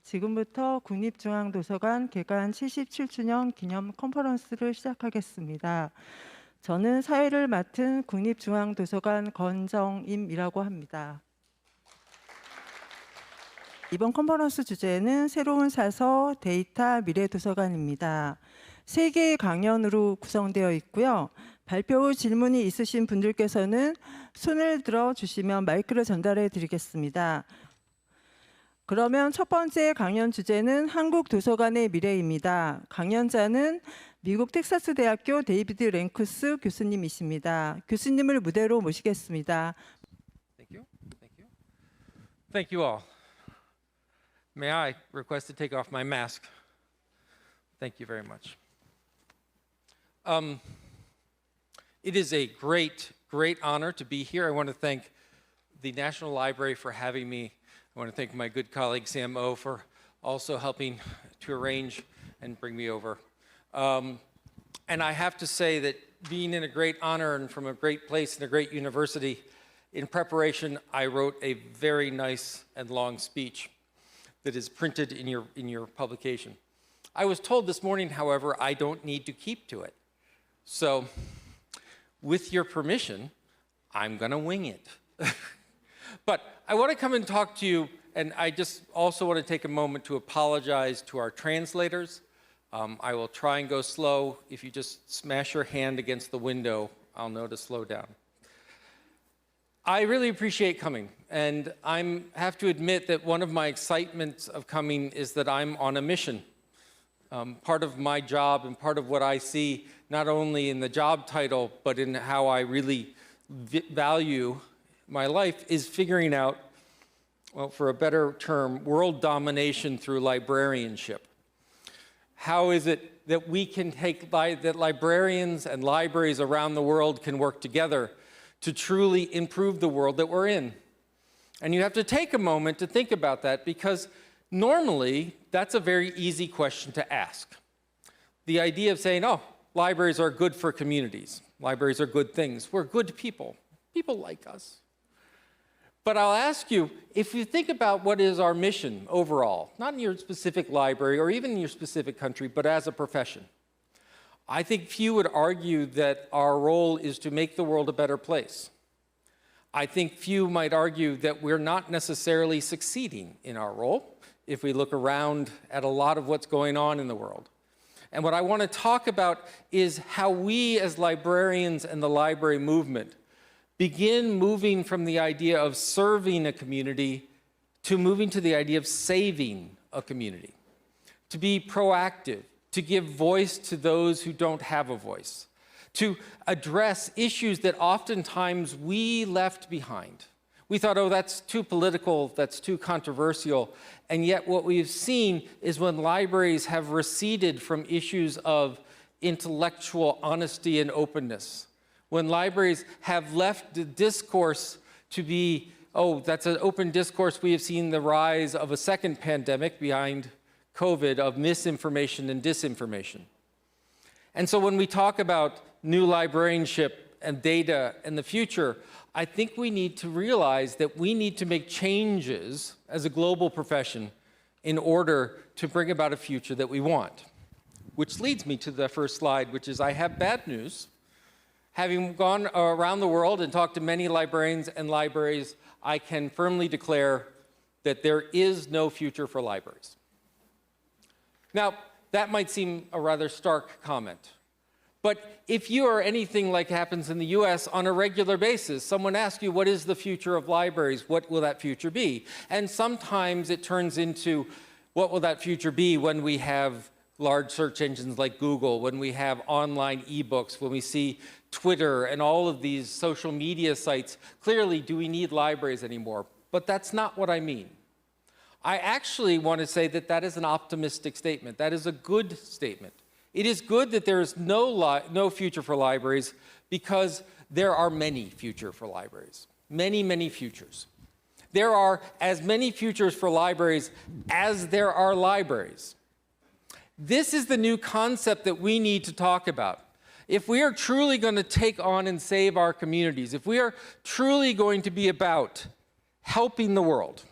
지금부터 국립중앙도서관 개관 77주년 기념 콘퍼런스를 시작하겠습니다. 저는 사회를 맡은 국립중앙도서관 권정임이라고 합니다. 이번 콘퍼런스 주제는 새로운 사서 데이터 미래도서관입니다. 3개의 강연으로 구성되어 있고요. 발표 후 질문이 있으신 분들께서는 손을 들어주시면 마이크를 전달해 드리겠습니다. 그러면 첫 번째 강연 주제는 한국 도서관의 미래입니다. 강연자는 미국 텍사스대학교 데이비드 랭크스 교수님이십니다. 교수님을 무대로 모시겠습니다. Thank you. Thank you. Thank you all. May I request to take off my mask? Thank you very much. It is a great honor to be here. I want to thank the National Library for having me. I want to thank my good colleague Sam O for also helping to arrange and bring me over. And I have to say that being in a great honor and from a great place and a great university, in preparation, I wrote a very nice and long speech that is printed in your publication. I was told this morning, however, I don't need to keep to it. So, with your permission, I'm going to wing it. But I want to come and talk to you, and I just also want to take a moment to apologize to our translators. I will try and go slow. If you just smash your hand against the window, I'll know to slow down. I really appreciate coming, and I have to admit that one of my excitements of coming is that I'm on a mission. Part of my job and part of what I see, not only in the job title, but in how I really value my life, is figuring out, well, for a better term, world domination through librarianship. How is it that we can that librarians and libraries around the world can work together to truly improve the world that we're in? And you have to take a moment to think about that, because normally that's a very easy question to ask. The idea of saying, oh, libraries are good for communities. Libraries are good things. We're good people. People like us. But I'll ask you, if you think about what is our mission overall, not in your specific library or even in your specific country, but as a profession, I think few would argue that our role is to make the world a better place. I think few might argue that we're not necessarily succeeding in our role if we look around at a lot of what's going on in the world. And what I want to talk about is how we as librarians and the library movement begin moving from the idea of serving a community to moving to the idea of saving a community, to be proactive, to give voice to those who don't have a voice, to address issues that oftentimes we left behind. We thought, oh, that's too political, that's too controversial, and yet what we've seen is when libraries have receded from issues of intellectual honesty and openness, when libraries have left the discourse to be, oh, that's an open discourse, we have seen the rise of a second pandemic behind COVID of misinformation and disinformation. And so when we talk about new librarianship and data and the future, I think we need to realize that we need to make changes as a global profession in order to bring about a future that we want. Which leads me to the first slide, which is I have bad news. Having gone around the world and talked to many librarians and libraries, I can firmly declare that there is no future for libraries. Now, that might seem a rather stark comment. But if you are anything like happens in the US on a regular basis, someone asks you, what is the future of libraries? What will that future be? And sometimes it turns into, what will that future be when we have large search engines like Google, when we have online ebooks, when we see Twitter and all of these social media sites? Clearly, do we need libraries anymore? But that's not what I mean. I actually want to say that that is an optimistic statement. That is a good statement. It is good that there is no future for libraries, because there are many future for libraries. Many, many futures. There are as many futures for libraries as there are libraries. This is the new concept that we need to talk about. If we are truly going to take on and save our communities, if we are truly going to be about helping the world,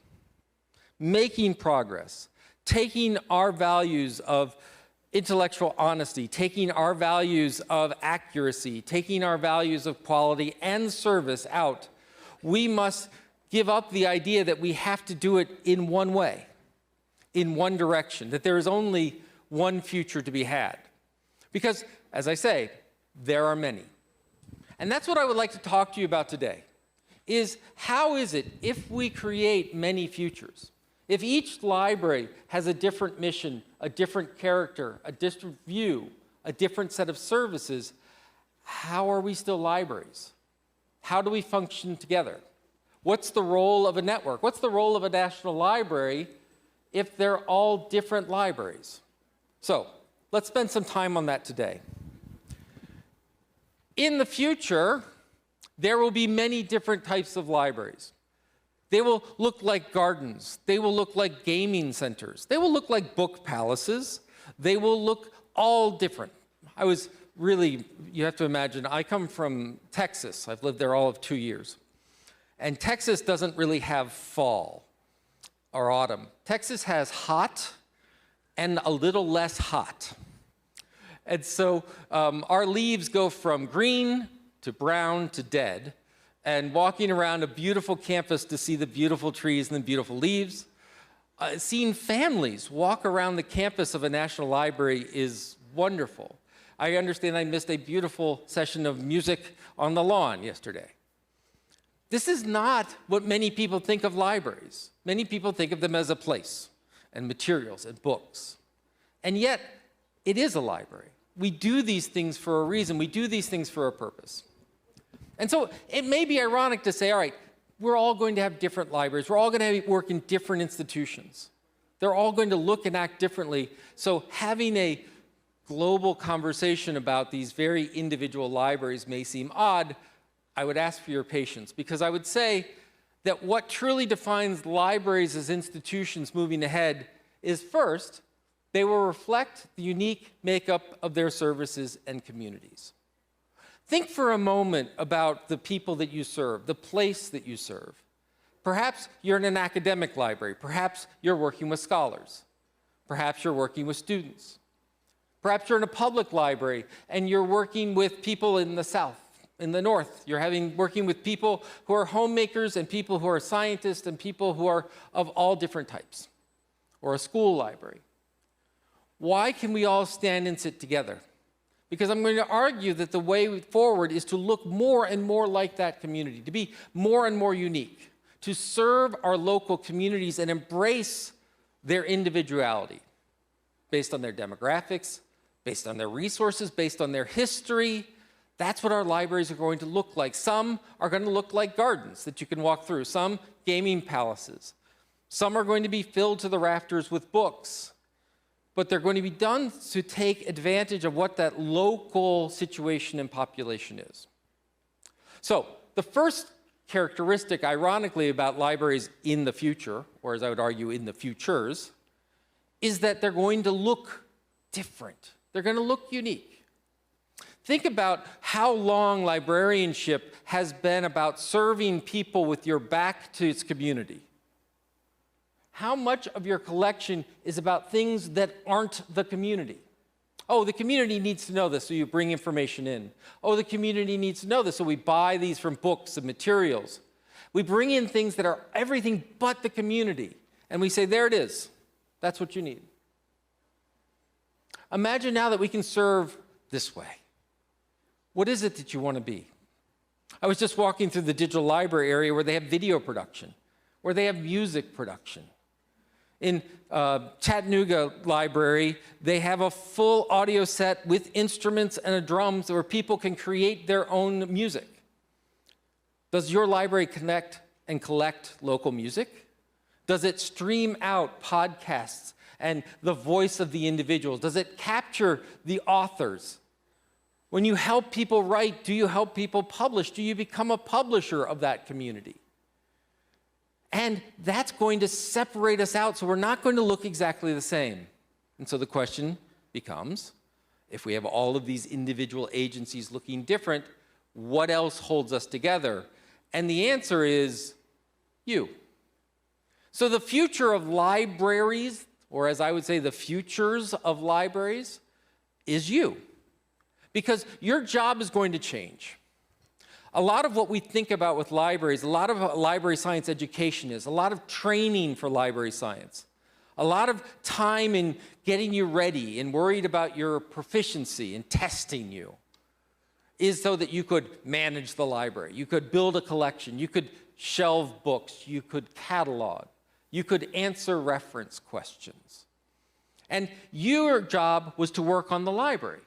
making progress, taking our values of intellectual honesty, taking our values of accuracy, taking our values of quality and service out, we must give up the idea that we have to do it in one way, in one direction, that there is only one future to be had. Because, as I say, there are many. And that's what I would like to talk to you about today, is how is it if we create many futures? If each library has a different mission, a different character, a different view, a different set of services, how are we still libraries? How do we function together? What's the role of a network? What's the role of a national library if they're all different libraries? So let's spend some time on that today. In the future, there will be many different types of libraries. They will look like gardens. They will look like gaming centers. They will look like book palaces. They will look all different. You have to imagine, I come from Texas. I've lived there all of 2 years. And Texas doesn't really have fall or autumn. Texas has hot and a little less hot. And so our leaves go from green to brown to dead. And walking around a beautiful campus to see the beautiful trees and the beautiful leaves, seeing families walk around the campus of a national library is wonderful. I understand I missed a beautiful session of music on the lawn yesterday. This is not what many people think of libraries. Many people think of them as a place and materials and books. And yet, it is a library. We do these things for a reason. We do these things for a purpose. And so it may be ironic to say, all right, we're all going to have different libraries. We're all going to work in different institutions. They're all going to look and act differently. So having a global conversation about these very individual libraries may seem odd. I would ask for your patience, because I would say that what truly defines libraries as institutions moving ahead is, first, they will reflect the unique makeup of their services and communities. Think for a moment about the people that you serve, the place that you serve. Perhaps you're in an academic library. Perhaps you're working with scholars. Perhaps you're working with students. Perhaps you're in a public library and you're working with people in the South, in the North. You're working with people who are homemakers and people who are scientists and people who are of all different types. Or a school library. Why can we all stand and sit together? Because I'm going to argue that the way forward is to look more and more like that community, to be more and more unique, to serve our local communities and embrace their individuality based on their demographics, based on their resources, based on their history. That's what our libraries are going to look like. Some are going to look like gardens that you can walk through, some gaming palaces. Some are going to be filled to the rafters with books. But they're going to be done to take advantage of what that local situation and population is. So the first characteristic, ironically, about libraries in the future, or as I would argue, in the futures, is that they're going to look different. They're going to look unique. Think about how long librarianship has been about serving people with your back to its community. How much of your collection is about things that aren't the community? Oh, the community needs to know this, so you bring information in. Oh, the community needs to know this, so we buy these from books and materials. We bring in things that are everything but the community, and we say, there it is. That's what you need. Imagine now that we can serve this way. What is it that you want to be? I was just walking through the digital library area where they have video production, where they have music production. In Chattanooga Library, they have a full audio set with instruments and a drum where people can create their own music. Does your library connect and collect local music? Does it stream out podcasts and the voice of the individuals? Does it capture the authors? When you help people write, do you help people publish? Do you become a publisher of that community? And that's going to separate us out, so we're not going to look exactly the same. And so the question becomes, if we have all of these individual agencies looking different, what else holds us together? And the answer is you. So the future of libraries, or as I would say, the futures of libraries, is you. Because your job is going to change. A lot of what we think about with libraries, a lot of what library science education is, a lot of training for library science, a lot of time in getting you ready and worried about your proficiency and testing you, is so that you could manage the library, you could build a collection, you could shelve books, you could catalog, you could answer reference questions. And your job was to work on the library.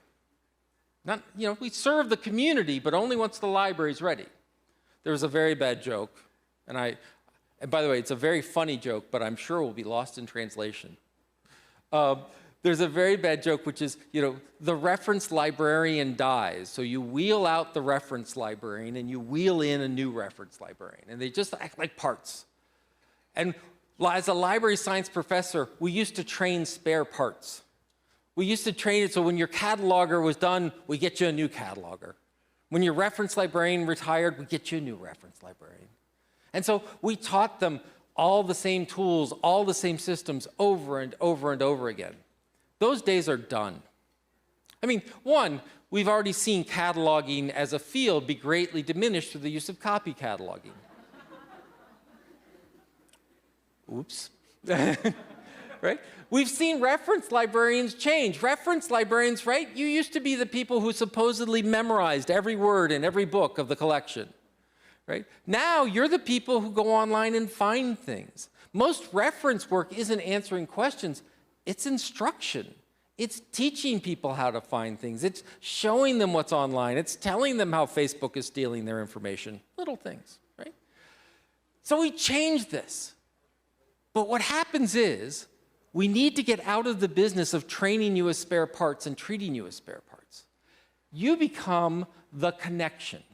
Not, we serve the community, but only once the library's ready. There was a very bad joke, and by the way, it's a very funny joke, but I'm sure it will be lost in translation. There's a very bad joke, which is, the reference librarian dies, so you wheel out the reference librarian and you wheel in a new reference librarian, and they just act like parts. And as a library science professor, we used to train spare parts. We used to train it so when your cataloger was done, we get you a new cataloger. When your reference librarian retired, we get you a new reference librarian. And so we taught them all the same tools, all the same systems over and over and over again. Those days are done. I mean, one, we've already seen cataloging as a field be greatly diminished through the use of copy cataloging. Oops. Right? We've seen reference librarians change. Reference librarians, right? You used to be the people who supposedly memorized every word in every book of the collection. Right? Now you're the people who go online and find things. Most reference work isn't answering questions, it's instruction. It's teaching people how to find things. It's showing them what's online. It's telling them how Facebook is stealing their information. Little things, right? So we changed this. But what happens is, we need to get out of the business of training you as spare parts and treating you as spare parts. You become the connection.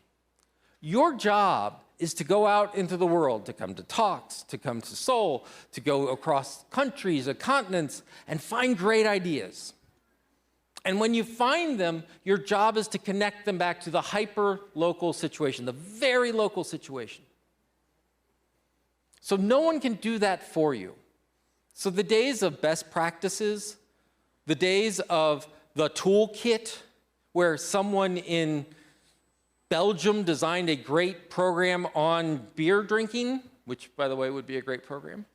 Your job is to go out into the world, to come to talks, to come to Seoul, to go across countries or continents and find great ideas. And when you find them, your job is to connect them back to the hyper-local situation, the very local situation. So no one can do that for you. So the days of best practices, the days of the toolkit, where someone in Belgium designed a great program on beer drinking, which, by the way, would be a great program,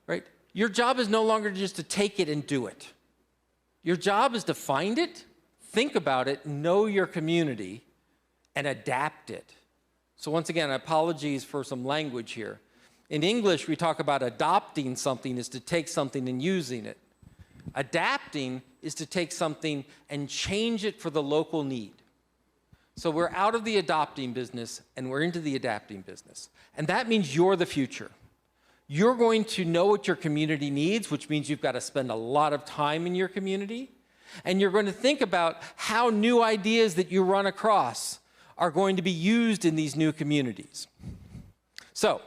right? Your job is no longer just to take it and do it. Your job is to find it, think about it, know your community, and adapt it. So once again, apologies for some language here. In English, we talk about adopting something is to take something and using it. Adapting is to take something and change it for the local need. So we're out of the adopting business and we're into the adapting business. And that means you're the future. You're going to know what your community needs, which means you've got to spend a lot of time in your community. And you're going to think about how new ideas that you run across are going to be used in these new communities. So,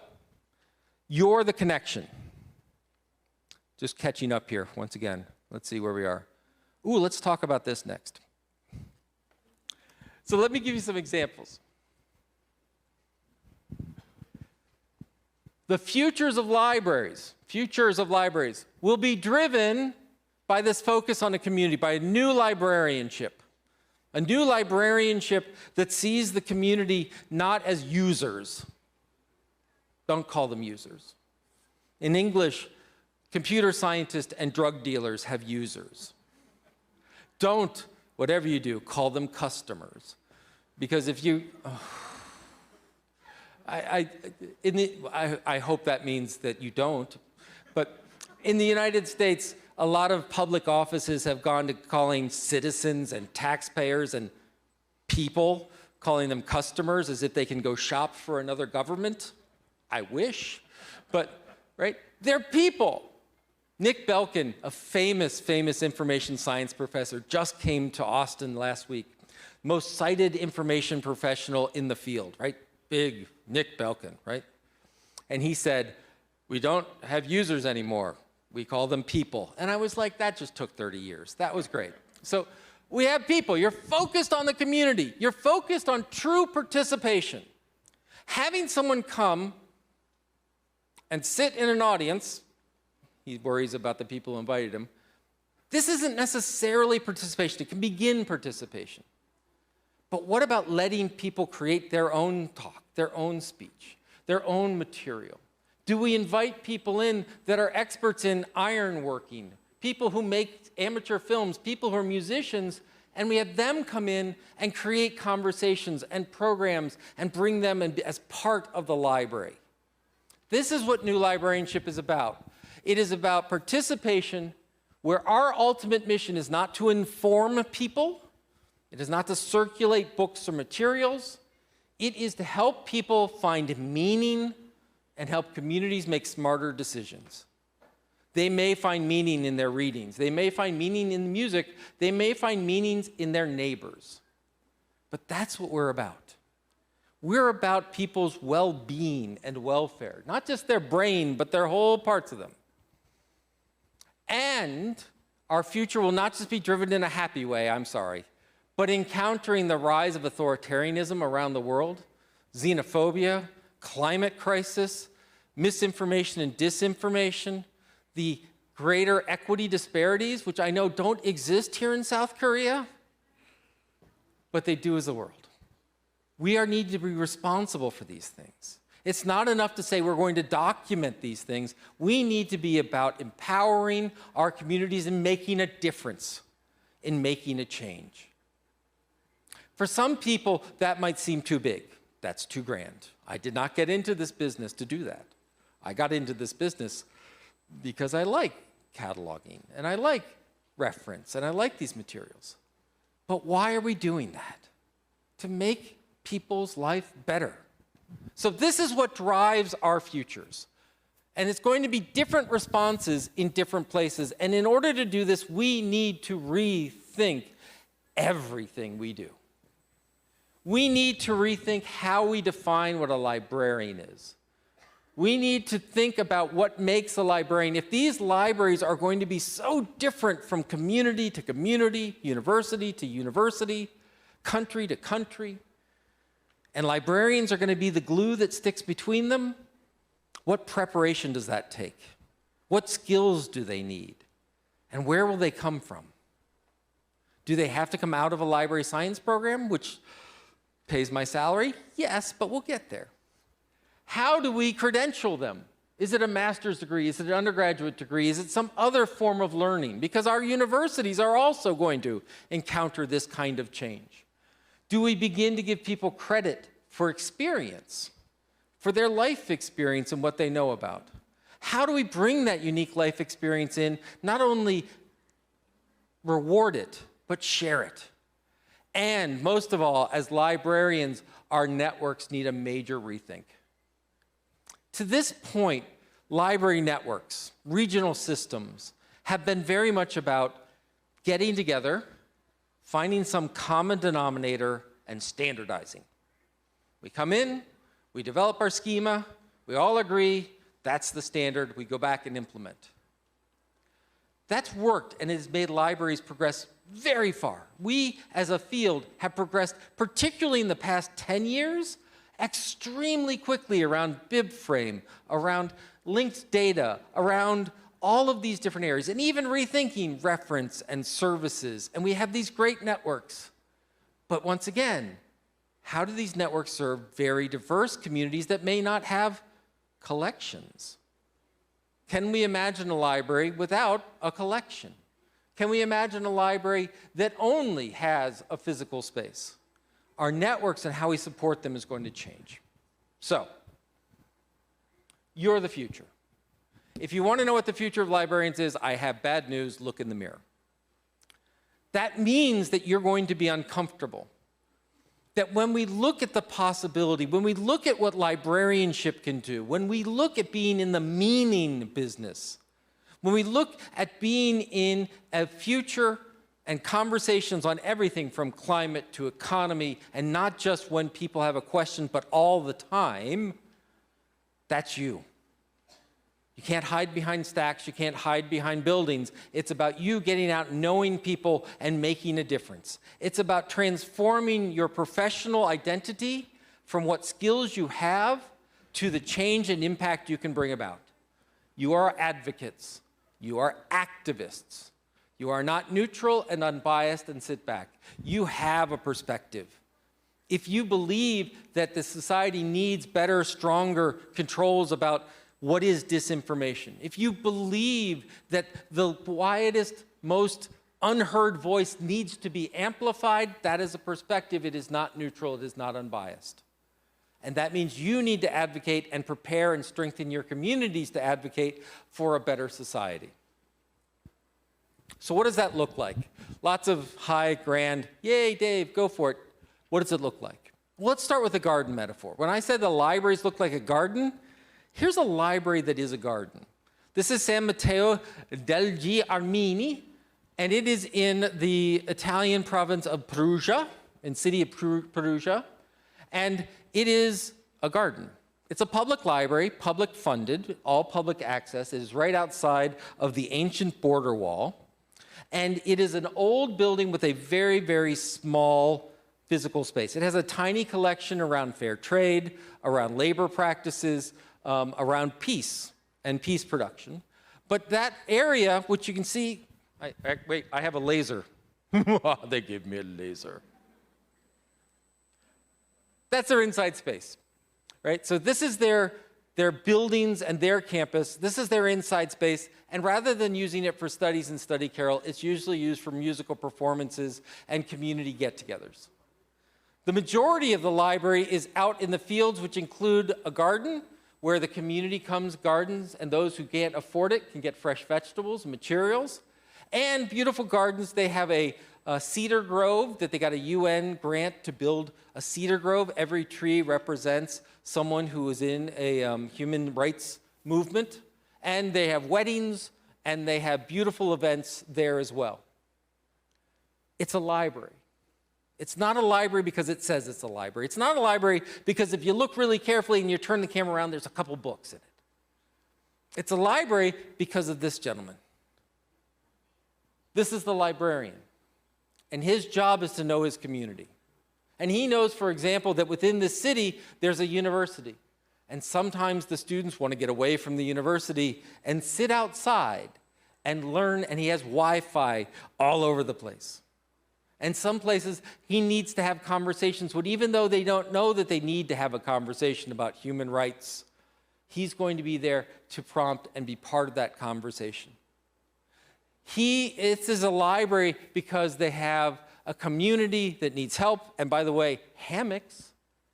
you're the connection. Just catching up here once again. Let's see where we are. Ooh, let's talk about this next. So let me give you some examples. The futures of libraries will be driven by this focus on the community, by a new librarianship. A new librarianship that sees the community not as users. Don't call them users. In English, computer scientists and drug dealers have users. Don't, whatever you do, call them customers. Because if you, I hope that means that you don't. But in the United States, a lot of public offices have gone to calling citizens and taxpayers and people, calling them customers as if they can go shop for another government. I wish, but, right? They're people. Nick Belkin, a famous information science professor, just came to Austin last week. Most cited information professional in the field, right? Big Nick Belkin, right? And he said, we don't have users anymore. We call them people. And I was like, that just took 30 years. That was great. So we have people. You're focused on the community. You're focused on true participation. Having someone come and sit in an audience, He worries about the people who invited him. This isn't necessarily participation. It can begin participation. But what about letting people create their own talk, their own speech, their own material? Do we invite people in that are experts in ironworking, people who make amateur films, people who are musicians, and we have them come in and create conversations and programs and bring them in as part of the library? This is what New Librarianship is about. It is about participation where our ultimate mission is not to inform people, it is not to circulate books or materials, it is to help people find meaning and help communities make smarter decisions. They may find meaning in their readings, they may find meaning in music, they may find meanings in their neighbors. But that's what we're about. We're about people's well-being and welfare, not just their brain, but their whole parts of them. And our future will not just be driven in a happy way, I'm sorry, but encountering the rise of authoritarianism around the world, xenophobia, climate crisis, misinformation and disinformation, the greater equity disparities, which I know don't exist here in South Korea, but they do as a world. We need to be responsible for these things. It's not enough to say we're going to document these things. We need to be about empowering our communities and making a difference, in making a change. For some people, that might seem too big. That's too grand. I did not get into this business to do that. I got into this business because I like cataloging, and I like reference, and I like these materials. But why are we doing that? To make people's life better. So this is what drives our futures. And it's going to be different responses in different places. And in order to do this, we need to rethink everything we do. We need to rethink how we define what a librarian is. We need to think about what makes a librarian. If these libraries are going to be so different from community to community, university to university, country to country, and librarians are going to be the glue that sticks between them, what preparation does that take? What skills do they need? And where will they come from? Do they have to come out of a library science program, which pays my salary? Yes, but we'll get there. How do we credential them? Is it a master's degree? Is it an undergraduate degree? Is it some other form of learning? Because our universities are also going to encounter this kind of change. Do we begin to give people credit for experience, for their life experience and what they know about? How do we bring that unique life experience in, not only reward it, but share it? And most of all, as librarians, our networks need a major rethink. To this point, library networks, regional systems, have been very much about getting together, finding some common denominator, and standardizing. We come in, we develop our schema, we all agree, that's the standard, we go back and implement. That's worked and it has made libraries progress very far. We, as a field, have progressed, particularly in the past 10 years, extremely quickly around BibFrame, around linked data, around all of these different areas, and even rethinking reference and services. And we have these great networks. But once again, how do these networks serve very diverse communities that may not have collections? Can we imagine a library without a collection? Can we imagine a library that only has a physical space? Our networks and how we support them is going to change. So, you're the future. If you want to know what the future of librarians is, I have bad news, look in the mirror. That means that you're going to be uncomfortable. That when we look at the possibility, when we look at what librarianship can do, when we look at being in the meaning business, when we look at being in a future and conversations on everything from climate to economy, and not just when people have a question, but all the time, that's you. You can't hide behind stacks, you can't hide behind buildings. It's about you getting out, knowing people, and making a difference. It's about transforming your professional identity from what skills you have to the change and impact you can bring about. You are advocates. You are activists. You are not neutral and unbiased and sit back. You have a perspective. If you believe that the society needs better, stronger controls about what is disinformation, if you believe that the quietest, most unheard voice needs to be amplified, that is a perspective. It is not neutral, it is not unbiased. And that means you need to advocate and prepare and strengthen your communities to advocate for a better society. So what does that look like? Lots of high, grand, yay, Dave, go for it. What does it look like? Well, let's start with a garden metaphor. When I said the libraries look like a garden, here's a library that is a garden. This is San Matteo degli Armeni, and it is in the Italian province of Perugia, in city of Perugia, and it is a garden. It's a public library, public funded, all public access. It is right outside of the ancient border wall. And it is an old building with a very, very small physical space. It has a tiny collection around fair trade, around labor practices, around peace and peace production. But that area, which you can see, wait, I have a laser. They gave me a laser. That's their inside space, right? So this is their buildings and their campus. This is their inside space. And rather than using it for studies and study carrel, it's usually used for musical performances and community get-togethers. The majority of the library is out in the fields, which include a garden where the community comes, gardens, and those who can't afford it can get fresh vegetables and materials. And beautiful gardens, they have a cedar grove that they got a UN grant to build a cedar grove. Every tree represents someone who is in a human rights movement. And they have weddings, and they have beautiful events there as well. It's a library. It's not a library because it says it's a library. It's not a library because if you look really carefully and you turn the camera around, there's a couple books in it. It's a library because of this gentleman. This is the librarian. And his job is to know his community. And he knows, for example, that within this city, there's a university. And sometimes the students want to get away from the university and sit outside and learn, and he has Wi-Fi all over the place. And some places he needs to have conversations with, even though they don't know that they need to have a conversation about human rights, he's going to be there to prompt and be part of that conversation. This is a library because they have a community that needs help. And by the way, hammocks.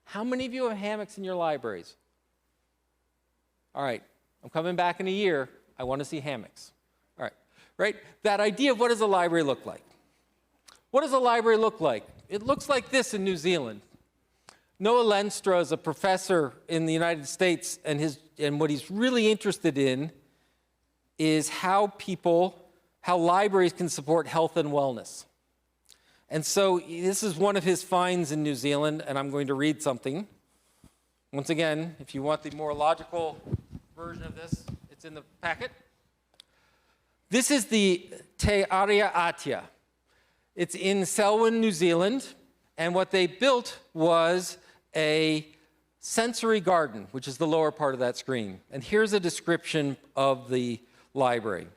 How many of you have hammocks in your libraries? All right, I'm coming back in a year. I want to see hammocks. All right, right? That idea of what does a library look like? What does a library look like? It looks like this in New Zealand. Noah Lenstra is a professor in the United States, and what he's really interested in is how libraries can support health and wellness. And so this is one of his finds in New Zealand, and I'm going to read something. Once again, if you want the more logical version of this, it's in the packet. This is the Te Aria Atia. It's in Selwyn, New Zealand, and what they built was a sensory garden, which is the lower part of that screen. And here's a description of the library.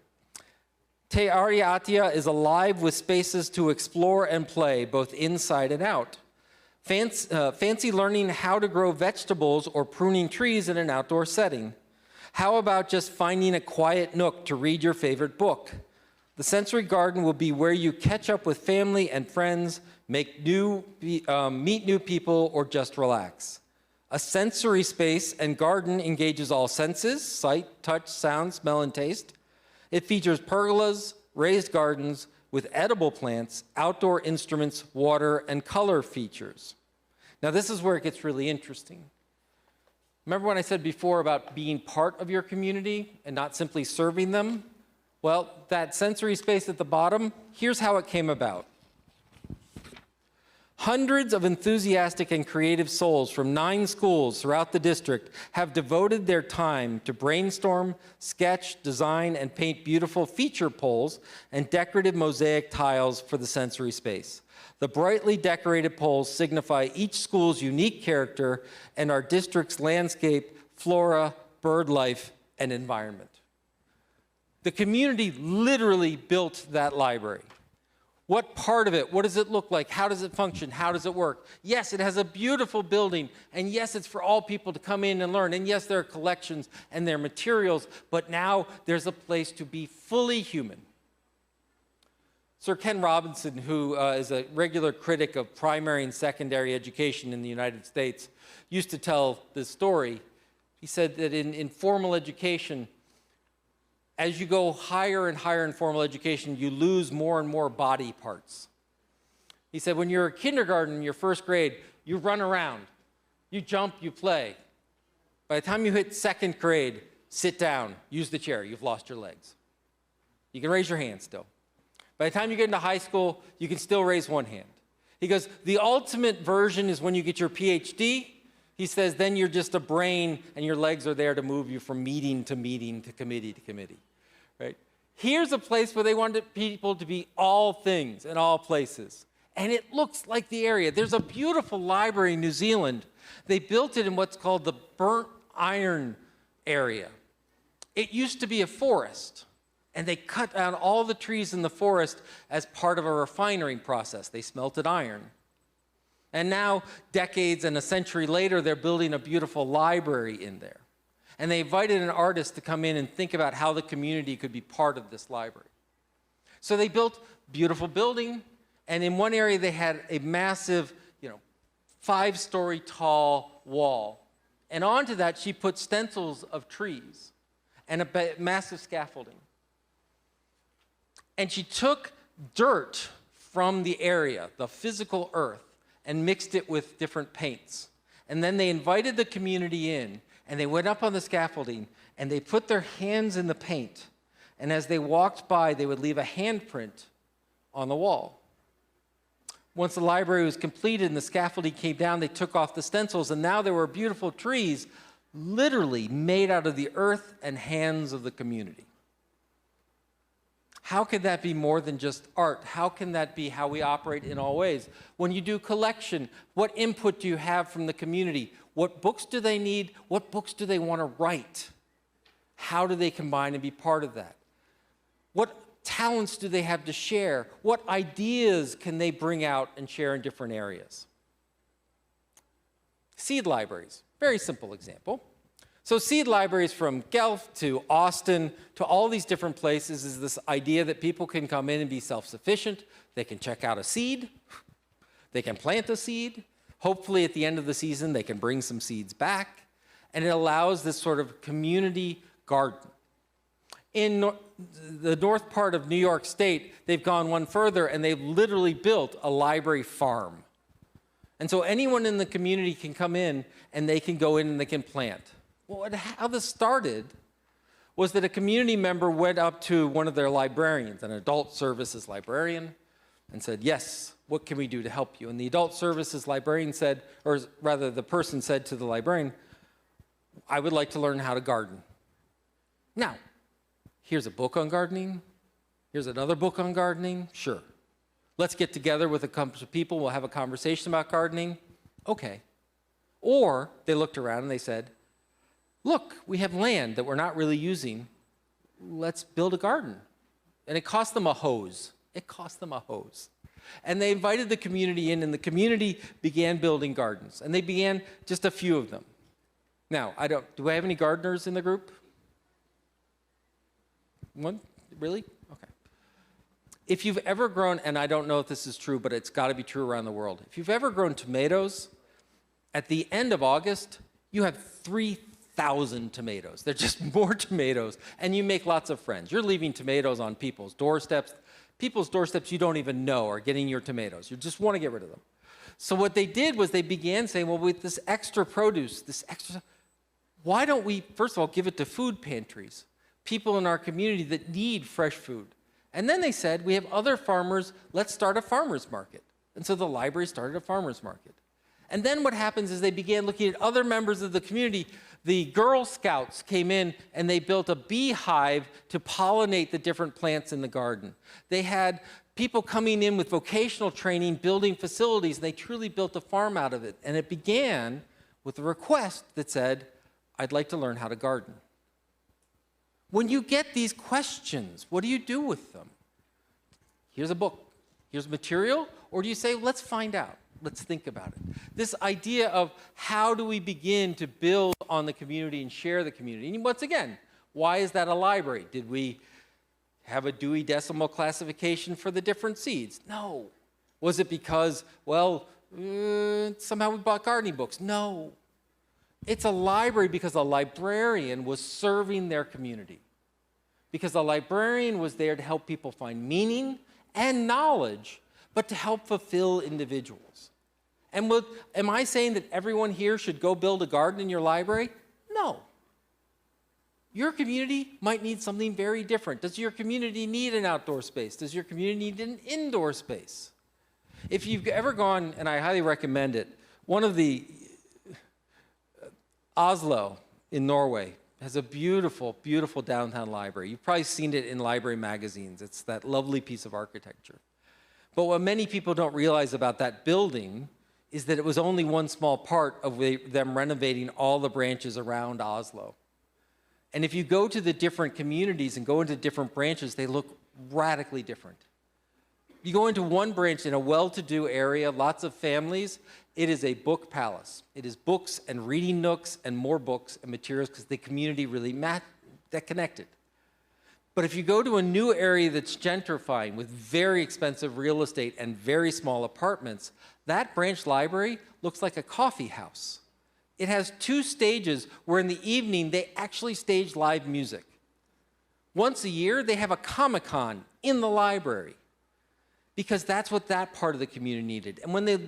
Te Aria Atia is alive with spaces to explore and play, both inside and out. Fancy learning how to grow vegetables or pruning trees in an outdoor setting? How about just finding a quiet nook to read your favorite book? The sensory garden will be where you catch up with family and friends, meet new people, or just relax. A sensory space and garden engages all senses: sight, touch, sound, smell, and taste. It features pergolas, raised gardens with edible plants, outdoor instruments, water, and color features. Now, this is where it gets really interesting. Remember when I said before about being part of your community and not simply serving them? Well, that sensory space at the bottom, here's how it came about. Hundreds of enthusiastic and creative souls from 9 schools throughout the district have devoted their time to brainstorm, sketch, design, and paint beautiful feature poles and decorative mosaic tiles for the sensory space. The brightly decorated poles signify each school's unique character and our district's landscape, flora, bird life, and environment. The community literally built that library. What part of it? What does it look like? How does it function? How does it work? Yes, it has a beautiful building, and yes, it's for all people to come in and learn, and yes, there are collections and there are materials, but now there's a place to be fully human. Sir Ken Robinson, who is a regular critic of primary and secondary education in the United States, used to tell this story. He said that in formal education, as you go higher and higher in formal education, you lose more and more body parts. He said when you're a kindergarten in your first grade, you run around, you jump, you play. By the time you hit second grade, sit down, use the chair, you've lost your legs. You can raise your hand still. By the time you get into high school, you can still raise one hand. He goes, the ultimate version is when you get your PhD. He says, then you're just a brain and your legs are there to move you from meeting to meeting to committee, right? Here's a place where they wanted people to be all things in all places. And it looks like the area. There's a beautiful library in New Zealand. They built it in what's called the burnt iron area. It used to be a forest. And they cut down all the trees in the forest as part of a refining process. They smelted iron. And now, decades and a century later, they're building a beautiful library in there. And they invited an artist to come in and think about how the community could be part of this library. So they built a beautiful building, and in one area they had a massive, 5-story tall wall. And onto that she put stencils of trees and a massive scaffolding. And she took dirt from the area, the physical earth, and mixed it with different paints. And then they invited the community in, and they went up on the scaffolding, and they put their hands in the paint. And as they walked by, they would leave a handprint on the wall. Once the library was completed and the scaffolding came down, they took off the stencils, and now there were beautiful trees literally made out of the earth and hands of the community. How can that be more than just art? How can that be how we operate in all ways? When you do collection, what input do you have from the community? What books do they need? What books do they want to write? How do they combine and be part of that? What talents do they have to share? What ideas can they bring out and share in different areas? Seed libraries, very simple example. So seed libraries from Guelph to Austin to all these different places is this idea that people can come in and be self-sufficient. They can check out a seed. They can plant a seed. Hopefully at the end of the season, they can bring some seeds back. And it allows this sort of community garden. In the north part of New York State, they've gone one further and they've literally built a library farm. And so anyone in the community can come in and they can go in and they can plant. Well, how this started was that a community member went up to one of their librarians, an adult services librarian, and said, yes, what can we do to help you? And the adult services librarian said, or rather the person said to the librarian, I would like to learn how to garden. Now, here's a book on gardening. Here's another book on gardening. Sure. Let's get together with a bunch of people. We'll have a conversation about gardening. Okay. Or they looked around and they said, look, we have land that we're not really using. Let's build a garden. And it cost them a hose. It cost them a hose. And they invited the community in, and the community began building gardens. And they began just a few of them. Now, do I have any gardeners in the group? One? Really? Okay. If you've ever grown, and I don't know if this is true, but it's got to be true around the world. If you've ever grown tomatoes, at the end of August, you have 3,000 tomatoes. They're just more tomatoes, and you make lots of friends. You're leaving tomatoes on people's doorsteps. People's doorsteps you don't even know are getting your tomatoes. You just want to get rid of them. So what they did was they began saying, well, with this extra produce, why don't we, first of all, give it to food pantries, people in our community that need fresh food. And then they said, we have other farmers, let's start a farmer's market. And so the library started a farmer's market. And then what happens is they began looking at other members of the community. The Girl Scouts came in and they built a beehive to pollinate the different plants in the garden. They had people coming in with vocational training, building facilities, and they truly built a farm out of it. And it began with a request that said, I'd like to learn how to garden. When you get these questions, what do you do with them? Here's a book, here's material, or do you say, let's find out, let's think about it? This idea of how do we begin to build on the community and share the community? And once again, why is that a library? Did we have a Dewey Decimal classification for the different seeds? No. Was it because, well, somehow we bought gardening books? No. It's a library because a librarian was serving their community. Because a librarian was there to help people find meaning and knowledge, but to help fulfill individuals. And am I saying that everyone here should go build a garden in your library? No. Your community might need something very different. Does your community need an outdoor space? Does your community need an indoor space? If you've ever gone, and I highly recommend it, one of the Oslo in Norway has a beautiful, beautiful downtown library. You've probably seen it in library magazines. It's that lovely piece of architecture. But what many people don't realize about that building is that it was only one small part of them renovating all the branches around Oslo. And if you go to the different communities and go into different branches, they look radically different. You go into one branch in a well-to-do area, lots of families, it is a book palace. It is books and reading nooks and more books and materials because the community really that connected. But if you go to a new area that's gentrifying with very expensive real estate and very small apartments, that branch library looks like a coffee house. It has 2 stages where in the evening they actually stage live music. Once a year, they have a Comic-Con in the library because that's what that part of the community needed. And when they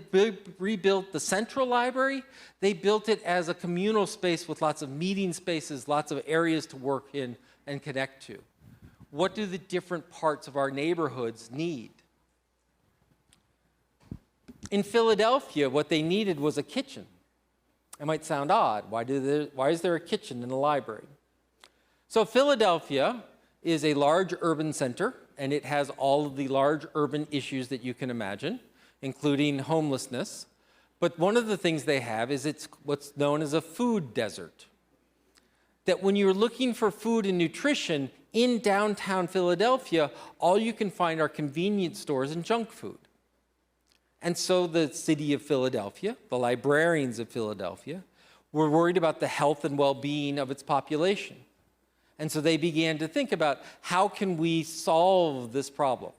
rebuilt the central library, they built it as a communal space with lots of meeting spaces, lots of areas to work in and connect to. What do the different parts of our neighborhoods need? In Philadelphia, what they needed was a kitchen. It might sound odd. Why is there a kitchen in a library? So Philadelphia is a large urban center, and it has all of the large urban issues that you can imagine, including homelessness. But one of the things they have is it's what's known as a food desert. That when you're looking for food and nutrition in downtown Philadelphia, all you can find are convenience stores and junk food. And so the city of Philadelphia, the librarians of Philadelphia, were worried about the health and well-being of its population. And so they began to think about how can we solve this problem?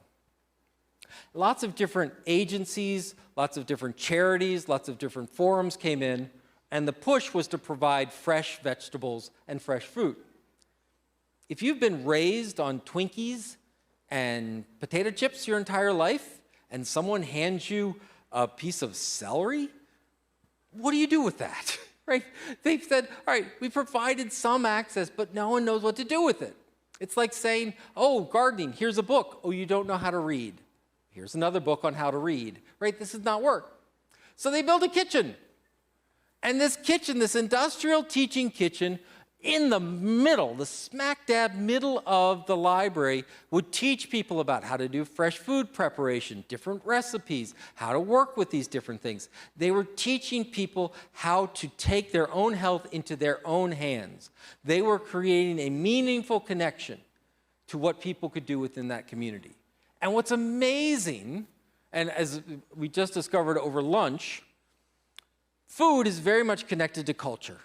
Lots of different agencies, lots of different charities, lots of different forums came in, and the push was to provide fresh vegetables and fresh fruit. If you've been raised on Twinkies and potato chips your entire life, and someone hands you a piece of celery, what do you do with that? Right? They've said, all right, we provided some access, but no one knows what to do with it. It's like saying, oh, gardening, here's a book. Oh, you don't know how to read. Here's another book on how to read. Right? This does not work. So they built a kitchen. And this kitchen, this industrial teaching kitchen, in the middle, the smack dab middle of the library, would teach people about how to do fresh food preparation, different recipes, how to work with these different things. They were teaching people how to take their own health into their own hands. They were creating a meaningful connection to what people could do within that community. And what's amazing, and as we just discovered over lunch, food is very much connected to culture.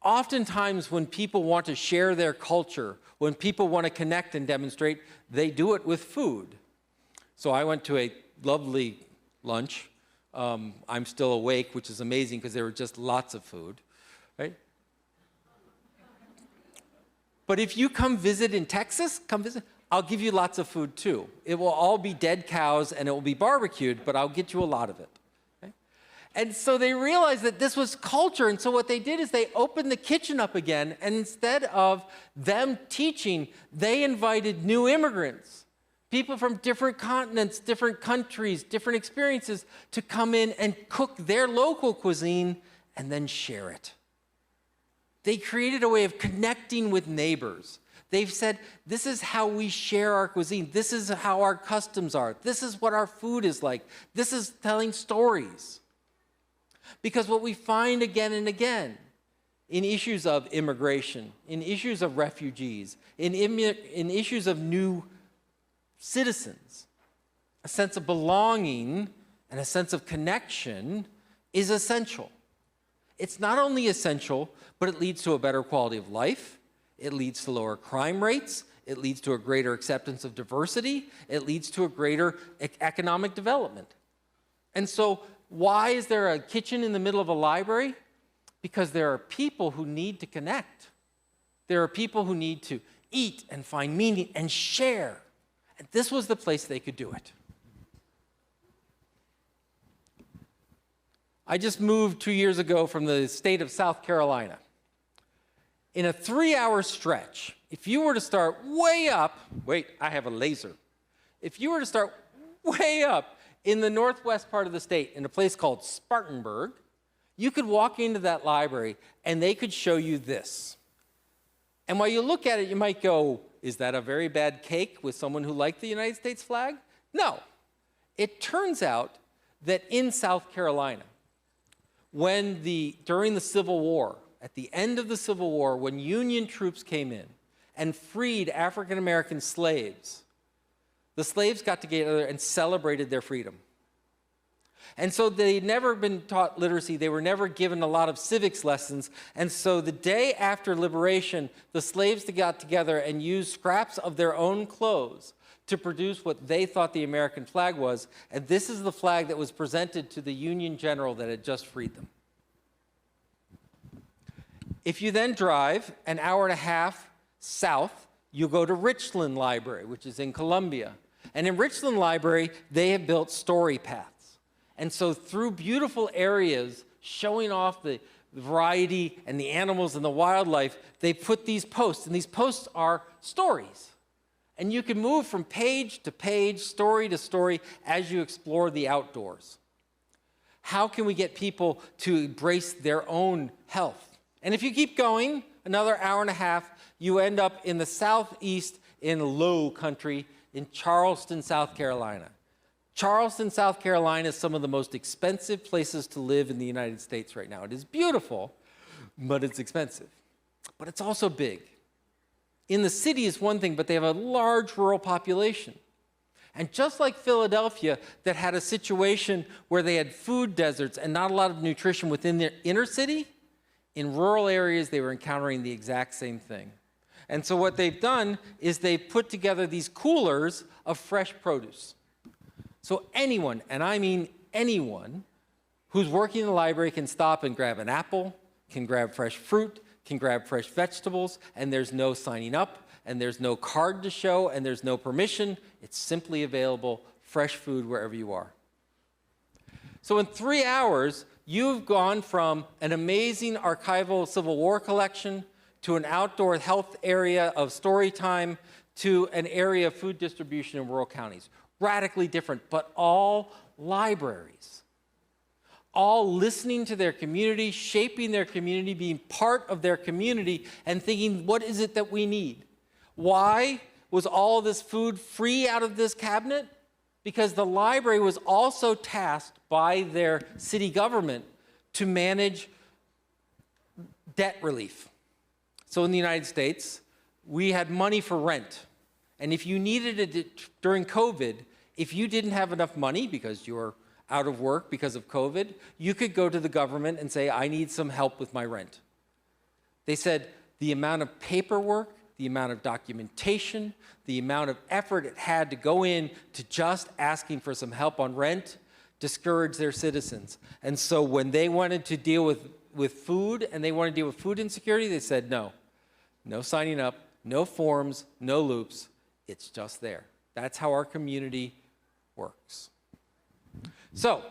Oftentimes when people want to share their culture, when people want to connect and demonstrate, they do it with food. So I went to a lovely lunch. I'm still awake, which is amazing because there were just lots of food, right? But if you come visit in Texas, come visit, I'll give you lots of food too. It will all be dead cows and it will be barbecued, but I'll get you a lot of it. And so they realized that this was culture, and so what they did is they opened the kitchen up again, and instead of them teaching, they invited new immigrants, people from different continents, different countries, different experiences, to come in and cook their local cuisine and then share it. They created a way of connecting with neighbors. They've said, this is how we share our cuisine. This is how our customs are. This is what our food is like. This is telling stories. Because what we find again and again in issues of immigration, in issues of refugees, in issues of new citizens. A sense of belonging and a sense of connection is essential. It's not only essential, but it leads to a better quality of life. It leads to lower crime rates. It leads to a greater acceptance of diversity. It leads to a greater economic development. And so why is there a kitchen in the middle of a library? Because there are people who need to connect. There are people who need to eat and find meaning and share. And this was the place they could do it. I just moved 2 years ago from the state of South Carolina. In a 3-hour stretch, if you were to start way up, wait, I have a laser. If you were to start way up in the northwest part of the state, in a place called Spartanburg, you could walk into that library and they could show you this. And while you look at it, you might go, is that a very bad cake with someone who liked the United States flag? No. It turns out that in South Carolina, during the Civil War, at the end of the Civil War, when Union troops came in and freed African American slaves, the slaves got together and celebrated their freedom. And so they'd never been taught literacy. They were never given a lot of civics lessons. And so the day after liberation, the slaves got together and used scraps of their own clothes to produce what they thought the American flag was. And this is the flag that was presented to the Union general that had just freed them. If you then drive an hour and a half south, you go to Richland Library, which is in Columbia. And in Richland Library, they have built story paths. And so through beautiful areas showing off the variety and the animals and the wildlife, they put these posts, and these posts are stories. And you can move from page to page, story to story, as you explore the outdoors. How can we get people to embrace their own health? And if you keep going, another hour and a half, you end up in the southeast in Low Country in Charleston, South Carolina. Charleston, South Carolina is some of the most expensive places to live in the United States right now. It is beautiful, but it's expensive. But it's also big. In the city is one thing, but they have a large rural population. And just like Philadelphia, that had a situation where they had food deserts and not a lot of nutrition within their inner city, in rural areas, they were encountering the exact same thing. And so what they've done is they've put together these coolers of fresh produce. So anyone, and I mean anyone, who's working in the library can stop and grab an apple, can grab fresh fruit, can grab fresh vegetables, and there's no signing up, and there's no card to show, and there's no permission. It's simply available, fresh food wherever you are. So in 3 hours, you've gone from an amazing archival Civil War collection to an outdoor health area of story time to an area of food distribution in rural counties. Radically different, but all libraries. All listening to their community, shaping their community, being part of their community, and thinking, what is it that we need? Why was all this food free out of this cabinet? Because the library was also tasked by their city government to manage debt relief. So in the United States, we had money for rent. And if you needed it during COVID, if you didn't have enough money because you were out of work because of COVID, you could go to the government and say, I need some help with my rent. They said the amount of paperwork, the amount of documentation, the amount of effort it had to go in to just asking for some help on rent discouraged their citizens. And so when they wanted to deal with food and they wanted to deal with food insecurity, they said no. No signing up, no forms, no loops. It's just there. That's how our community works. So,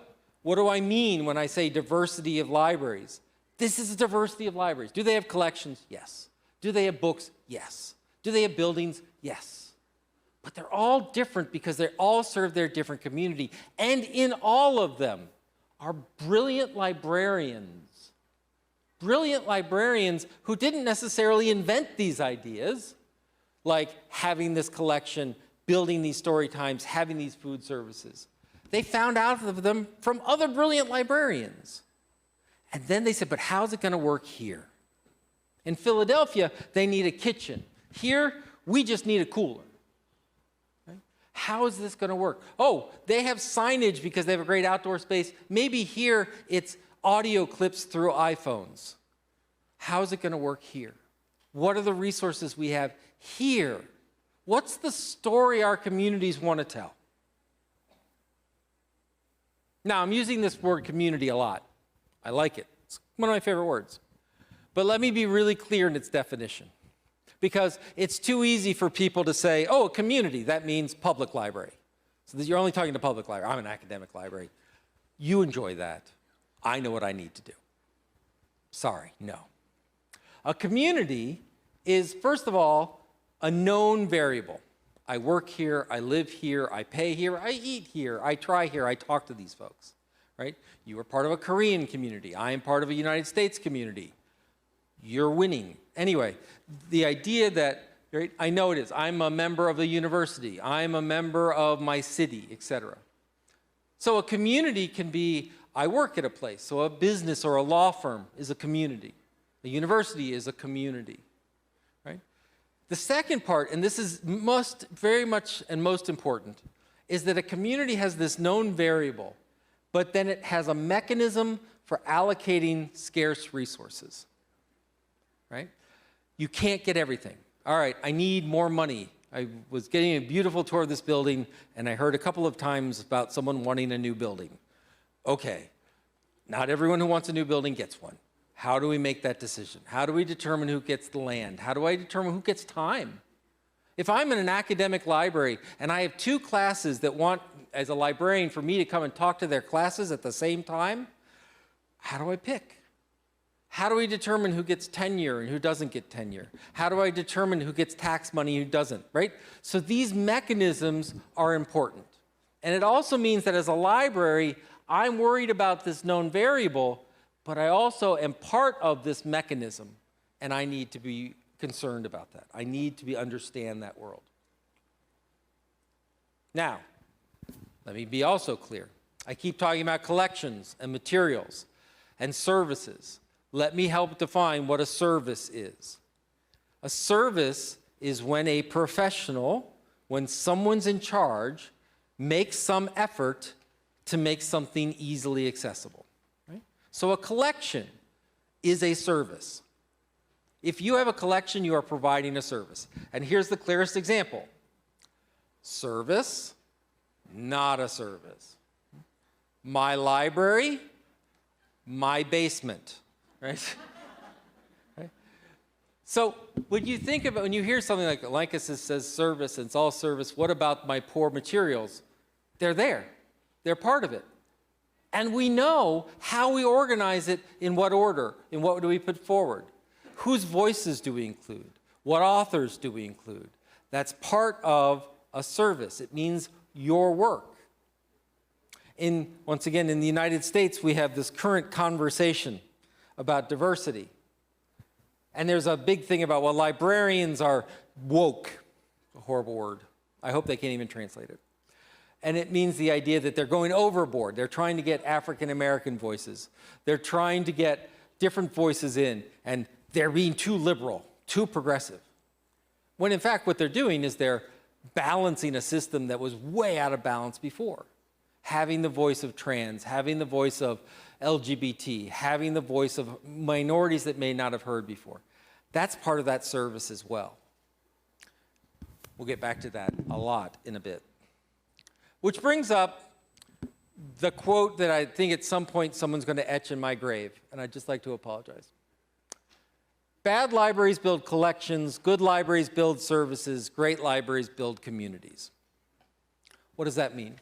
what do I mean when I say diversity of libraries? This is a diversity of libraries. Do they have collections? Yes. Do they have books? Yes. Do they have buildings? Yes. But they're all different because they all serve their different community. And in all of them are brilliant librarians. Brilliant librarians who didn't necessarily invent these ideas, like having this collection, building these story times, having these food services. They found out of them from other brilliant librarians. And then they said, but how's it going to work here? In Philadelphia, they need a kitchen. Here, we just need a cooler. Right? How is this going to work? Oh, they have signage because they have a great outdoor space. Maybe here it's audio clips through iPhones. How is it going to work here? What are the resources we have here? What's the story our communities want to tell? Now, I'm using this word community a lot. I like it. It's one of my favorite words. But let me be really clear in its definition, because it's too easy for people to say, oh, a community, that means public library. So you're only talking to public library. I'm an academic library. You enjoy that. I know what I need to do. Sorry, no. A community is, first of all, a known variable. I work here, I live here, I pay here, I eat here, I try here, I talk to these folks, right? You are part of a Korean community. I am part of a United States community. You're winning. Anyway, the idea that, right, I know it is. I'm a member of a university. I'm a member of my city, etc. So a community can be, I work at a place. So a business or a law firm is a community. A university is a community, right? The second part, and this is very much and most important, is that a community has this known variable, but then it has a mechanism for allocating scarce resources, right? You can't get everything. All right, I need more money. I was getting a beautiful tour of this building, and I heard a couple of times about someone wanting a new building. Okay, not everyone who wants a new building gets one. How do we make that decision? How do we determine who gets the land? How do I determine who gets time? If I'm in an academic library and I have two classes that want, as a librarian, for me to come and talk to their classes at the same time, how do I pick? How do we determine who gets tenure and who doesn't get tenure? How do I determine who gets tax money and who doesn't, right? So these mechanisms are important. And it also means that as a library, I'm worried about this known variable, but I also am part of this mechanism, and I need to be concerned about that. I need to understand that world. Now, let me be also clear. I keep talking about collections and materials and services. Let me help define what a service is. A service is when a professional, when someone's in charge, makes some effort to make something easily accessible. So a collection is a service. If you have a collection, you are providing a service. And here's the clearest example. Service, not a service. My library, my basement, right? Right? So when you think about, when you hear something like Lankes says service, and it's all service, what about my poor materials? They're there. They're part of it. And we know how we organize it, in what order, in what do we put forward. Whose voices do we include? What authors do we include? That's part of a service. It means your work. Once again, in the United States, we have this current conversation about diversity. And there's a big thing about, well, librarians are woke. A horrible word. I hope they can't even translate it. And it means the idea that they're going overboard. They're trying to get African American voices. They're trying to get different voices in, and they're being too liberal, too progressive. When in fact, what they're doing is they're balancing a system that was way out of balance before. Having the voice of trans, having the voice of LGBT, having the voice of minorities that may not have heard before. That's part of that service as well. We'll get back to that a lot in a bit. Which brings up the quote that I think at some point someone's going to etch in my grave, and I'd just like to apologize. Bad libraries build collections, good libraries build services, great libraries build communities. What does that mean?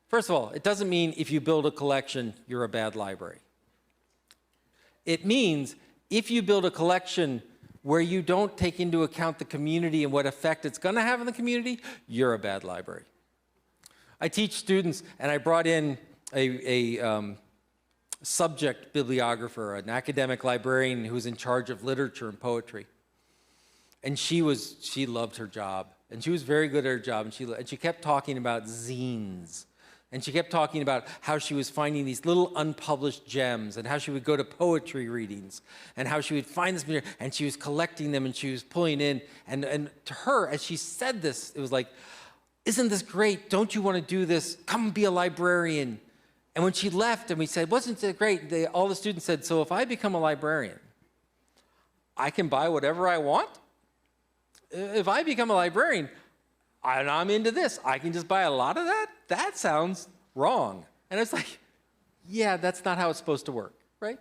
First of all, it doesn't mean if you build a collection, you're a bad library. It means if you build a collection where you don't take into account the community and what effect it's going to have on the community, you're a bad library. I teach students, and I brought in a subject bibliographer, an academic librarian who's in charge of literature and poetry. And she loved her job, and she was very good at her job, and she kept talking about zines And she kept talking about how she was finding these little unpublished gems and how she would go to poetry readings and how she would find this material and she was collecting them and she was pulling in. And to her, as she said this, it was like, isn't this great? Don't you want to do this? Come be a librarian. And when she left and we said, wasn't it great? All the students said, so if I become a librarian, I can buy whatever I want? If I become a librarian, and I'm into this, I can just buy a lot of that? That sounds wrong. And it's like, yeah, that's not how it's supposed to work, right?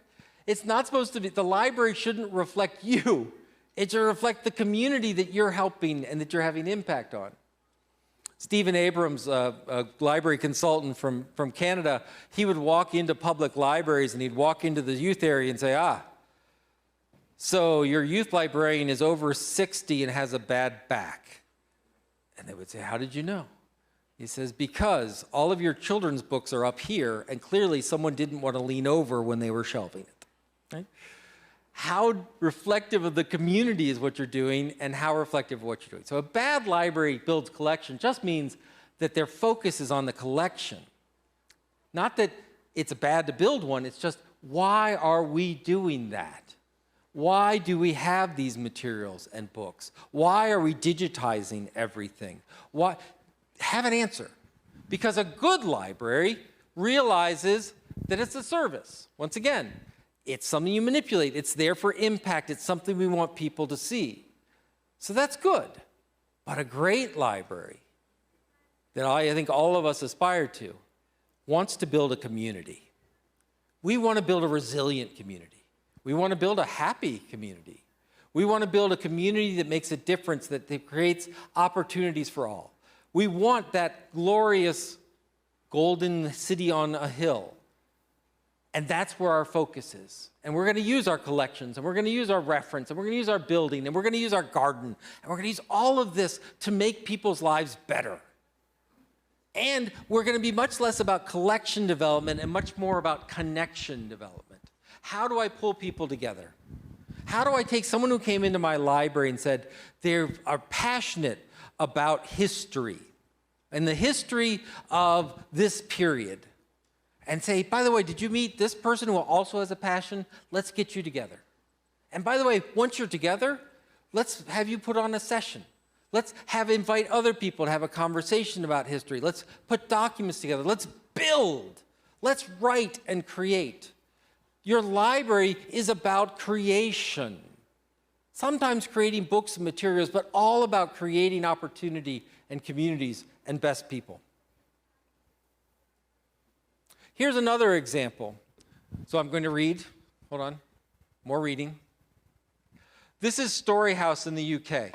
It's not supposed to be, the library shouldn't reflect you. It should reflect the community that you're helping and that you're having impact on. Stephen Abrams, a library consultant from Canada, he would walk into public libraries and he'd walk into the youth area and say, so your youth librarian is over 60 and has a bad back. And they would say, how did you know? He says, because all of your children's books are up here, and clearly someone didn't want to lean over when they were shelving it. Right? How reflective of the community is what you're doing, and how reflective of what you're doing. So a bad library builds collection just means that their focus is on the collection. Not that it's bad to build one, it's just, why are we doing that? Why do we have these materials and books? Why are we digitizing everything? Why? Have an answer. Because a good library realizes that it's a service. Once again, it's something you manipulate. It's there for impact. It's something we want people to see. So that's good. But a great library that I think all of us aspire to wants to build a community. We want to build a resilient community. We want to build a happy community. We want to build a community that makes a difference, that creates opportunities for all. We want that glorious golden city on a hill. And that's where our focus is. And we're going to use our collections, and we're going to use our reference, and we're going to use our building, and we're going to use our garden, and we're going to use all of this to make people's lives better. And we're going to be much less about collection development and much more about connection development. How do I pull people together? How do I take someone who came into my library and said they are passionate about history and the history of this period and say, by the way, did you meet this person who also has a passion? Let's get you together. And by the way, once you're together, let's have you put on a session. Let's invite other people to have a conversation about history. Let's put documents together. Let's build. Let's write and create. Your library is about creation. Sometimes creating books and materials, but all about creating opportunity and communities and best people. Here's another example. So I'm going to read. Hold on. More reading. This is Story House in the UK.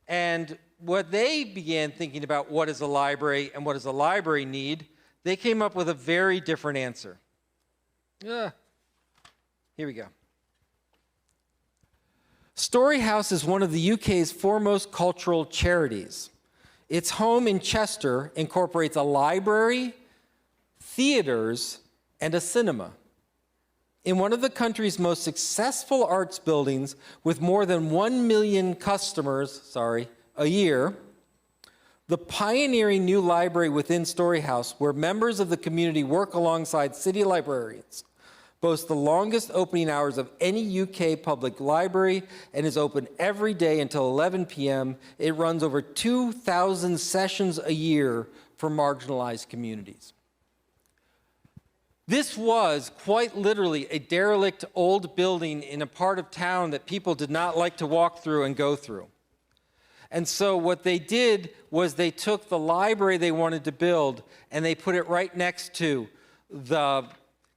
And what they began thinking about what is a library and what does a library need, they came up with a very different answer. Here we go. Story House is one of the UK's foremost cultural charities. Its home in Chester incorporates a library, theaters, and a cinema. In one of the country's most successful arts buildings with more than 1 million customers, a year, the pioneering new library within Story House, where members of the community work alongside city librarians, boasts the longest opening hours of any UK public library and is open every day until 11 p.m. It runs over 2,000 sessions a year for marginalized communities. This was quite literally a derelict old building in a part of town that people did not like to walk through and go through. And so what they did was they took the library they wanted to build and they put it right next to the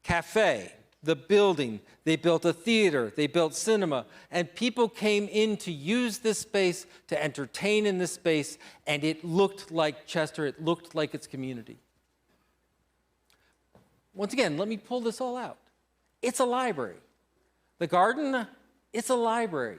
cafe, the building. They built a theater, they built cinema, and people came in to use this space, to entertain in this space, and it looked like Chester, it looked like its community. Once again, let me pull this all out. It's a library. The garden, it's a library.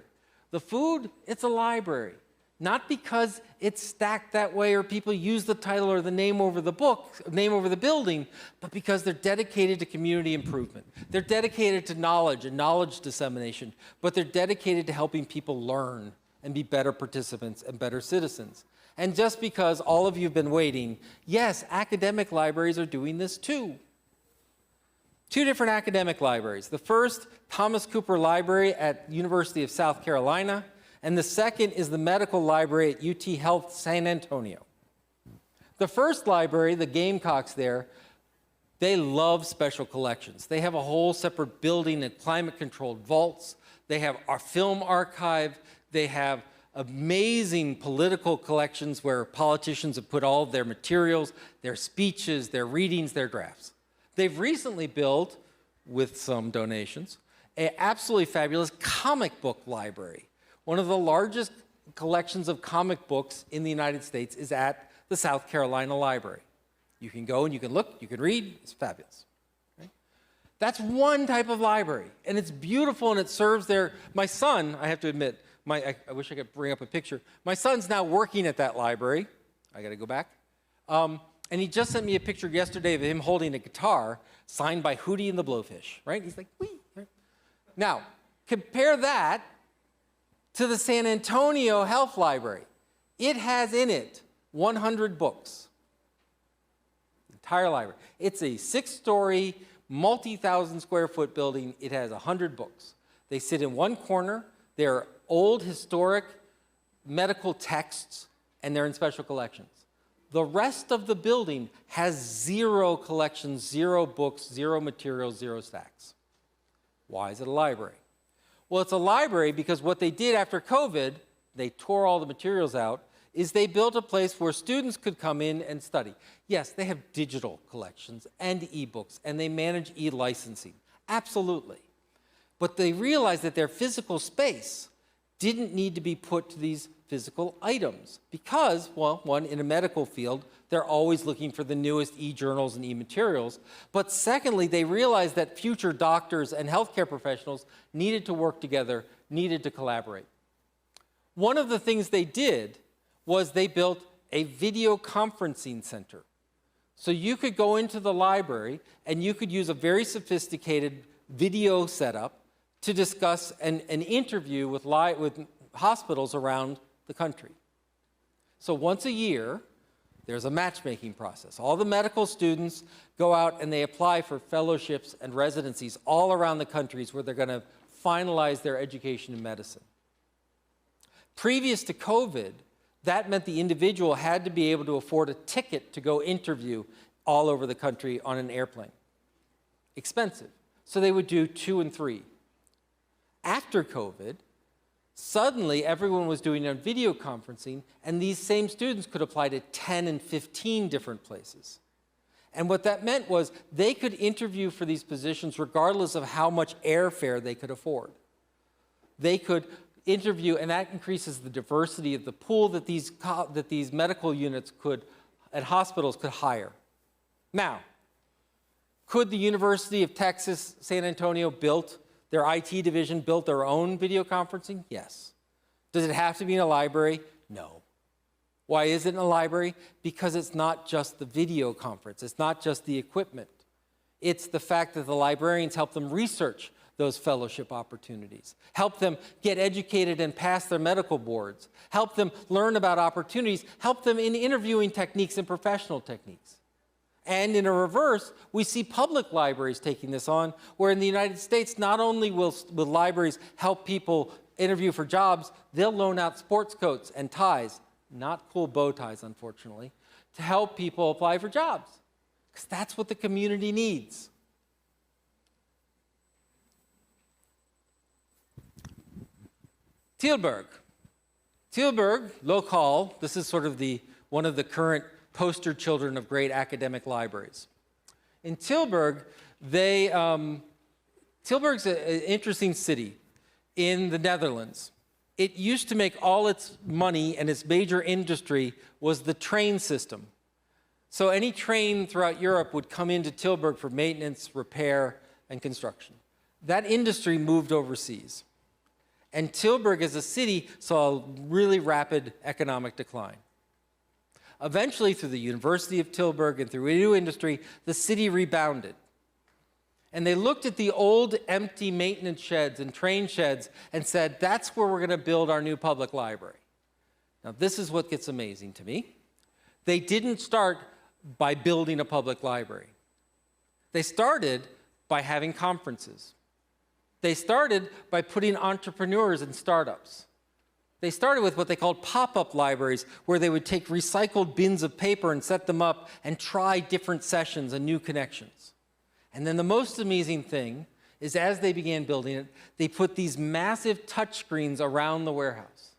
The food, it's a library. Not because it's stacked that way or people use the title or the name over the book, name over the building, but because they're dedicated to community improvement. They're dedicated to knowledge and knowledge dissemination, but they're dedicated to helping people learn and be better participants and better citizens. And just because all of you have been waiting, yes, academic libraries are doing this too. Two different academic libraries. The first, Thomas Cooper Library at University of South Carolina, and the second is the Medical Library at UT Health San Antonio. The first library, the Gamecocks there, they love special collections. They have a whole separate building and climate-controlled vaults. They have our film archive. They have amazing political collections where politicians have put all of their materials, their speeches, their readings, their drafts. They've recently built, with some donations, an absolutely fabulous comic book library. One of the largest collections of comic books in the United States is at the South Carolina Library. You can go and you can look, you can read, it's fabulous. Right? That's one type of library, and it's beautiful and it serves their, my son, I have to admit, I wish I could bring up a picture. My son's now working at that library. I gotta go back. And he just sent me a picture yesterday of him holding a guitar signed by Hootie and the Blowfish, right? He's like, wee. Right? Now, compare that to the San Antonio Health Library. It has in it 100 books. Entire library. It's a 6-story, multi-thousand square foot building. It has 100 books. They sit in one corner. They're old, historic medical texts, and they're in special collections. The rest of the building has 0 collections, 0 books, 0 materials, 0 stacks. Why is it a library? Well, it's a library because what they did after COVID, they tore all the materials out, is they built a place where students could come in and study. Yes, they have digital collections and ebooks, and they manage e-licensing. Absolutely. But they realized that their physical space didn't need to be put to these physical items because, well, one, in a medical field, they're always looking for the newest e-journals and e-materials. But secondly, they realized that future doctors and healthcare professionals needed to work together, needed to collaborate. One of the things they did was they built a video conferencing center. So you could go into the library and you could use a very sophisticated video setup to discuss an interview with hospitals around the country. So once a year, there's a matchmaking process. All the medical students go out and they apply for fellowships and residencies all around the countries where they're going to finalize their education in medicine. Previous to COVID, that meant the individual had to be able to afford a ticket to go interview all over the country on an airplane. Expensive. So they would do 2 and 3. After COVID, suddenly everyone was doing it on video conferencing, and these same students could apply to 10 and 15 different places. And what that meant was they could interview for these positions regardless of how much airfare they could afford. They could interview, and that increases the diversity of the pool that these medical units could, and hospitals could hire. Now, could the University of Texas, San Antonio their IT division built their own video conferencing? Yes. Does it have to be in a library? No. Why is it in a library? Because it's not just the video conference. It's not just the equipment. It's the fact that the librarians help them research those fellowship opportunities, help them get educated and pass their medical boards, help them learn about opportunities, help them in interviewing techniques and professional techniques. And in a reverse, we see public libraries taking this on, where in the United States, not only will libraries help people interview for jobs, they'll loan out sports coats and ties, not cool bow ties, unfortunately, to help people apply for jobs, because that's what the community needs. Tilburg, local, this is sort of one of the current poster children of great academic libraries. In Tilburg, Tilburg's an interesting city in the Netherlands. It used to make all its money and its major industry was the train system. So any train throughout Europe would come into Tilburg for maintenance, repair, and construction. That industry moved overseas. And Tilburg as a city saw a really rapid economic decline. Eventually, through the University of Tilburg and through a new industry, the city rebounded. And they looked at the old empty maintenance sheds and train sheds and said, that's where we're going to build our new public library. Now, this is what gets amazing to me. They didn't start by building a public library. They started by having conferences. They started by putting entrepreneurs in startups. They started with what they called pop-up libraries, where they would take recycled bins of paper and set them up and try different sessions and new connections. And then the most amazing thing is as they began building it, they put these massive touchscreens around the warehouse.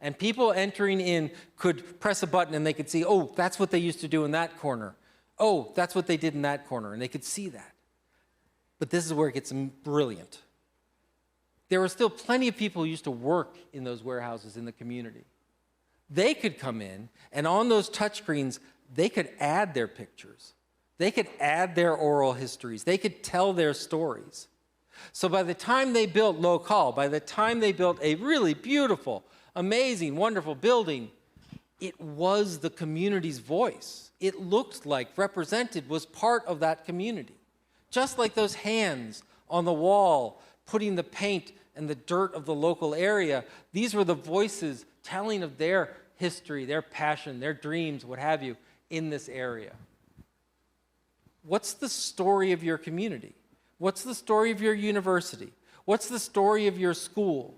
And people entering in could press a button and they could see, oh, that's what they used to do in that corner. Oh, that's what they did in that corner. And they could see that. But this is where it gets brilliant. There were still plenty of people who used to work in those warehouses in the community. They could come in, and on those touchscreens, they could add their pictures. They could add their oral histories. They could tell their stories. So by the time they built Local, by the time they built a really beautiful, amazing, wonderful building, it was the community's voice. It looked like, represented, was part of that community. Just like those hands on the wall, putting the paint and the dirt of the local area, these were the voices telling of their history, their passion, their dreams, what have you, in this area. What's the story of your community? What's the story of your university? What's the story of your school?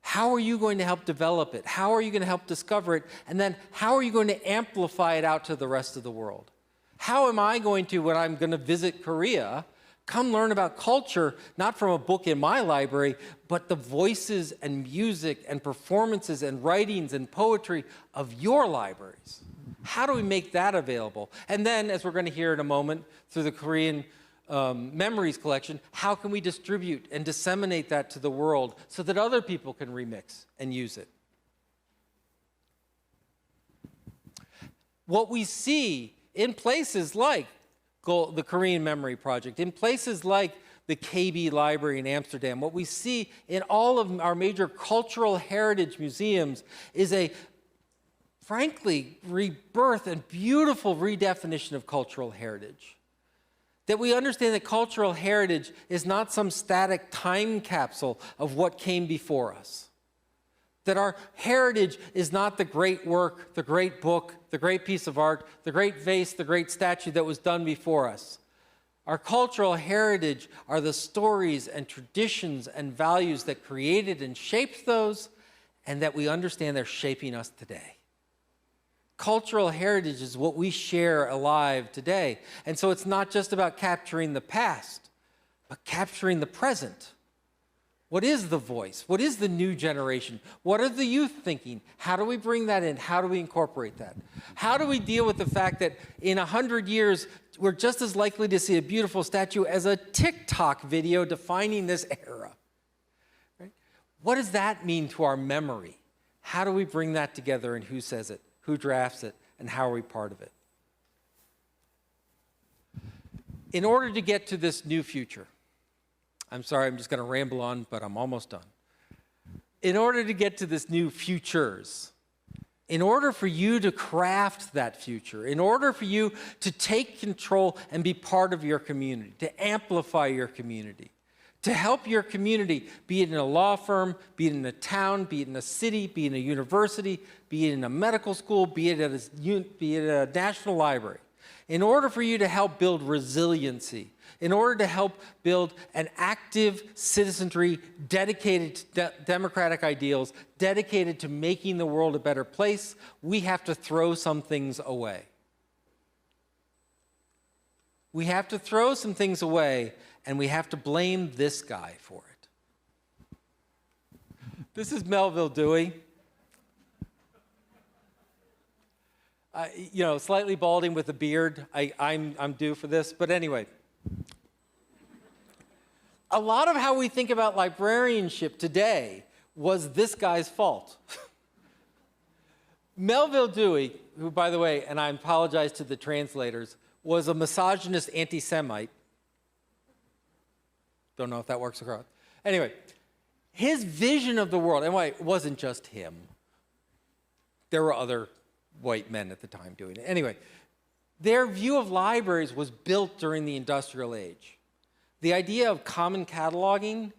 How are you going to help develop it? How are you going to help discover it? And then how are you going to amplify it out to the rest of the world? How am I going to, when I'm going to visit Korea, come learn about culture, not from a book in my library, but the voices and music and performances and writings and poetry of your libraries? How do we make that available? And then, as we're going to hear in a moment, through the Korean Memories collection, how can we distribute and disseminate that to the world so that other people can remix and use it? What we see in places like the Korean Memory Project, in places like the KB Library in Amsterdam, what we see in all of our major cultural heritage museums is a, frankly, rebirth and beautiful redefinition of cultural heritage. That we understand that cultural heritage is not some static time capsule of what came before us. That our heritage is not the great work, the great book, the great piece of art, the great vase, the great statue that was done before us. Our cultural heritage are the stories and traditions and values that created and shaped those, and that we understand they're shaping us today. Cultural heritage is what we share alive today. And so it's not just about capturing the past, but capturing the present. What is the voice? What is the new generation? What are the youth thinking? How do we bring that in? How do we incorporate that? How do we deal with the fact that in 100 years, we're just as likely to see a beautiful statue as a TikTok video defining this era? Right? What does that mean to our memory? How do we bring that together, and who says it? Who drafts it, and how are we part of it? In order to get to this new future, I'm sorry, I'm just going to ramble on, but I'm almost done. In order to get to this new futures, in order for you to craft that future, in order for you to take control and be part of your community, to amplify your community, to help your community, be it in a law firm, be it in a town, be it in a city, be it in a university, be it in a medical school, be it at a national library. In order for you to help build resiliency, in order to help build an active citizenry dedicated to democratic ideals, dedicated to making the world a better place, we have to throw some things away. We have to throw some things away, and we have to blame this guy for it. This is Melville Dewey. Slightly balding with a beard. I'm due for this, but anyway. A lot of how we think about librarianship today was this guy's fault. Melville Dewey, who, by the way, and I apologize to the translators, was a misogynist anti-Semite. Don't know if that works across. Anyway, his vision of the world, and it wasn't just him. There were other white men at the time doing it. Anyway, Their view of libraries was built during the industrial age. The idea of common cataloging,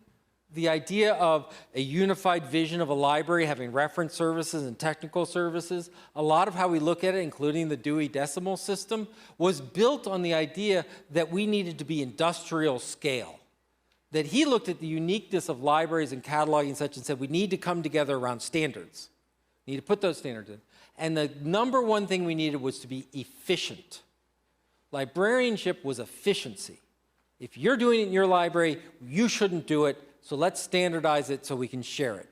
the idea of a unified vision of a library having reference services and technical services, a lot of how we look at it, including the Dewey Decimal System, was built on the idea that we needed to be industrial scale. That he looked at the uniqueness of libraries and cataloging and such and said, we need to come together around standards. We need to put those standards in. And the number one thing we needed was to be efficient. Librarianship was efficiency. If you're doing it in your library, you shouldn't do it, so let's standardize it so we can share it.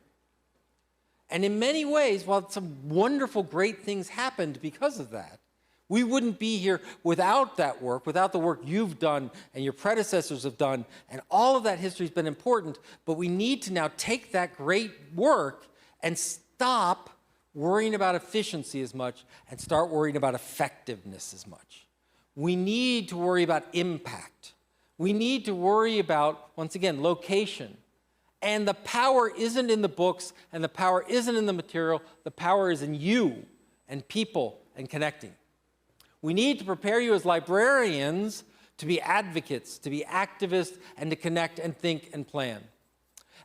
And in many ways, while some wonderful, great things happened because of that, we wouldn't be here without that work, without the work you've done and your predecessors have done, and all of that history has been important, but we need to now take that great work and stop worrying about efficiency as much and start worrying about effectiveness as much. We need to worry about impact. We need to worry about, once again, location. And the power isn't in the books, and the power isn't in the material. The power is in you and people and connecting. We need to prepare you as librarians to be advocates, to be activists, and to connect and think and plan.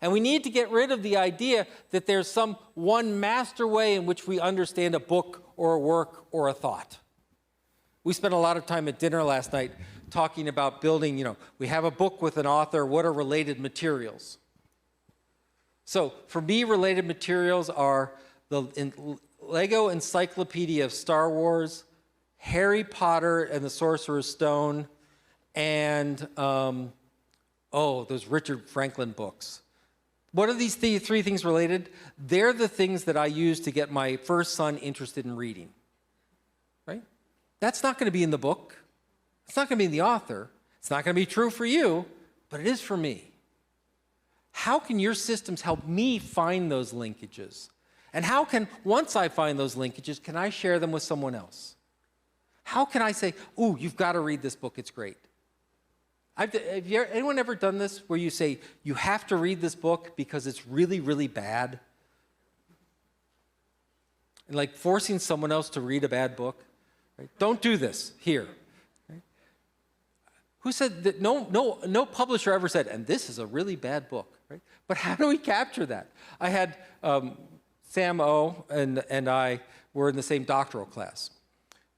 And we need to get rid of the idea that there's some one master way in which we understand a book or a work or a thought. We spent a lot of time at dinner last night talking about building, we have a book with an author, what are related materials? So for me, related materials are the Lego Encyclopedia of Star Wars, Harry Potter and the Sorcerer's Stone, and those Richard Franklin books. What are these three things related? They're the things that I used to get my first son interested in reading, right? That's not going to be in the book. It's not going to be in the author. It's not going to be true for you, but it is for me. How can your systems help me find those linkages? And how can, once I find those linkages, can I share them with someone else? How can I say, ooh, you've got to read this book, it's great. Anyone ever done this where you say, you have to read this book because it's really, really bad? And like forcing someone else to read a bad book? Right? Don't do this here. Right? Who said that? No publisher ever said, and this is a really bad book. Right? But how do we capture that? I had Sam O and I were in the same doctoral class.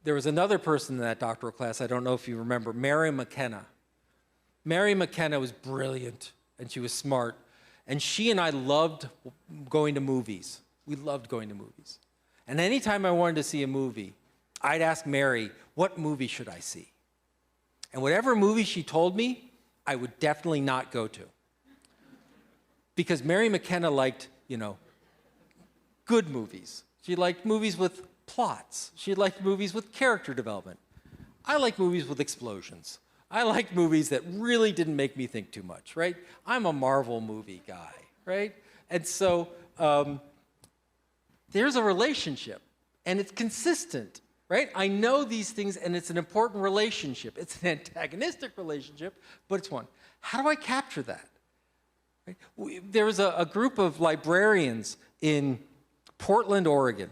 There was another person in that doctoral class, I don't know if you remember, Mary McKenna. Mary McKenna was brilliant, and she was smart. And she and I loved going to movies. We loved going to movies. And anytime I wanted to see a movie, I'd ask Mary, what movie should I see? And whatever movie she told me, I would definitely not go to. Because Mary McKenna liked, good movies. She liked movies with plots. She liked movies with character development. I like movies with explosions. I like movies that really didn't make me think too much, right? I'm a Marvel movie guy, right? And so there's a relationship, and it's consistent, right? I know these things, and it's an important relationship. It's an antagonistic relationship, but it's one. How do I capture that? Right? There was a group of librarians in Portland, Oregon,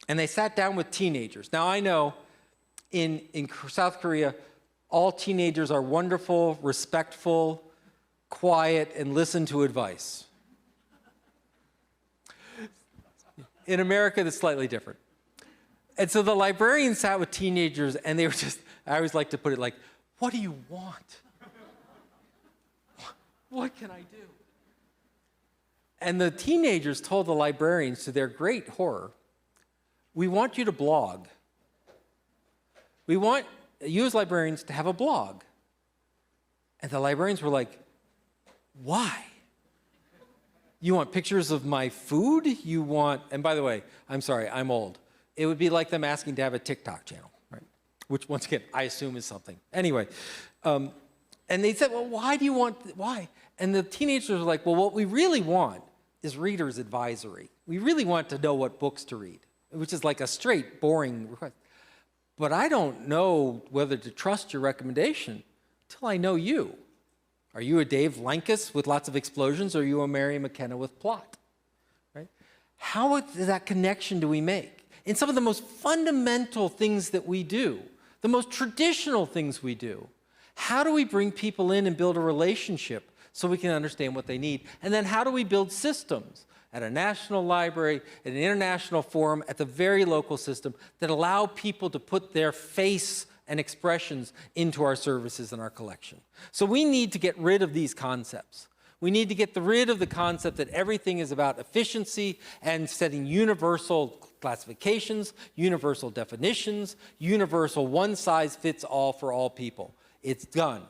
and they sat down with teenagers. Now, I know in South Korea, all teenagers are wonderful, respectful, quiet, and listen to advice. In America, that's slightly different. And so the librarians sat with teenagers, and they were just, I always like to put it like, what do you want? What can I do? And the teenagers told the librarians, to their great horror, we want you to blog. We want you as librarians to have a blog. And the librarians were like, why? You want pictures of my food? You want, and by the way, I'm sorry, I'm old. It would be like them asking to have a TikTok channel, right? Which, once again, I assume is something. Anyway, and they said, well, why do you want, why? And the teenagers were like, well, what we really want is reader's advisory. We really want to know what books to read, which is like a straight, boring request. But I don't know whether to trust your recommendation till I know you. Are you a Dave Lankes with lots of explosions, or are you a Mary McKenna with plot? Right? How that connection do we make? In some of the most fundamental things that we do, the most traditional things we do. How do we bring people in and build a relationship so we can understand what they need? And then how do we build systems at a national library, at an international forum, at the very local system that allow people to put their face and expressions into our services and our collection? So we need to get rid of these concepts. We need to get rid of the concept that everything is about efficiency and setting universal classifications, universal definitions, universal one-size-fits-all for all people. It's done.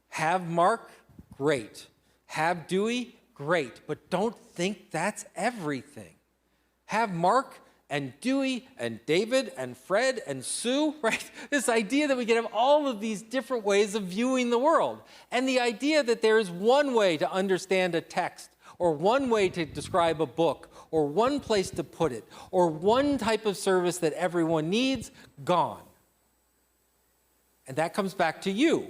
Have Mark? Great. Have Dewey? Great. But don't think that's everything. Have Mark and Dewey and David and Fred and Sue, right? This idea that we can have all of these different ways of viewing the world. And the idea that there is one way to understand a text, or one way to describe a book, or one place to put it, or one type of service that everyone needs, gone. And that comes back to you.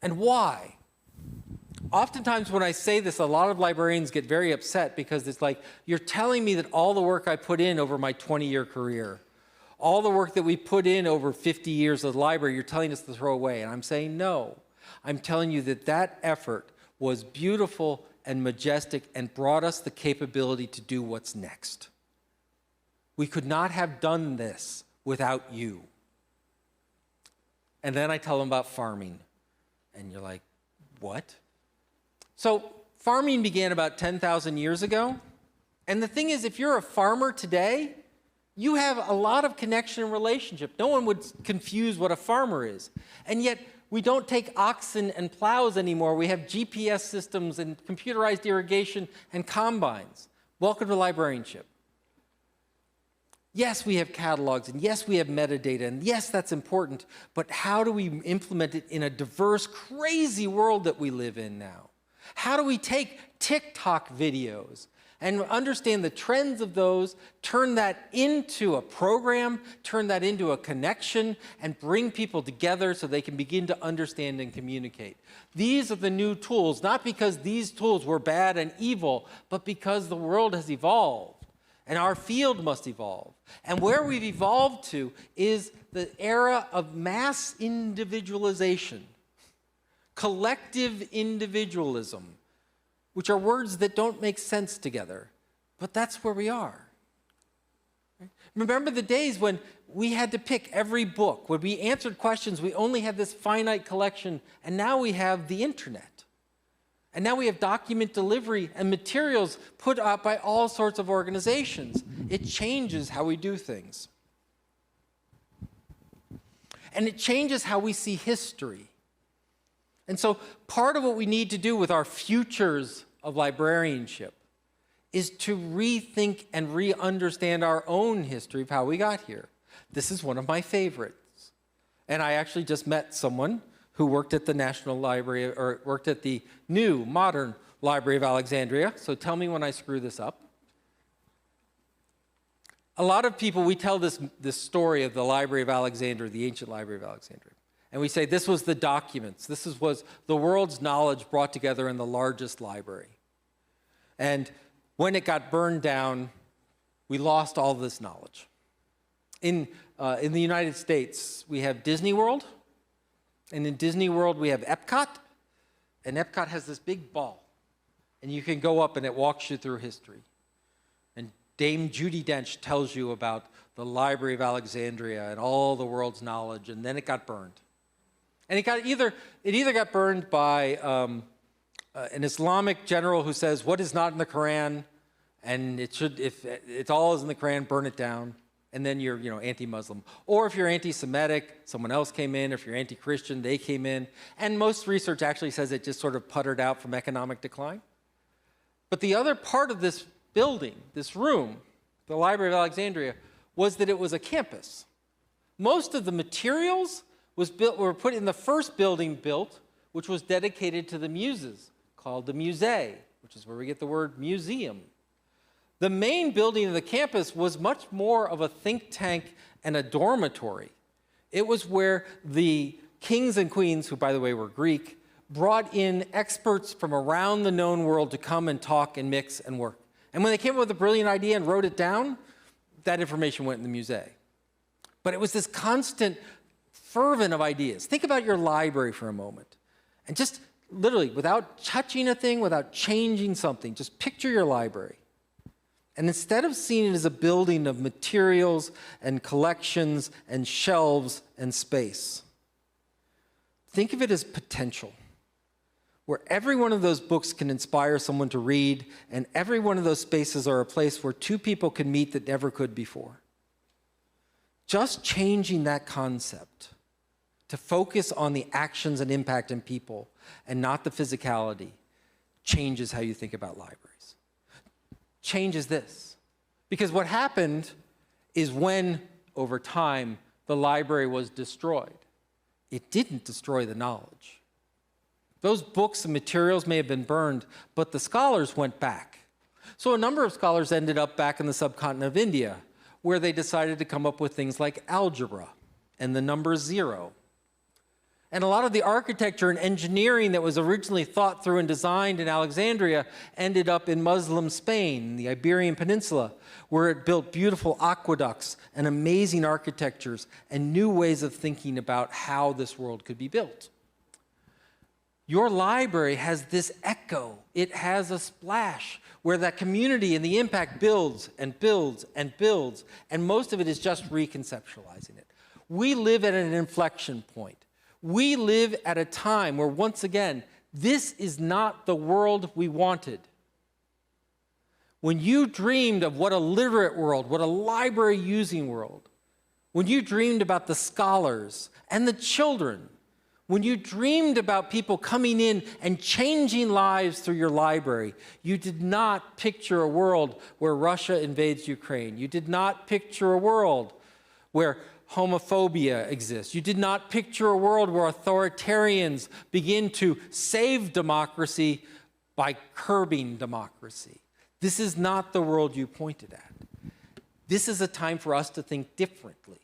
And why? Oftentimes when I say this, a lot of librarians get very upset because it's like, you're telling me that all the work I put in over my 20-year career, all the work that we put in over 50 years of the library, you're telling us to throw away. And I'm saying no. I'm telling you that that effort was beautiful and majestic and brought us the capability to do what's next. We could not have done this without you. And then I tell them about farming. And you're like, what? So farming began about 10,000 years ago. And the thing is, if you're a farmer today, you have a lot of connection and relationship. No one would confuse what a farmer is. And yet, we don't take oxen and plows anymore. We have GPS systems and computerized irrigation and combines. Welcome to librarianship. Yes, we have catalogs, and yes, we have metadata, and yes, that's important, but how do we implement it in a diverse, crazy world that we live in now? How do we take TikTok videos and understand the trends of those, turn that into a program, turn that into a connection, and bring people together so they can begin to understand and communicate? These are the new tools, not because these tools were bad and evil, but because the world has evolved. And our field must evolve. And where we've evolved to is the era of mass individualization, collective individualism, which are words that don't make sense together. But that's where we are. Remember the days when we had to pick every book. When we answered questions, we only had this finite collection, and now we have the internet. And now we have document delivery and materials put out by all sorts of organizations. It changes how we do things. And it changes how we see history. And so part of what we need to do with our futures of librarianship is to rethink and re-understand our own history of how we got here. This is one of my favorites. And I actually just met someone who worked at the National Library, or worked at the new, modern Library of Alexandria. So tell me when I screw this up. A lot of people, we tell this story of the Library of Alexandria, the ancient Library of Alexandria. And we say this was the documents. This was the world's knowledge brought together in the largest library. And when it got burned down, we lost all this knowledge. In the United States, we have Disney World. And in Disney World, we have Epcot, and Epcot has this big ball. And you can go up, and it walks you through history. And Dame Judi Dench tells you about the Library of Alexandria and all the world's knowledge, and then it got burned. And it either got burned by an Islamic general who says, what is not in the Quran, and if it's all is in the Quran, burn it down. And then you're, anti-Muslim. Or if you're anti-Semitic, someone else came in. If you're anti-Christian, they came in. And most research actually says it just sort of puttered out from economic decline. But the other part of this building, this room, the Library of Alexandria, was that it was a campus. Most of the materials were put in the first building built, which was dedicated to the muses, called the Musée, which is where we get the word museum. The main building of the campus was much more of a think tank and a dormitory. It was where the kings and queens, who by the way were Greek, brought in experts from around the known world to come and talk and mix and work. And when they came up with a brilliant idea and wrote it down, that information went in the Musée. But it was this constant fervent of ideas. Think about your library for a moment. And just literally, without touching a thing, without changing something, just picture your library. And instead of seeing it as a building of materials and collections and shelves and space, think of it as potential, where every one of those books can inspire someone to read, and every one of those spaces are a place where two people can meet that never could before. Just changing that concept to focus on the actions and impact in people and not the physicality changes how you think about libraries. Changes this. Because what happened is when, over time, the library was destroyed, it didn't destroy the knowledge. Those books and materials may have been burned, but the scholars went back. So a number of scholars ended up back in the subcontinent of India, where they decided to come up with things like algebra and the number 0. And a lot of the architecture and engineering that was originally thought through and designed in Alexandria ended up in Muslim Spain, the Iberian Peninsula, where it built beautiful aqueducts and amazing architectures and new ways of thinking about how this world could be built. Your library has this echo. It has a splash where that community and the impact builds and builds and builds, and most of it is just reconceptualizing it. We live at an inflection point. We live at a time where, once again, this is not the world we wanted. When you dreamed of what a literate world, what a library-using world, when you dreamed about the scholars and the children, when you dreamed about people coming in and changing lives through your library, you did not picture a world where Russia invades Ukraine. You did not picture a world where homophobia exists. You did not picture a world where authoritarians begin to save democracy by curbing democracy. This is not the world you pointed at. This is a time for us to think differently,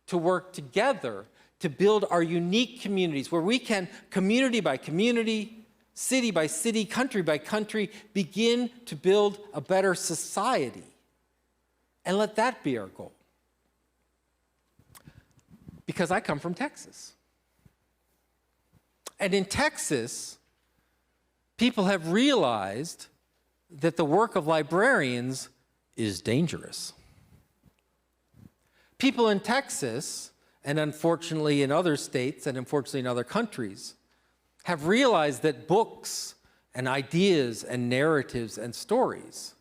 to work together to build our unique communities where we can, community by community, city by city, country by country, begin to build a better society. And let that be our goal. Because I come from Texas. And in Texas, people have realized that the work of librarians is dangerous. People in Texas, and unfortunately in other states and unfortunately in other countries, have realized that books and ideas and narratives and stories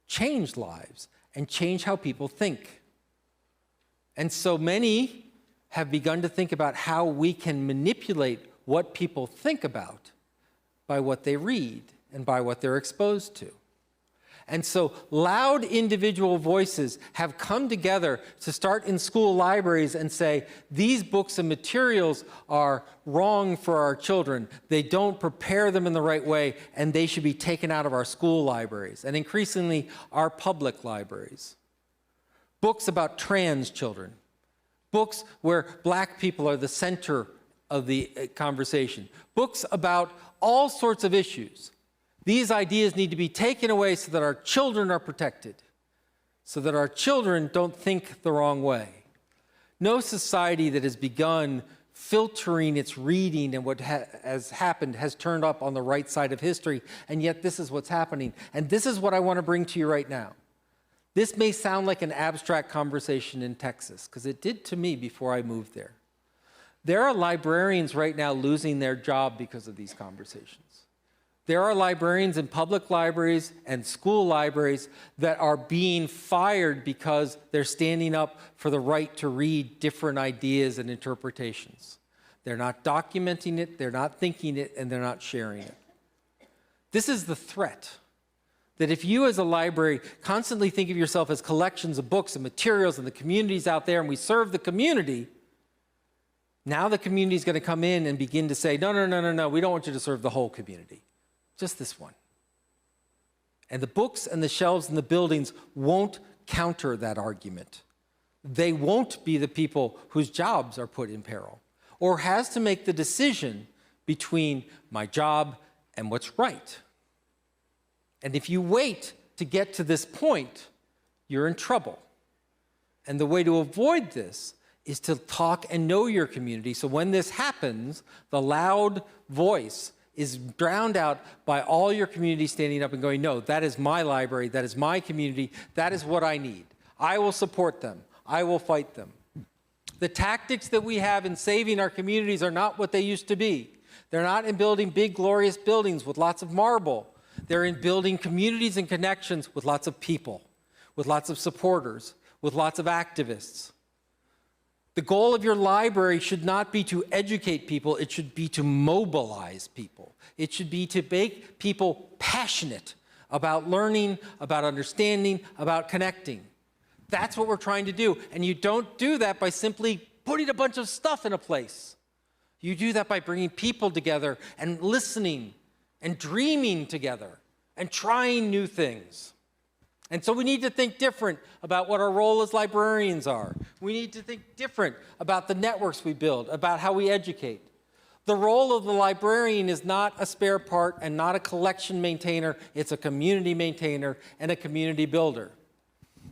change lives and change how people think. And so many have begun to think about how we can manipulate what people think about by what they read and by what they're exposed to. And so loud individual voices have come together to start in school libraries and say, these books and materials are wrong for our children. They don't prepare them in the right way, and they should be taken out of our school libraries, and increasingly our public libraries. Books about trans children. Books where black people are the center of the conversation. Books about all sorts of issues. These ideas need to be taken away so that our children are protected, so that our children don't think the wrong way. No society that has begun filtering its reading and what has happened has turned up on the right side of history, and yet this is what's happening. And this is what I want to bring to you right now. This may sound like an abstract conversation in Texas, because it did to me before I moved there. There are librarians right now losing their job because of these conversations. There are librarians in public libraries and school libraries that are being fired because they're standing up for the right to read different ideas and interpretations. They're not documenting it, they're not thinking it, and they're not sharing it. This is the threat. That if you as a library constantly think of yourself as collections of books and materials and the communities out there, and we serve the community, now the community is going to come in and begin to say, no, we don't want you to serve the whole community. Just this one. And the books and the shelves and the buildings won't counter that argument. They won't be the people whose jobs are put in peril or has to make the decision between my job and what's right. And if you wait to get to this point, you're in trouble. And the way to avoid this is to talk and know your community. So when this happens, the loud voice is drowned out by all your community standing up and going, no, that is my library, that is my community, that is what I need. I will support them. I will fight them. The tactics that we have in saving our communities are not what they used to be. They're not in building big, glorious buildings with lots of marble. They're in building communities and connections with lots of people, with lots of supporters, with lots of activists. The goal of your library should not be to educate people, it should be to mobilize people. It should be to make people passionate about learning, about understanding, about connecting. That's what we're trying to do. And you don't do that by simply putting a bunch of stuff in a place. You do that by bringing people together and listening and dreaming together and trying new things. And so we need to think different about what our role as librarians are. We need to think different about the networks we build, about how we educate. The role of the librarian is not a spare part and not a collection maintainer. It's a community maintainer and a community builder.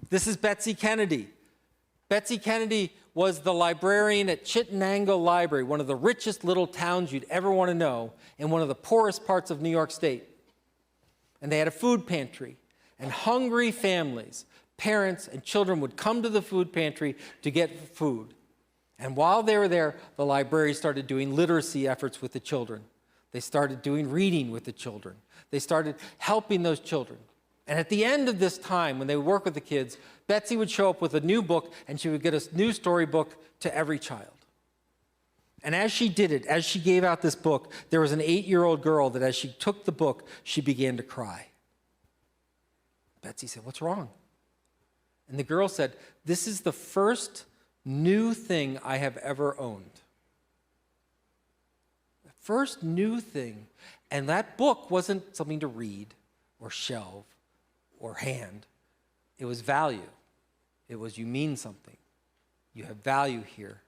This is Betsy Kennedy. Betsy Kennedy was the librarian at Chittenango Library, one of the richest little towns you'd ever want to know, in one of the poorest parts of New York State. And they had a food pantry. And hungry families, parents and children would come to the food pantry to get food. And while they were there, the library started doing literacy efforts with the children. They started doing reading with the children. They started helping those children. And at the end of this time, when they would work with the kids, Betsy would show up with a new book, and she would get a new storybook to every child. And as she did it, as she gave out this book, there was an 8-year-old girl that as she took the book, she began to cry. Betsy said, "What's wrong?" And the girl said, "This is the first new thing I have ever owned." The first new thing. And that book wasn't something to read or shelve or hand. It was value. It was, you mean something. You have value here.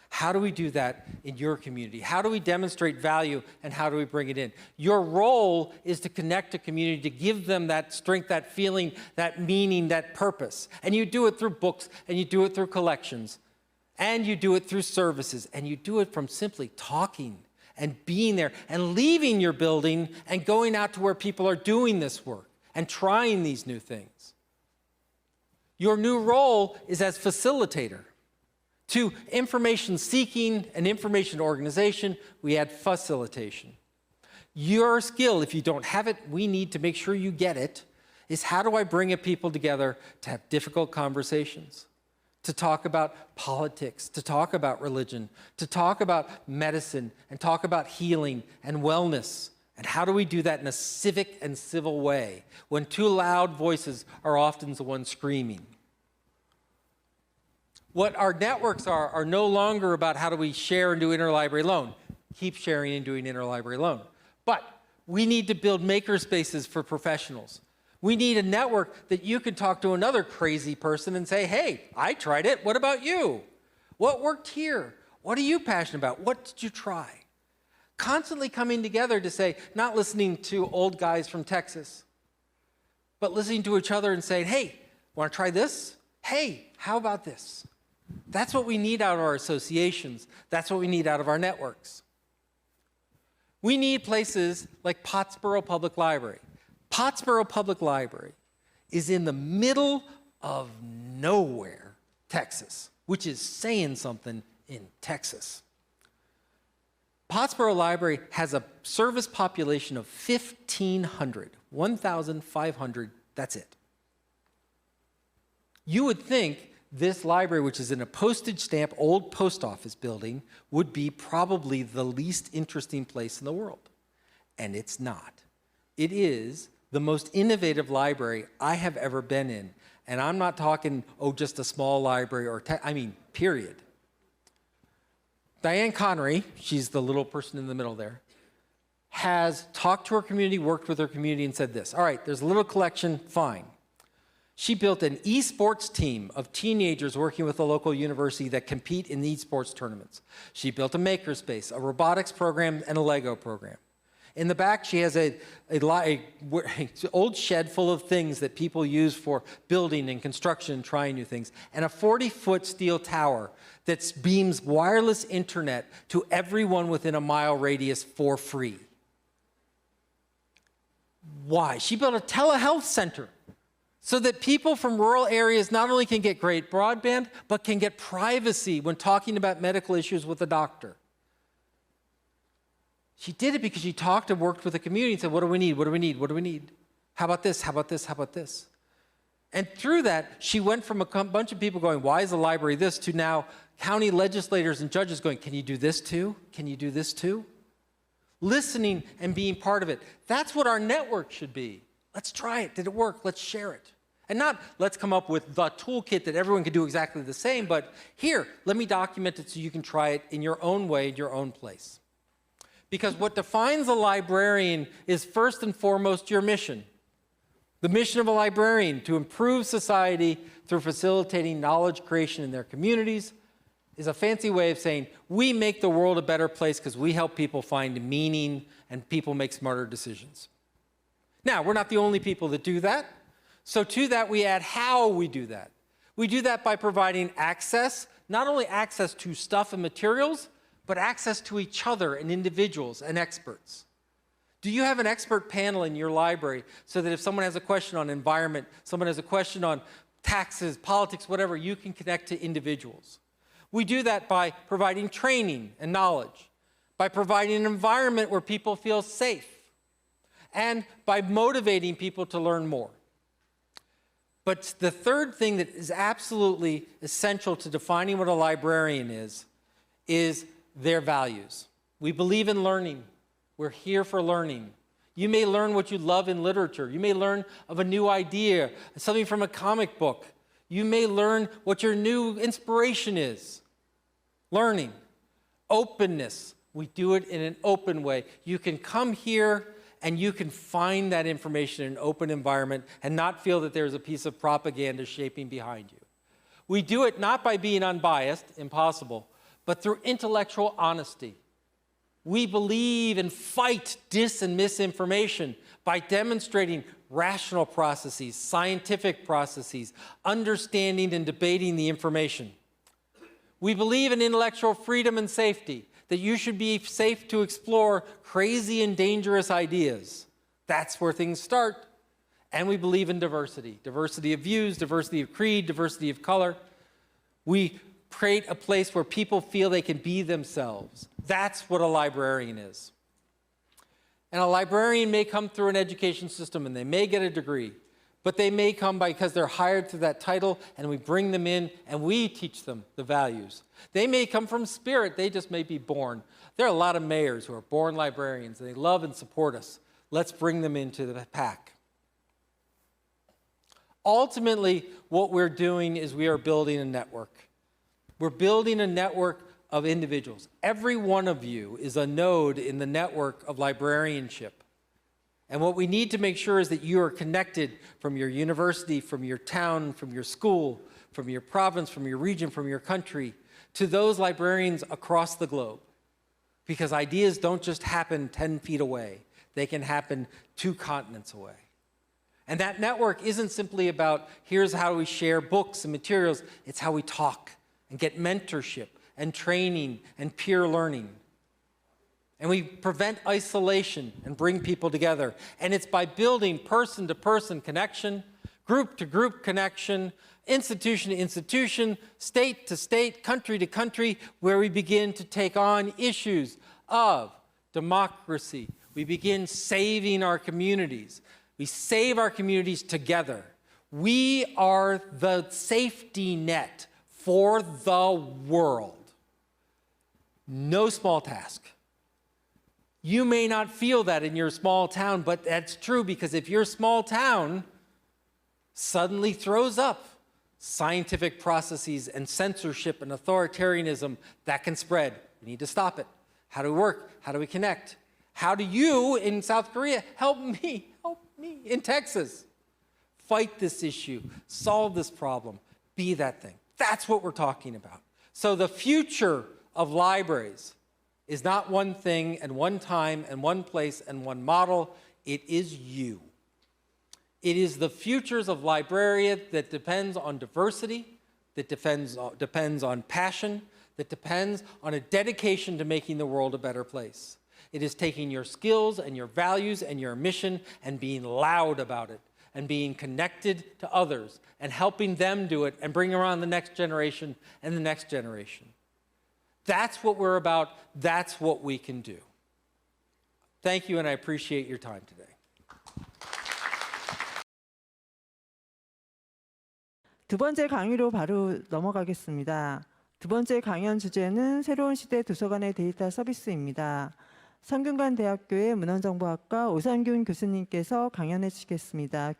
How do we do that in your community? How do we demonstrate value, and how do we bring it in? Your role is to connect a community, to give them that strength, that feeling, that meaning, that purpose. And you do it through books, and you do it through collections, and you do it through services, and you do it from simply talking and being there and leaving your building and going out to where people are doing this work and trying these new things. Your new role is as facilitator. To information seeking and information organization, we add facilitation. Your skill, if you don't have it, we need to make sure you get it, is how do I bring people together to have difficult conversations, to talk about politics, to talk about religion, to talk about medicine, and talk about healing and wellness. And how do we do that in a civic and civil way when two loud voices are often the ones screaming? What our networks are no longer about how do we share and do interlibrary loan. Keep sharing and doing interlibrary loan. But we need to build makerspaces for professionals. We need a network that you can talk to another crazy person and say, hey, I tried it, what about you? What worked here? What are you passionate about? What did you try? Constantly coming together to say, not listening to old guys from Texas, but listening to each other and saying, hey, want to try this? Hey, how about this? That's what we need out of our associations. That's what we need out of our networks. We need places like Pottsboro Public Library. Pottsboro Public Library is in the middle of nowhere, Texas, which is saying something in Texas. Pottsboro Library has a service population of 1,500, 1,500, that's it. You would think this library, which is in a postage stamp old post office building, would be probably the least interesting place in the world. And it's not. It is the most innovative library I have ever been in. And I'm not talking, oh, just a small library or, I mean, period. Diane Connery, she's the little person in the middle there, has talked to her community, worked with her community, and said this. All right, there's a little collection, fine. She built an esports team of teenagers working with a local university that compete in esports tournaments. She built a makerspace, a robotics program, and a Lego program. In the back, she has an old shed full of things that people use for building and construction and trying new things, and a 40-foot steel tower that beams wireless internet to everyone within a mile radius for free. Why? She built a telehealth center so that people from rural areas not only can get great broadband, but can get privacy when talking about medical issues with a doctor. She did it because she talked and worked with the community and said, what do we need? What do we need? What do we need? How about this? How about this? How about this? And through that, she went from a bunch of people going, why is the library this, to now county legislators and judges going, can you do this too? Can you do this too? Listening and being part of it. That's what our network should be. Let's try it. Did it work? Let's share it. And not let's come up with the toolkit that everyone can do exactly the same, but here, let me document it so you can try it in your own way, in your own place. Because what defines a librarian is first and foremost your mission. The mission of a librarian, to improve society through facilitating knowledge creation in their communities, is a fancy way of saying we make the world a better place because we help people find meaning and people make smarter decisions. Now, we're not the only people that do that. So to that, we add how we do that. We do that by providing access, not only access to stuff and materials, but access to each other and individuals and experts. Do you have an expert panel in your library so that if someone has a question on environment, someone has a question on taxes, politics, whatever, you can connect to individuals? We do that by providing training and knowledge, by providing an environment where people feel safe, and by motivating people to learn more. But the third thing that is absolutely essential to defining what a librarian is their values. We believe in learning. We're here for learning. You may learn what you love in literature. You may learn of a new idea, something from a comic book. You may learn what your new inspiration is. Learning. Openness. We do it in an open way. You can come here and you can find that information in an open environment and not feel that there's a piece of propaganda shaping behind you. We do it not by being unbiased, impossible, but through intellectual honesty. We believe and fight dis and misinformation by demonstrating rational processes, scientific processes, understanding and debating the information. We believe in intellectual freedom and safety, that you should be safe to explore crazy and dangerous ideas. That's where things start. And we believe in diversity, diversity of views, diversity of creed, diversity of color. We create a place where people feel they can be themselves. That's what a librarian is. And a librarian may come through an education system and they may get a degree, but they may come because they're hired through that title and we bring them in and we teach them the values. They may come from spirit, they just may be born. There are a lot of mayors who are born librarians and they love and support us. Let's bring them into the pack. Ultimately, what we're doing is we are building a network. We're building a network of individuals. Every one of you is a node in the network of librarianship. And what we need to make sure is that you are connected from your university, from your town, from your school, from your province, from your region, from your country, to those librarians across the globe. Because ideas don't just happen 10 feet away. They can happen 2 continents away. And that network isn't simply about here's how we share books and materials. It's how we talk and get mentorship and training and peer learning. And we prevent isolation and bring people together. And it's by building person-to-person connection, group-to-group connection, institution to institution, state to state, country to country, where we begin to take on issues of democracy. We begin saving our communities. We save our communities together. We are the safety net for the world. No small task. You may not feel that in your small town, but that's true because if your small town suddenly throws up scientific processes and censorship and authoritarianism, that can spread. We need to stop it. How do we work? How do we connect? How do you in South Korea help me in Texas fight this issue, solve this problem, be that thing? That's what we're talking about. So the future of libraries is not one thing and one time and one place and one model. It is you. It is the futures of librarian that depends on diversity, that depends on passion, that depends on a dedication to making the world a better place. It is taking your skills and your values and your mission and being loud about it and being connected to others and helping them do it and bring around the next generation and the next generation. That's what we're about. That's what we can do. Thank you, and I appreciate your time today. 두 번째 강의로 바로 넘어가겠습니다. 두 번째 강연 주제는 새로운 시대 도서관의 데이터 서비스입니다. 성균관대학교의 문헌정보학과 오상균 교수님께서 강연해 주시겠습니다.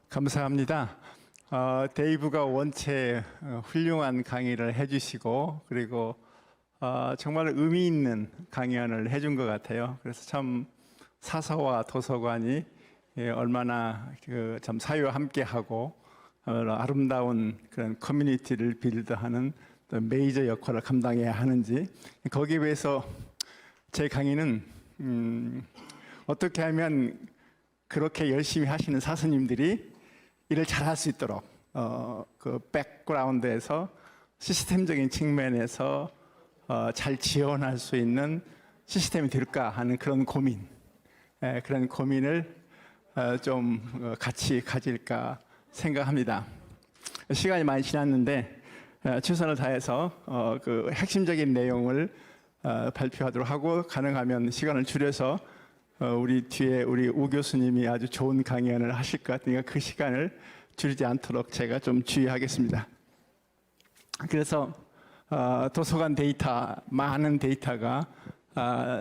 감사합니다. 데이브가 원체 훌륭한 강의를 해주시고 그리고 정말 의미 있는 강연을 해준 것 같아요. 그래서 참 사서와 도서관이 얼마나 참 사회와 함께하고 아름다운 그런 커뮤니티를 빌드하는 메이저 역할을 감당해야 하는지 거기에 비해서 제 강의는 어떻게 하면 그렇게 열심히 하시는 사서님들이 일을 잘할 수 있도록 그 백그라운드에서 시스템적인 측면에서 잘 지원할 수 있는 시스템이 될까 하는 그런 그런 고민을 좀 같이 가질까 생각합니다. 시간이 많이 지났는데 최선을 다해서 그 핵심적인 내용을 발표하도록 하고 가능하면 시간을 줄여서 우리 뒤에 우리 우 교수님이 아주 좋은 강연을 하실 것 같으니까 그 시간을 줄이지 않도록 제가 좀 주의하겠습니다. 그래서 도서관 데이터, 많은 데이터가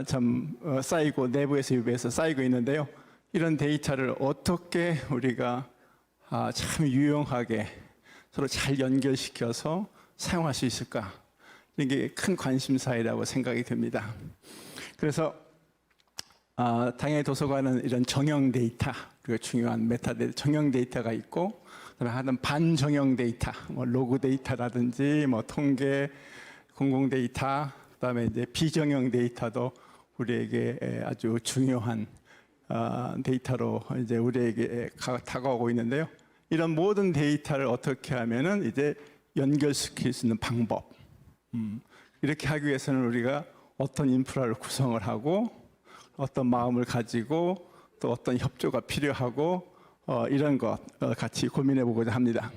좀 쌓이고 내부에서 외부에서 쌓이고 있는데요. 이런 데이터를 어떻게 우리가 참 유용하게 서로 잘 연결시켜서 사용할 수 있을까? 이게 큰 관심사이라고 생각이 듭니다. 그래서 당연히 도서관은 이런 정형 데이터, 그리고 중요한 메타데이터, 정형 데이터가 있고, 그다음에 하는 반정형 데이터, 뭐 로그 데이터라든지, 뭐 통계, 공공 데이터, 그다음에 이제 비정형 데이터도 우리에게 아주 중요한 데이터로 이제 우리에게 다가오고 있는데요. 이런 모든 데이터를 어떻게 하면은 이제 연결시킬 수 있는 방법, 이렇게 하기 위해서는 우리가 어떤 인프라를 구성을 하고 어떤 마음을 가지고 또 어떤 협조가 필요하고 이런 것 같이 고민해 보고자 합니다.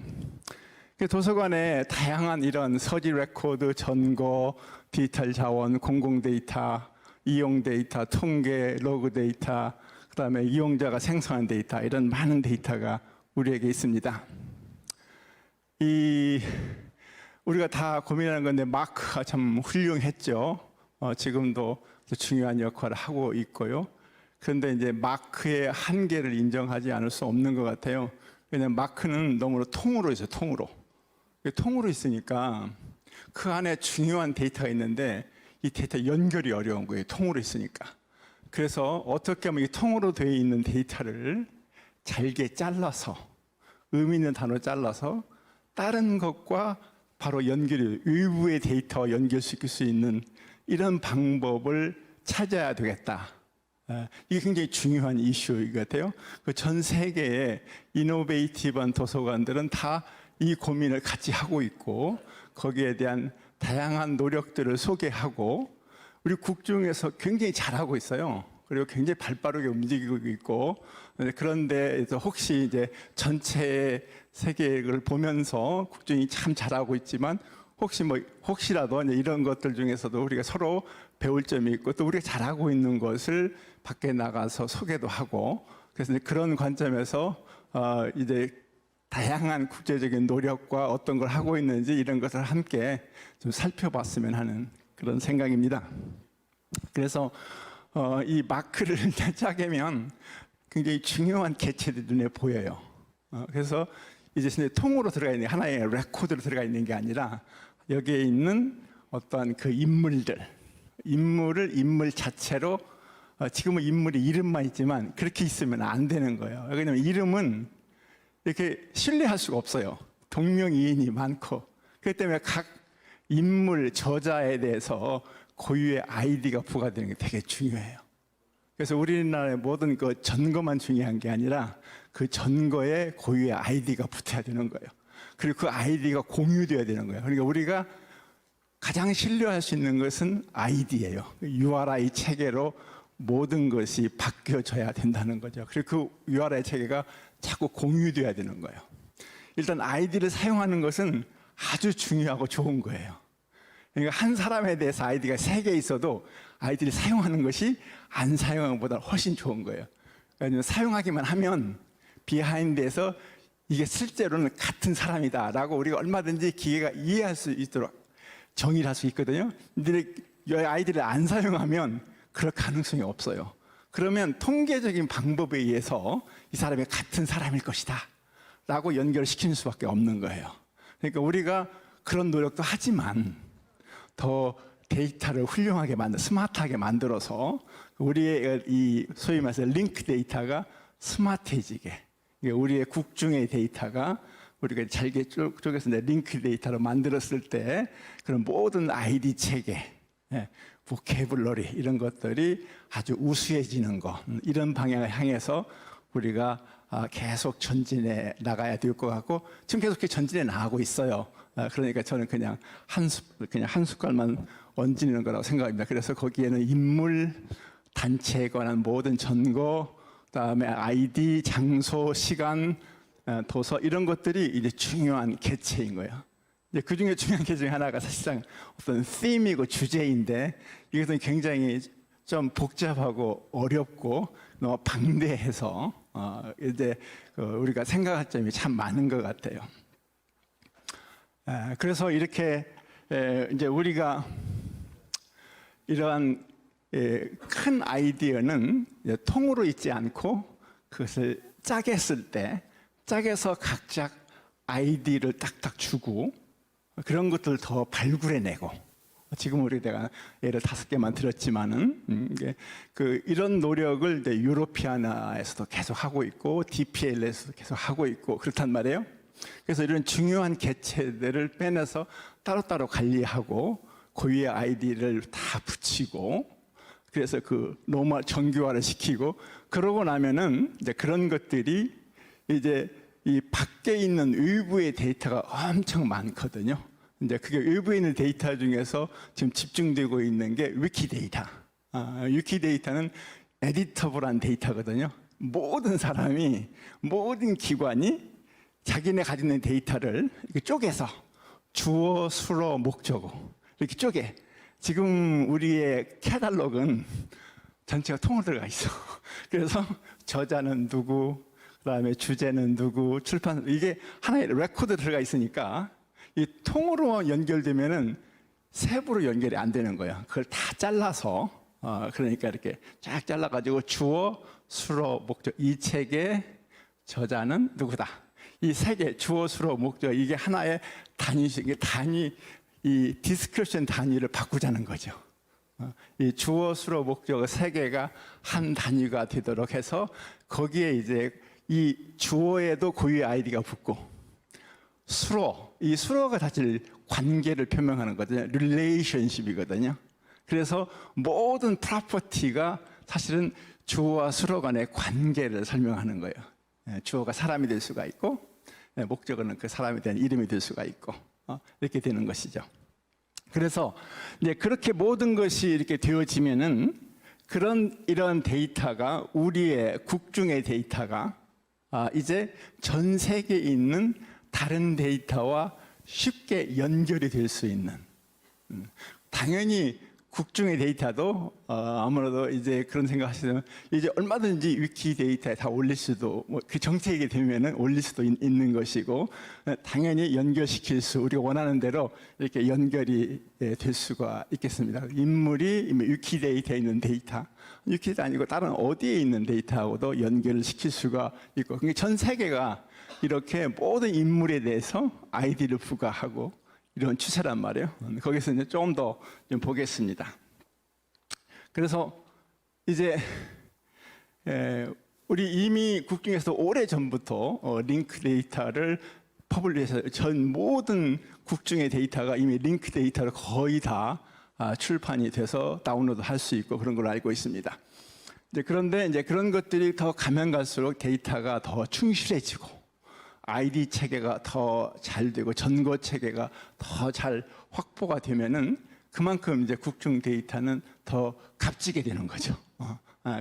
도서관에 다양한 이런 서지 레코드, 전고, 디지털 자원, 공공 데이터, 이용 데이터, 통계, 로그 데이터, 그다음에 이용자가 생성한 데이터, 이런 많은 데이터가 우리에게 있습니다. 우리가 다 고민하는 건데 마크가 참 훌륭했죠. 지금도 중요한 역할을 하고 있고요. 그런데 이제 마크의 한계를 인정하지 않을 수 없는 것 같아요. 왜냐하면 마크는 너무나 통으로 있어요. 통으로 있으니까 그 안에 중요한 데이터가 있는데 이 데이터 연결이 어려운 거예요. 통으로 있으니까. 그래서 어떻게 하면 이 통으로 되어 있는 데이터를 잘게 잘라서 의미 있는 단어로 잘라서 다른 것과 바로 외부의 데이터와 연결시킬 수 있는 이런 방법을 찾아야 되겠다. 이게 굉장히 중요한 이슈인 것 같아요. 전 세계의 이노베이티브한 도서관들은 다 이 고민을 같이 하고 있고 거기에 대한 다양한 노력들을 소개하고 우리 국중에서 굉장히 잘하고 있어요. 그리고 굉장히 발빠르게 움직이고 있고 그런데 혹시 이제 전체 세계를 보면서 국중이 참 잘하고 있지만 혹시라도 이런 것들 중에서도 우리가 서로 배울 점이 있고 또 우리가 잘하고 있는 것을 밖에 나가서 소개도 하고 그래서 그런 관점에서 이제 다양한 국제적인 노력과 어떤 걸 하고 있는지 이런 것을 함께 좀 살펴봤으면 하는 그런 생각입니다. 그래서 이 마크를 짜게면 굉장히 중요한 개체들이 눈에 보여요. 그래서 이제 통으로 들어가 있는 하나의 레코드로 들어가 있는 게 아니라 여기에 있는 어떠한 그 인물 자체로 지금은 인물이 이름만 있지만 그렇게 있으면 안 되는 거예요. 왜냐하면 이름은 이렇게 신뢰할 수가 없어요. 동명이인이 많고 그렇기 때문에 각 인물, 저자에 대해서 고유의 아이디가 부과되는 게 되게 중요해요. 그래서 우리나라의 모든 그 전거만 중요한 게 아니라 그 전거에 고유의 아이디가 붙어야 되는 거예요. 그리고 그 아이디가 공유되어야 되는 거예요. 그러니까 우리가 가장 신뢰할 수 있는 것은 아이디예요. URI 체계로 모든 것이 바뀌어져야 된다는 거죠. 그리고 그 URI 체계가 자꾸 공유되어야 되는 거예요. 일단 아이디를 사용하는 것은 아주 중요하고 좋은 거예요. 그러니까 한 사람에 대해서 아이디가 3개 있어도 아이디를 사용하는 것이 안 사용하는 것보다 훨씬 좋은 거예요. 그러니까 사용하기만 하면 비하인드에서 이게 실제로는 같은 사람이다라고 우리가 얼마든지 기계가 이해할 수 있도록 정의를 할 수 있거든요. 근데 이 아이디를 안 사용하면 그럴 가능성이 없어요. 그러면 통계적인 방법에 의해서 이 사람이 같은 사람일 것이다 라고 연결시키는 수밖에 없는 거예요. 그러니까 우리가 그런 노력도 하지만 더 데이터를 훌륭하게 스마트하게 만들어서 우리의 이 소위 말해서 링크 데이터가 스마트해지게, 우리의 국중의 데이터가 우리가 잘게 쪼개서 링크 데이터로 만들었을 때 그런 모든 아이디 체계, 보캐블러리 이런 것들이 아주 우수해지는 것, 이런 방향을 향해서 우리가 계속 전진해 나가야 될 것 같고 지금 계속 전진해 나가고 있어요. 그러니까 저는 그냥 한 숟갈만 얹는 거라고 생각합니다. 그래서 거기에는 인물, 단체에 관한 모든 전거, 그다음에 아이디, 장소, 시간, 도서 이런 것들이 이제 중요한 개체인 거예요. 이제 그 중에 중요한 개 중에 하나가 사실상 어떤 them이고 주제인데 이것은 굉장히 좀 복잡하고 어렵고 너무 방대해서 이제 우리가 생각할 점이 참 많은 것 같아요. 그래서 이렇게 이제 우리가 이러한 큰 아이디어는 통으로 있지 않고 그것을 짜겠을 때 짝에서 각자 아이디를 딱딱 주고 그런 것들을 더 발굴해내고 지금 우리 내가 예를 5개만 들었지만은 이런 노력을 이제 유로피아나에서도 계속 하고 있고 DPL에서도 계속 하고 있고 그렇단 말이에요. 그래서 이런 중요한 개체들을 빼내서 따로따로 관리하고 고유의 아이디를 다 붙이고 그래서 그 노멀 정규화를 시키고 그러고 나면은 이제 그런 것들이 이제 이 밖에 있는 외부의 데이터가 엄청 많거든요. 이제 그게 외부에 있는 데이터 중에서 지금 집중되고 있는 게 위키데이터. 위키데이터는 에디터블한 데이터거든요. 모든 사람이, 모든 기관이 자기네 가지고 있는 데이터를 이렇게 쪼개서 주어, 수로, 목적어 이렇게 쪼개. 지금 우리의 캐탈로그는 전체가 통으로 들어가 있어. 그래서 저자는 누구, 그다음에 주제는 누구, 출판 이게 하나의 레코드 들어가 있으니까 이 통으로 연결되면은 세부로 연결이 안 되는 거예요. 그걸 다 잘라서 그러니까 이렇게 쫙 잘라가지고 주어, 수로, 목적 이 책의 저자는 누구다. 이 세 개 주어, 수로, 목적 이게 하나의 단위식, 이 디스크립션 단위를 바꾸자는 거죠. 이 주어, 수로, 목적 세 개가 한 단위가 되도록 해서 거기에 이제 이 주어에도 고유의 아이디가 붙고 수로, 이 수로가 사실 관계를 표명하는 거거든요. relationship이거든요. 그래서 모든 프로퍼티가 사실은 주어와 수로 간의 관계를 설명하는 거예요. 주어가 사람이 될 수가 있고 목적어는 그 사람에 대한 이름이 될 수가 있고 이렇게 되는 것이죠. 그래서 이제 그렇게 모든 것이 이렇게 되어지면은 이런 데이터가 우리의 국중의 데이터가 이제 전 세계에 있는 다른 데이터와 쉽게 연결이 될 수 있는 당연히 국중의 데이터도 아무래도 이제 그런 생각하시면 이제 얼마든지 위키 데이터에 다 올릴 수도 그 정책이 되면은 올릴 수도 있는 것이고 당연히 연결시킬 우리가 원하는 대로 이렇게 연결이 될 수가 있겠습니다. 인물이 위키 데이터에 있는 데이터, 위키도 아니고 다른 어디에 있는 데이터하고도 연결을 시킬 수가 있고, 그러니까 전 세계가 이렇게 모든 인물에 대해서 아이디를 부과하고. 이런 추세란 말이에요. 거기서 이제 조금 더 좀 보겠습니다. 그래서 이제 우리 이미 국중에서 오래 전부터 링크 데이터를 퍼블리셔 전 모든 국중의 데이터가 이미 링크 데이터로 거의 다 출판이 돼서 다운로드 할 수 있고 그런 걸로 알고 있습니다. 그런데 이제 그런 것들이 더 가면 갈수록 데이터가 더 충실해지고 아이디 체계가 더 잘 되고 전거 체계가 더 잘 확보가 되면은 그만큼 이제 국중 데이터는 더 값지게 되는 거죠.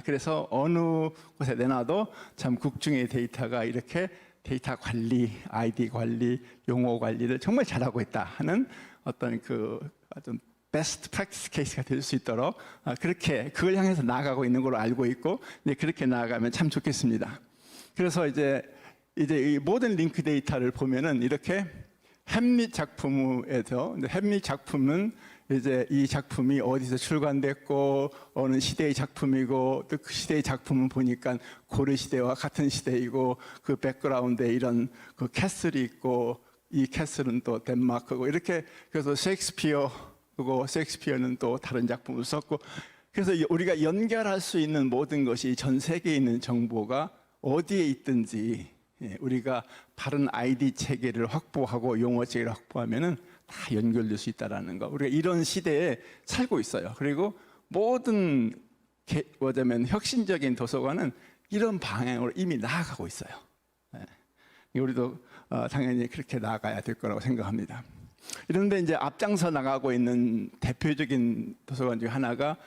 그래서 어느 곳에 내놔도 참 국중의 데이터가 이렇게 데이터 관리, 아이디 관리, 용어 관리를 정말 잘하고 있다 하는 어떤 그 좀 베스트 프랙티스 케이스가 될 수 있도록 그렇게 그걸 향해서 나아가고 있는 걸로 알고 있고, 그렇게 나아가면 참 좋겠습니다. 그래서 이제 이 모든 링크 데이터를 보면은 이렇게 햄릿 작품에서 햄릿 작품은 이제 이 작품이 어디서 출간됐고 어느 시대의 작품이고 또 그 시대의 작품은 보니까 고려 시대와 같은 시대이고 그 백그라운드에 이런 그 캐슬이 있고 이 캐슬은 또 덴마크고 이렇게 그래서 셰익스피어는 또 다른 작품을 썼고 그래서 우리가 연결할 수 있는 모든 것이 전 세계에 있는 정보가 어디에 있든지 우리가 바른 아이디 체계를 확보하고 용어 체계를 확보하면은 다 연결될 수 있다라는 거. 우리가 이런 시대에 살고 있어요. 그리고 모든 뭐냐면 혁신적인 도서관은 이런 방향으로 이미 나아가고 있어요. 우리도 당연히 그렇게 나아가야 될 거라고 생각합니다. 이런데 이제 앞장서 나가고 있는 대표적인 도서관 중 하나가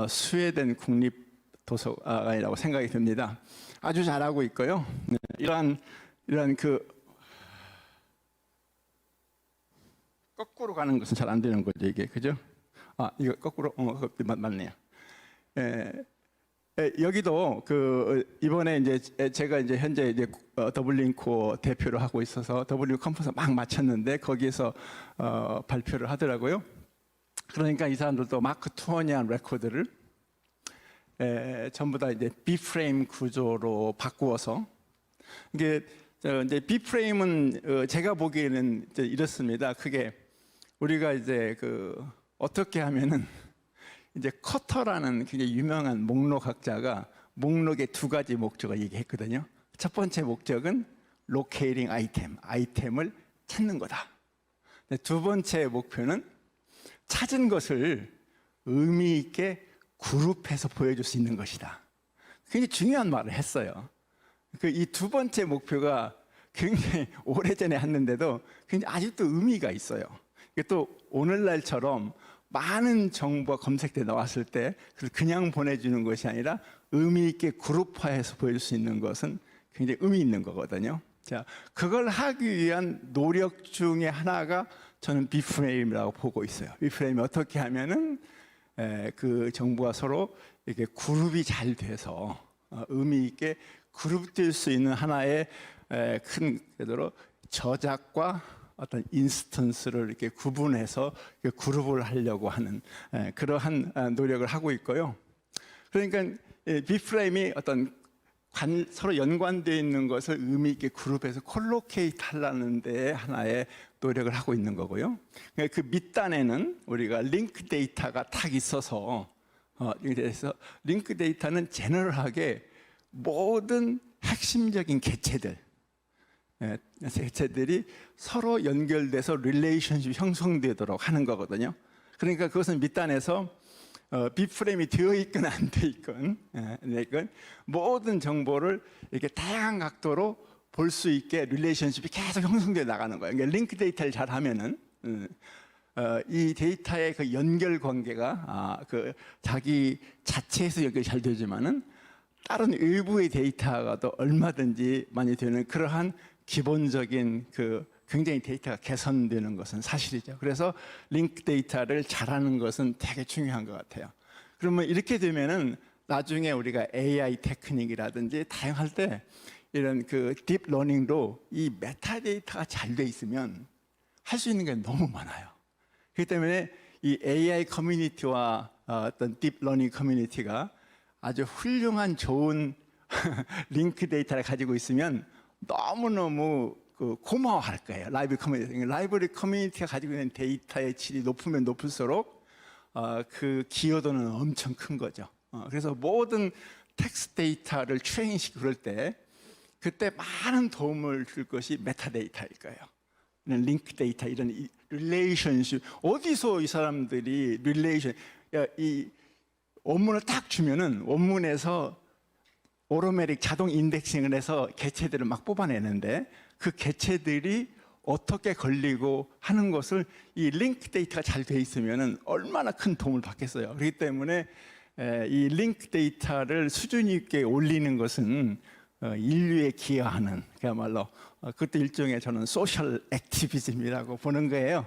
스웨덴 국립도서관이라고 생각이 듭니다. 아주 잘하고 있고요. 이러한 그 거꾸로 가는 것은 잘 안 되는 거죠, 이게. 그죠? 이거 거꾸로, 맞네요. 여기도 이번에 이제 제가 이제 현재 이제 더블린 코어 대표를 하고 있어서 더블린 컨퍼런스 막 마쳤는데 거기에서 발표를 하더라고요. 그러니까 이 사람들도 마크 투어니안 레코드를 전부 다 이제 B프레임 구조로 바꾸어서 이게 이제 B프레임은 제가 보기에는 이제 이렇습니다. 그게 우리가 이제 어떻게 하면은 이제 커터라는 굉장히 유명한 목록학자가 목록의 두 가지 목적을 얘기했거든요. 첫 번째 목적은 locating 아이템을 찾는 거다. 두 번째 목표는 찾은 것을 의미 있게 그룹해서 보여줄 수 있는 것이다. 굉장히 중요한 말을 했어요. 이 두 번째 목표가 굉장히 오래전에 했는데도 굉장히 아직도 의미가 있어요. 또 오늘날처럼 많은 정보가 검색돼 나왔을 때 그냥 보내주는 것이 아니라 의미 있게 그룹화해서 보여줄 수 있는 것은 굉장히 의미 있는 거거든요. 자, 그걸 하기 위한 노력 중에 하나가 저는 B프레임이라고 보고 있어요. B프레임이 어떻게 하면은 그 정보가 서로 이렇게 그룹이 잘 돼서 의미 있게 그룹될 수 있는 하나의 큰 예를 저작과 어떤 인스턴스를 이렇게 구분해서 그룹을 하려고 하는 그러한 노력을 하고 있고요. 그러니까 B프레임이 어떤 서로 연관되어 있는 것을 의미 있게 그룹해서 콜로케이트 하려는 데 하나의 노력을 하고 있는 거고요. 그 밑단에는 우리가 링크 데이터가 딱 있어서 그래서 링크 데이터는 제너럴하게 모든 핵심적인 개체들이 서로 연결돼서 릴레이션십이 형성되도록 하는 거거든요. 그러니까 그것은 밑단에서 B프레임이 되어 있건 안 되어 있건 모든 정보를 이렇게 다양한 각도로 볼 수 있게 릴레이션십이 계속 형성되어 나가는 거예요. 그러니까 링크 데이터를 잘 하면은 이 데이터의 그 연결 관계가 자기 자체에서 연결이 잘 되지만은 다른 일부의 데이터가 또 얼마든지 많이 되는 그러한 기본적인 굉장히 데이터가 개선되는 것은 사실이죠. 그래서 링크 데이터를 잘하는 것은 되게 중요한 것 같아요. 그러면 이렇게 되면은 나중에 우리가 AI 테크닉이라든지 다양할 때 이런 딥러닝도 이 메타데이터가 잘 돼 있으면 할 수 있는 게 너무 많아요. 그렇기 때문에 이 AI 커뮤니티와 어떤 딥러닝 커뮤니티가 아주 훌륭한 좋은 링크 데이터를 가지고 있으면 너무너무 고마워할 거예요. 라이브러리 커뮤니티가 가지고 있는 데이터의 질이 높으면 높을수록 그 기여도는 엄청 큰 거죠. 그래서 모든 텍스트 데이터를 트레인시키고 그럴 때 그때 많은 도움을 줄 것이 메타데이터일 거예요. 링크 데이터, 이런 릴레이션십. 어디서 이 사람들이 이 원문을 딱 주면은 원문에서 오토매틱 자동 인덱싱을 해서 개체들을 막 뽑아내는데 그 개체들이 어떻게 걸리고 하는 것을 이 링크 데이터가 잘 돼 있으면은 얼마나 큰 도움을 받겠어요. 그렇기 때문에 이 링크 데이터를 수준 있게 올리는 것은 인류에 기여하는, 그야말로 그것도 일종의 저는 소셜 액티비즘이라고 보는 거예요.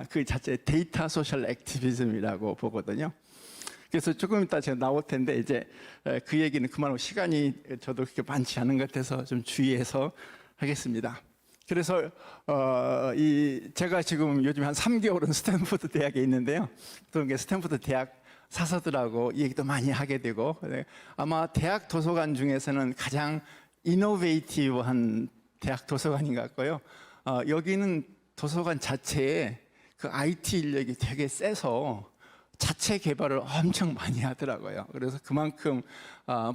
그 자체 데이터 소셜 액티비즘이라고 보거든요. 그래서 조금 이따 제가 나올 텐데 이제 그 얘기는 그만하고 시간이 저도 그렇게 많지 않은 것 같아서 좀 주의해서 하겠습니다. 그래서 제가 지금 요즘 한 3개월은 스탠포드 대학에 있는데요. 또 스탠포드 대학 사서들하고 얘기도 많이 하게 되고, 아마 대학 도서관 중에서는 가장 이노베이티브한 대학 도서관인 것 같고요. 여기는 도서관 자체에 그 IT 인력이 되게 세서 자체 개발을 엄청 많이 하더라고요. 그래서 그만큼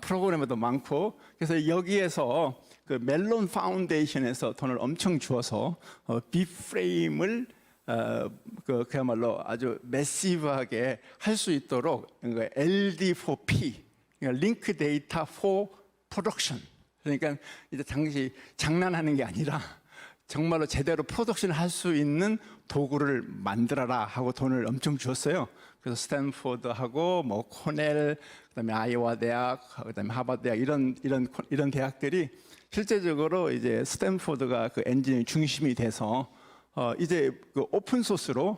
프로그래머도 많고, 그래서 여기에서 그 멜론 파운데이션에서 돈을 엄청 주어서 빅프레임을 그야말로 아주 매시브하게 할 수 있도록 LD4P, 그러니까 링크 데이터 for production. 그러니까 이제 당시 장난하는 게 아니라 정말로 제대로 프로덕션을 할 수 있는 도구를 만들어라 하고 돈을 엄청 주었어요. 그래서 스탠포드하고 뭐 코넬, 그다음에 아이오와 대학, 그다음에 하버드 대학 이런 대학들이 실제적으로 이제 스탠포드가 그 엔지니어링 중심이 돼서 이제 그 오픈 소스로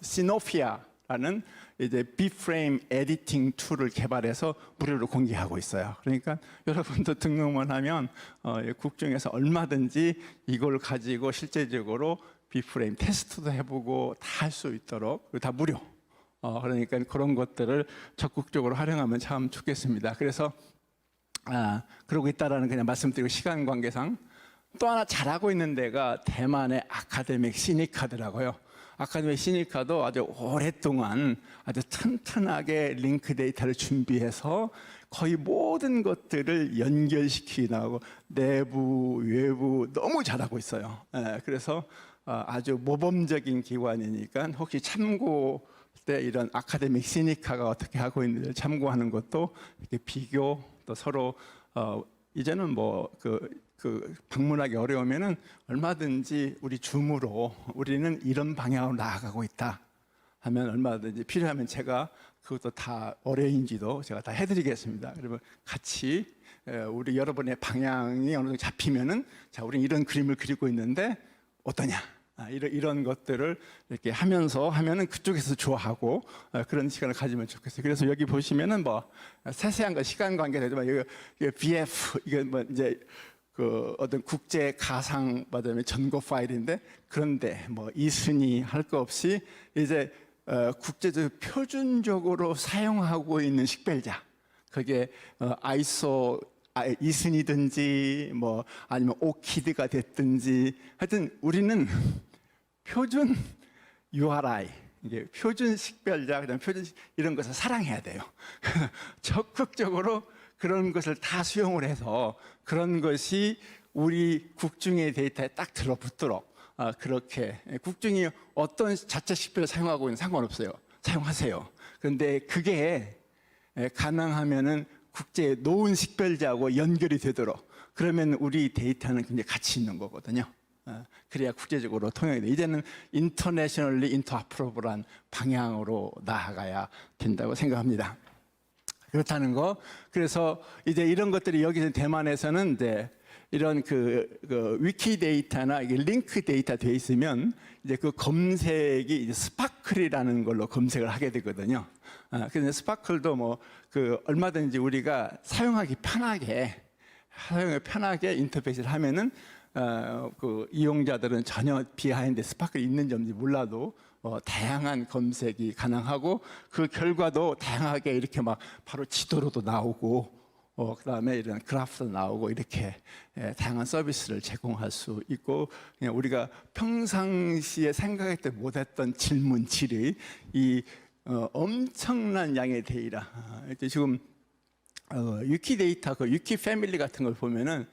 시노피아라는 이제 비프레임 에디팅 툴을 개발해서 무료로 공개하고 있어요. 그러니까 여러분도 등록만 하면 국중에서 얼마든지 이걸 가지고 실제적으로 비프레임 테스트도 해보고 다 할 수 있도록, 다 무료. 그러니까 그런 것들을 적극적으로 활용하면 참 좋겠습니다. 그래서 그러고 있다라는 그냥 말씀드리고, 시간 관계상 또 하나 잘하고 있는 데가 대만의 아카데믹 시니카더라고요. 아카데믹 시니카도 아주 오랫동안 아주 튼튼하게 링크 데이터를 준비해서 거의 모든 것들을 연결시키고 내부, 외부 너무 잘하고 있어요. 그래서 아주 모범적인 기관이니까 혹시 참고 때 이런 아카데믹 시니카가 어떻게 하고 있는지 참고하는 것도 이렇게 비교, 또 서로 이제는 뭐 그 방문하기 어려우면은 얼마든지 우리 줌으로 우리는 이런 방향으로 나아가고 있다 하면 얼마든지 필요하면 제가 그것도 다 어려인지도 제가 다 해드리겠습니다. 그러면 같이 우리 여러분의 방향이 어느 정도 잡히면은, 자, 우리는 이런 그림을 그리고 있는데 어떠냐? 이런 것들을 이렇게 하면은 그쪽에서 좋아하고 그런 시간을 가지면 좋겠어요. 그래서 여기 보시면은 뭐 세세한 거 시간 관계되지만 이거 BF, 이게 뭐 이제 그 어떤 국제 가상 받으면 전고 파일인데, 그런데 뭐 이순이 할 거 없이 이제 국제적 표준적으로 사용하고 있는 식별자, 그게 아이소 이순이든지 뭐 아니면 오키드가 됐든지, 하여튼 우리는 표준 URI, 이게 표준 식별자, 그다음 표준 이런 것을 사랑해야 돼요. 적극적으로 그런 것을 다 수용을 해서 그런 것이 우리 국중의 데이터에 딱 들어붙도록 그렇게, 국중이 어떤 자체 식별을 사용하고 있는 상관없어요. 사용하세요. 그런데 그게 가능하면은 국제의 노은 식별자하고 연결이 되도록, 그러면 우리 데이터는 굉장히 가치 있는 거거든요. 그래야 국제적으로 통용이 돼. 이제는 인터내셔널리 인터아프로블한 방향으로 나아가야 된다고 생각합니다. 그렇다는 거. 그래서 이제 이런 것들이 여기서 대만에서는 이제 이런 그 위키 데이터나 이게 링크 데이터 돼 있으면 이제 그 검색이 이제 스파클이라는 걸로 검색을 하게 되거든요. 그래서 스파클도 뭐 그 얼마든지 우리가 사용하기 편하게 인터페이스를 하면은 그 이용자들은 전혀 비하인드 스파클이 있는지 없는지 몰라도 다양한 검색이 가능하고, 그 결과도 다양하게 이렇게 막 바로 지도로도 나오고, 그다음에 이런 그래프도 나오고, 이렇게 다양한 서비스를 제공할 수 있고, 그냥 우리가 평상시에 생각했던 못했던 질문, 질의, 이 엄청난 양의 데이터. 지금 위키 데이터, 그 위키 패밀리 같은 걸 보면은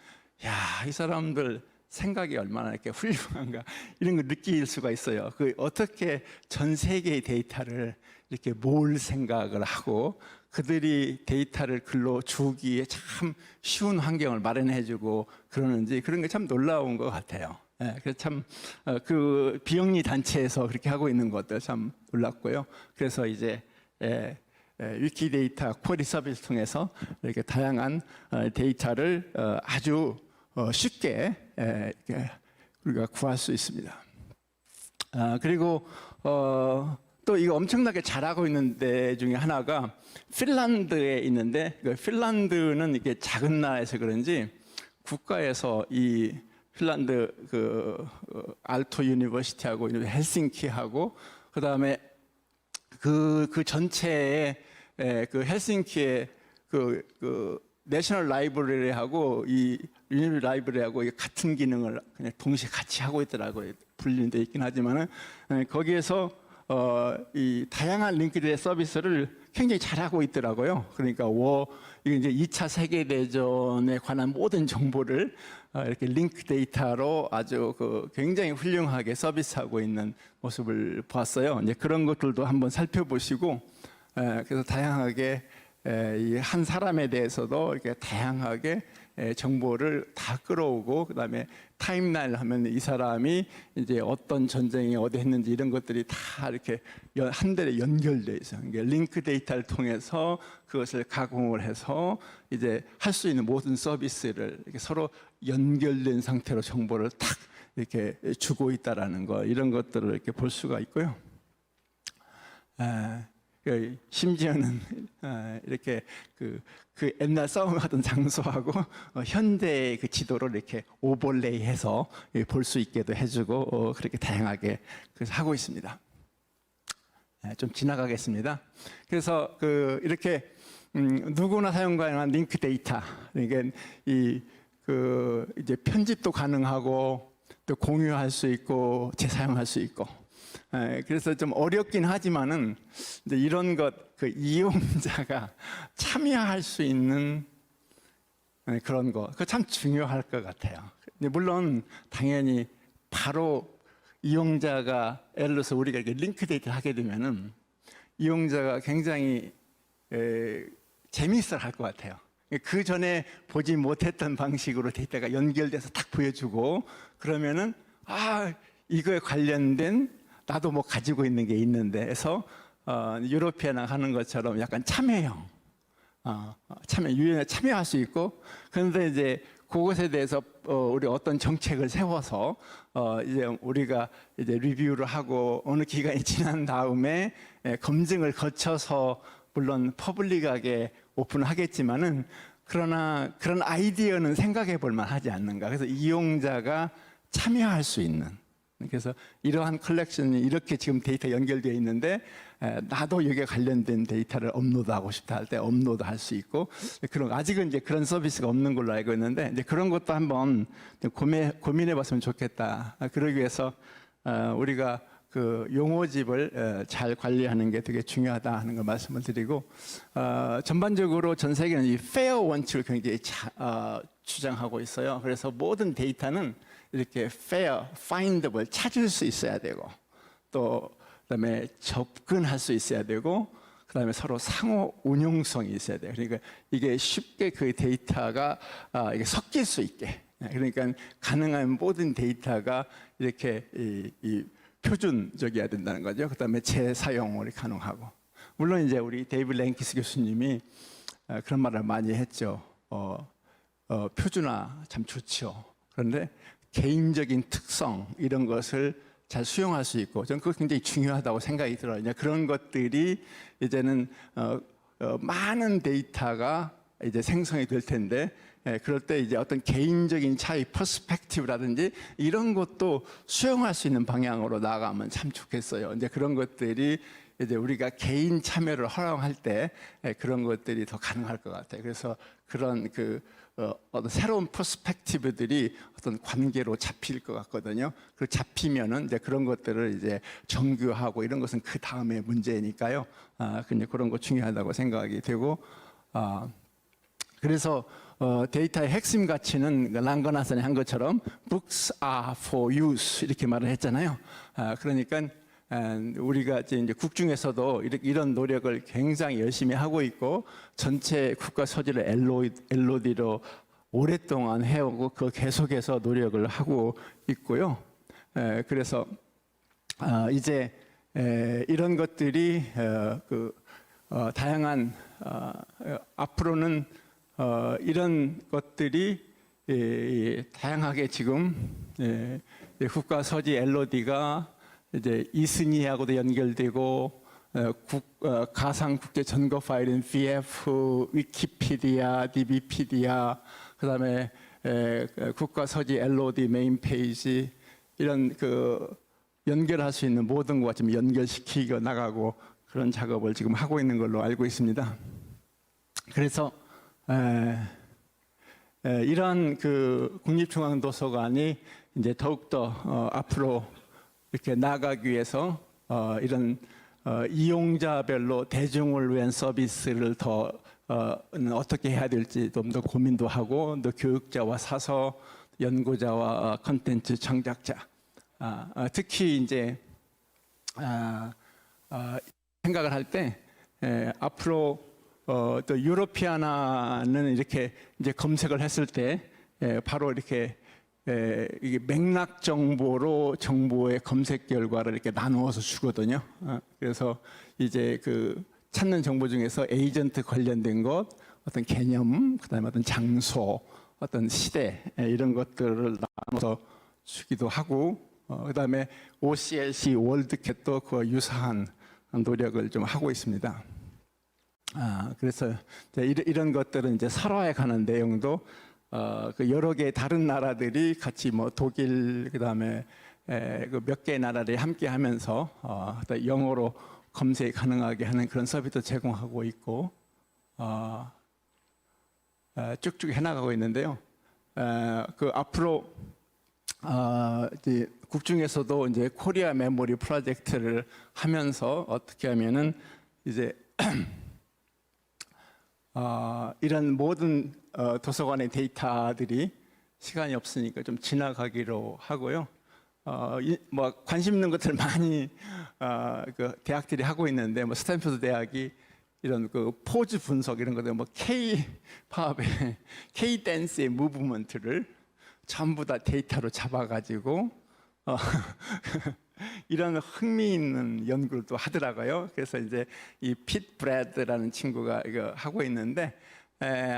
야, 이 사람들 생각이 얼마나 이렇게 훌륭한가 이런 걸 느낄 수가 있어요. 그 어떻게 전 세계의 데이터를 이렇게 모을 생각을 하고 그들이 데이터를 글로 주기에 참 쉬운 환경을 마련해주고 그러는지 그런 게 참 놀라운 것 같아요. 예, 그래서 참 그 비영리 단체에서 그렇게 하고 있는 것들 참 놀랐고요. 그래서 이제 위키데이터 쿼리 서비스 통해서 이렇게 다양한 데이터를 아주 쉽게 이렇게 우리가 구할 수 있습니다. 그리고 또 이거 엄청나게 잘하고 있는 데 중에 하나가 핀란드에 있는데, 핀란드는 이게 작은 나라에서 그런지 국가에서 이 핀란드 알토 유니버시티하고 헬싱키하고 그다음에 그 전체에 그 헬싱키의 그 내셔널 라이브러리하고 이 유니버시티 라이브러리하고 같은 기능을 그냥 동시에 같이 하고 있더라고요. 분리는 돼 있긴 하지만은 거기에서 이 다양한 링크드의 서비스를 굉장히 잘하고 있더라고요. 그러니까 이게 이제 2차 세계대전에 관한 모든 정보를 이렇게 링크 데이터로 아주 굉장히 훌륭하게 서비스하고 있는 모습을 보았어요. 이제 그런 것들도 한번 살펴보시고, 그래서 다양하게 이 한 사람에 대해서도 이렇게 다양하게 정보를 다 끌어오고, 그다음에 타임라인을 하면 이 사람이 이제 어떤 전쟁이 어디 했는지 이런 것들이 다 이렇게 한 달에 연결돼 있어요. 그러니까 링크 데이터를 통해서 그것을 가공을 해서 이제 할 수 있는 모든 서비스를 이렇게 서로 연결된 상태로 정보를 탁 이렇게 주고 있다라는 거, 이런 것들을 이렇게 볼 수가 있고요. 심지어는 이렇게 그 옛날 싸움하던 장소하고 현대의 그 지도를 이렇게 오버레이해서 볼 수 있게도 해주고 그렇게 다양하게 하고 있습니다. 좀 지나가겠습니다. 그래서 이렇게 누구나 사용 가능한 링크 데이터, 그러니까 이제 편집도 가능하고 또 공유할 수 있고 재사용할 수 있고. 그래서 좀 어렵긴 하지만은 이제 이런 이용자가 참여할 수 있는 그런 거, 그거 참 중요할 것 같아요. 물론 당연히 바로 이용자가 예를 들어서 우리가 이렇게 링크 데이터를 하게 되면은 이용자가 굉장히 재미있어 할 것 같아요. 그 전에 보지 못했던 방식으로 데이터가 연결돼서 딱 보여주고 그러면은 이거에 관련된 나도 뭐 가지고 있는 게 있는데 해서 유로피아나 하는 것처럼 약간 참여형, 유연하게 참여할 수 있고, 그런데 이제 그것에 대해서 우리 어떤 정책을 세워서 이제 우리가 이제 리뷰를 하고 어느 기간이 지난 다음에 검증을 거쳐서 물론 퍼블릭하게 오픈하겠지만은 그러나 그런 아이디어는 생각해 볼 만하지 않는가. 그래서 이용자가 참여할 수 있는. 그래서 이러한 컬렉션이 이렇게 지금 데이터 연결되어 있는데 나도 여기에 관련된 데이터를 업로드하고 싶다 할 때 업로드할 수 있고, 아직은 이제 그런 서비스가 없는 걸로 알고 있는데 이제 그런 것도 한번 고민해봤으면 좋겠다. 그러기 위해서 우리가 용어집을 잘 관리하는 게 되게 중요하다 하는 걸 말씀을 드리고, 전반적으로 전 세계는 이 페어 원칙을 굉장히 주장하고 있어요. 그래서 모든 데이터는 이렇게 fair, findable, 찾을 수 있어야 되고, 또 그다음에 접근할 수 있어야 되고, 그다음에 서로 상호 운용성이 있어야 돼요. 그러니까 이게 쉽게 그 데이터가 이게 섞일 수 있게, 그러니까 가능한 모든 데이터가 이렇게 이 표준적이어야 된다는 거죠. 그다음에 재사용이 가능하고, 물론 이제 우리 데이브 랭키스 교수님이 그런 말을 많이 했죠. 표준화 참 좋죠. 그런데 개인적인 특성 이런 것을 잘 수용할 수 있고, 저는 그거 굉장히 중요하다고 생각이 들어요. 그런 것들이 이제는 많은 데이터가 이제 생성이 될 텐데, 그럴 때 이제 어떤 개인적인 차이, 퍼스펙티브라든지 이런 것도 수용할 수 있는 방향으로 나아가면 참 좋겠어요. 이제 그런 것들이 이제 우리가 개인 참여를 허용할 때 그런 것들이 더 가능할 것 같아요. 그래서 그런 어떤 새로운 퍼스펙티브들이 어떤 관계로 잡힐 것 같거든요. 그 잡히면은 이제 그런 것들을 이제 정교하고 이런 것은 그 다음에 문제니까요. 그냥 그런 거 중요하다고 생각이 되고, 그래서 데이터의 핵심 가치는 랑거나선이 한 것처럼 books are for use 이렇게 말을 했잖아요. 그러니까 우리가 이제 국중에서도 이런 노력을 굉장히 열심히 하고 있고 전체 국가 서지를 LOD로 오랫동안 해오고 그 계속해서 노력을 하고 있고요. 그래서 이제 이런 것들이 다양한 앞으로는 이런 것들이 다양하게 지금 국가 서지 LOD가 이제 이스니하고도 연결되고 가상 국제 전거 파일인 VF, 위키피디아, DBpedia, 그다음에 국가 서지 LOD 메인 페이지 이런 연결할 수 있는 모든 것과 지금 연결시키고 나가고 그런 작업을 지금 하고 있는 걸로 알고 있습니다. 그래서 이런 국립중앙도서관이 이제 더욱더 앞으로 이렇게 나아가기 위해서 이런 이용자별로 대중을 위한 서비스를 더 어떻게 해야 될지 좀 더 고민도 하고 또 교육자와 사서, 연구자와 콘텐츠 창작자 특히 이제 생각을 할 때 앞으로 또 유로피아나는 이렇게 이제 검색을 했을 때 바로 이렇게 이게 맥락 정보로 정보의 검색 결과를 이렇게 나누어서 주거든요. 그래서 이제 찾는 정보 중에서 에이전트 관련된 것, 어떤 개념, 그다음에 어떤 장소, 어떤 시대 이런 것들을 나눠서 주기도 하고, 그다음에 OCLC 월드캣도 그와 유사한 노력을 좀 하고 있습니다. 그래서 이런 것들은 이제 설화에 관한 내용도 여러 개의 다른 나라들이 같이 뭐 독일 그다음에 몇 개의 나라들이 함께하면서 영어로 검색이 가능하게 하는 그런 서비스도 제공하고 있고 쭉쭉 해나가고 있는데요. 앞으로 이제 국중에서도 이제 코리아 메모리 프로젝트를 하면서 어떻게 하면은 이제 이런 모든 도서관의 데이터들이 시간이 없으니까 좀 지나가기로 하고요. 뭐 관심 있는 것들 많이 대학들이 하고 있는데 뭐 스탠퍼드 대학이 이런 포즈 분석 이런 것들 뭐 K-팝의 K-댄스의 무브먼트를 전부 다 데이터로 잡아가지고 이런 흥미있는 연구를 또 하더라고요. 그래서 이제 이 핏 브래드라는 친구가 이거 하고 있는데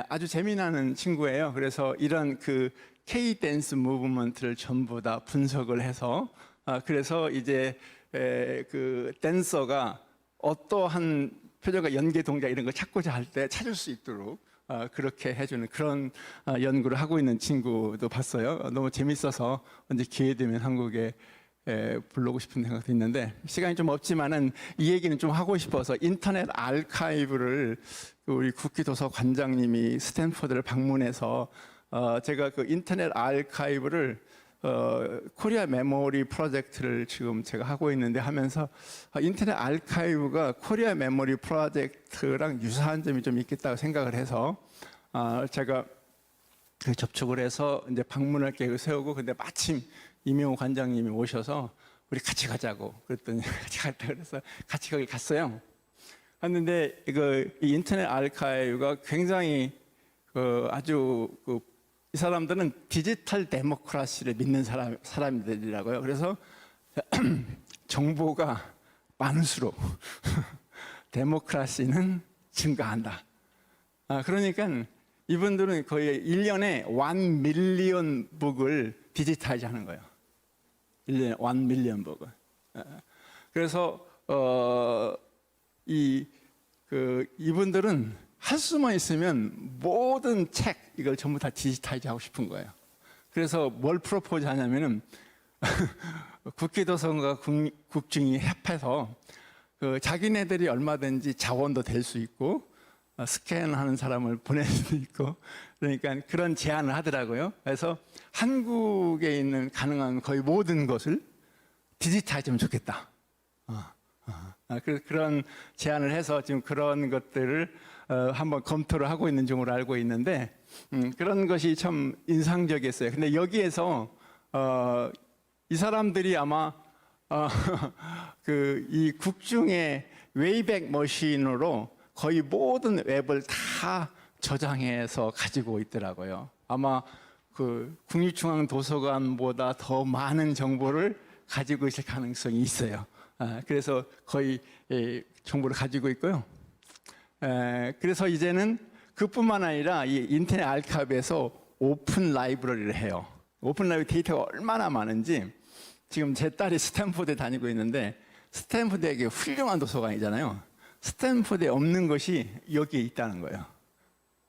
아주 재미나는 친구예요. 그래서 이런 K-댄스 무브먼트를 전부 다 분석을 해서 그래서 이제 댄서가 어떠한 표정과 연계 동작 이런 거 찾고자 할 때 찾을 수 있도록 그렇게 해주는 그런 연구를 하고 있는 친구도 봤어요. 너무 재밌어서 언제 기회 되면 한국에 불러오고 싶은 생각도 있는데 시간이 좀 없지만은 이 얘기는 좀 하고 싶어서 인터넷 아카이브를 우리 국기도서관장님이 스탠퍼드를 방문해서 제가 인터넷 아카이브를 코리아 메모리 프로젝트를 지금 제가 하고 있는데 하면서 인터넷 아카이브가 코리아 메모리 프로젝트랑 유사한 점이 좀 있겠다고 생각을 해서 제가 접촉을 해서 이제 방문할 계획을 세우고 근데 마침 이명호 관장님이 오셔서 우리 같이 가자고 그랬더니 같이 갔다 그래서 같이 거기 갔어요. 갔는데 이 인터넷 아카이브가 굉장히 아주 이 사람들은 디지털 데모크라시를 믿는 사람들이라고요. 그래서 정보가 많을수록 데모크라시는 증가한다. 그러니까 이분들은 거의 1년에 1 밀리언 북을 디지타이즈 하는 거예요. 1년에 1 밀리언 북을. 그래서 이분들은 할 수만 있으면 모든 책 이걸 전부 다 디지타이즈 하고 싶은 거예요. 그래서 뭘 프로포즈 하냐면은 국기도서관과 국중이 합해서 자기네들이 얼마든지 자원도 될 수 있고 스캔하는 사람을 보낼 수도 있고 그러니까 그런 제안을 하더라고요. 그래서 한국에 있는 가능한 거의 모든 것을 디지타이즈하면 좋겠다. 그런 제안을 해서 지금 그런 것들을 한번 검토를 하고 있는 중으로 알고 있는데 그런 것이 참 인상적이었어요. 근데 여기에서 이 사람들이 아마 이 국중의 웨이백 머신으로 거의 모든 웹을 다 저장해서 가지고 있더라고요. 아마 그 국립중앙도서관보다 더 많은 정보를 가지고 있을 가능성이 있어요. 그래서 거의 정보를 가지고 있고요. 그래서 이제는 그뿐만 아니라 이 인터넷 알카이브에서 오픈 라이브러리를 해요. 오픈 라이브러리 데이터가 얼마나 많은지 지금 제 딸이 스탠포드에 다니고 있는데 스탠포드에 훌륭한 도서관이잖아요. 스탠포드에 없는 것이 여기에 있다는 거예요.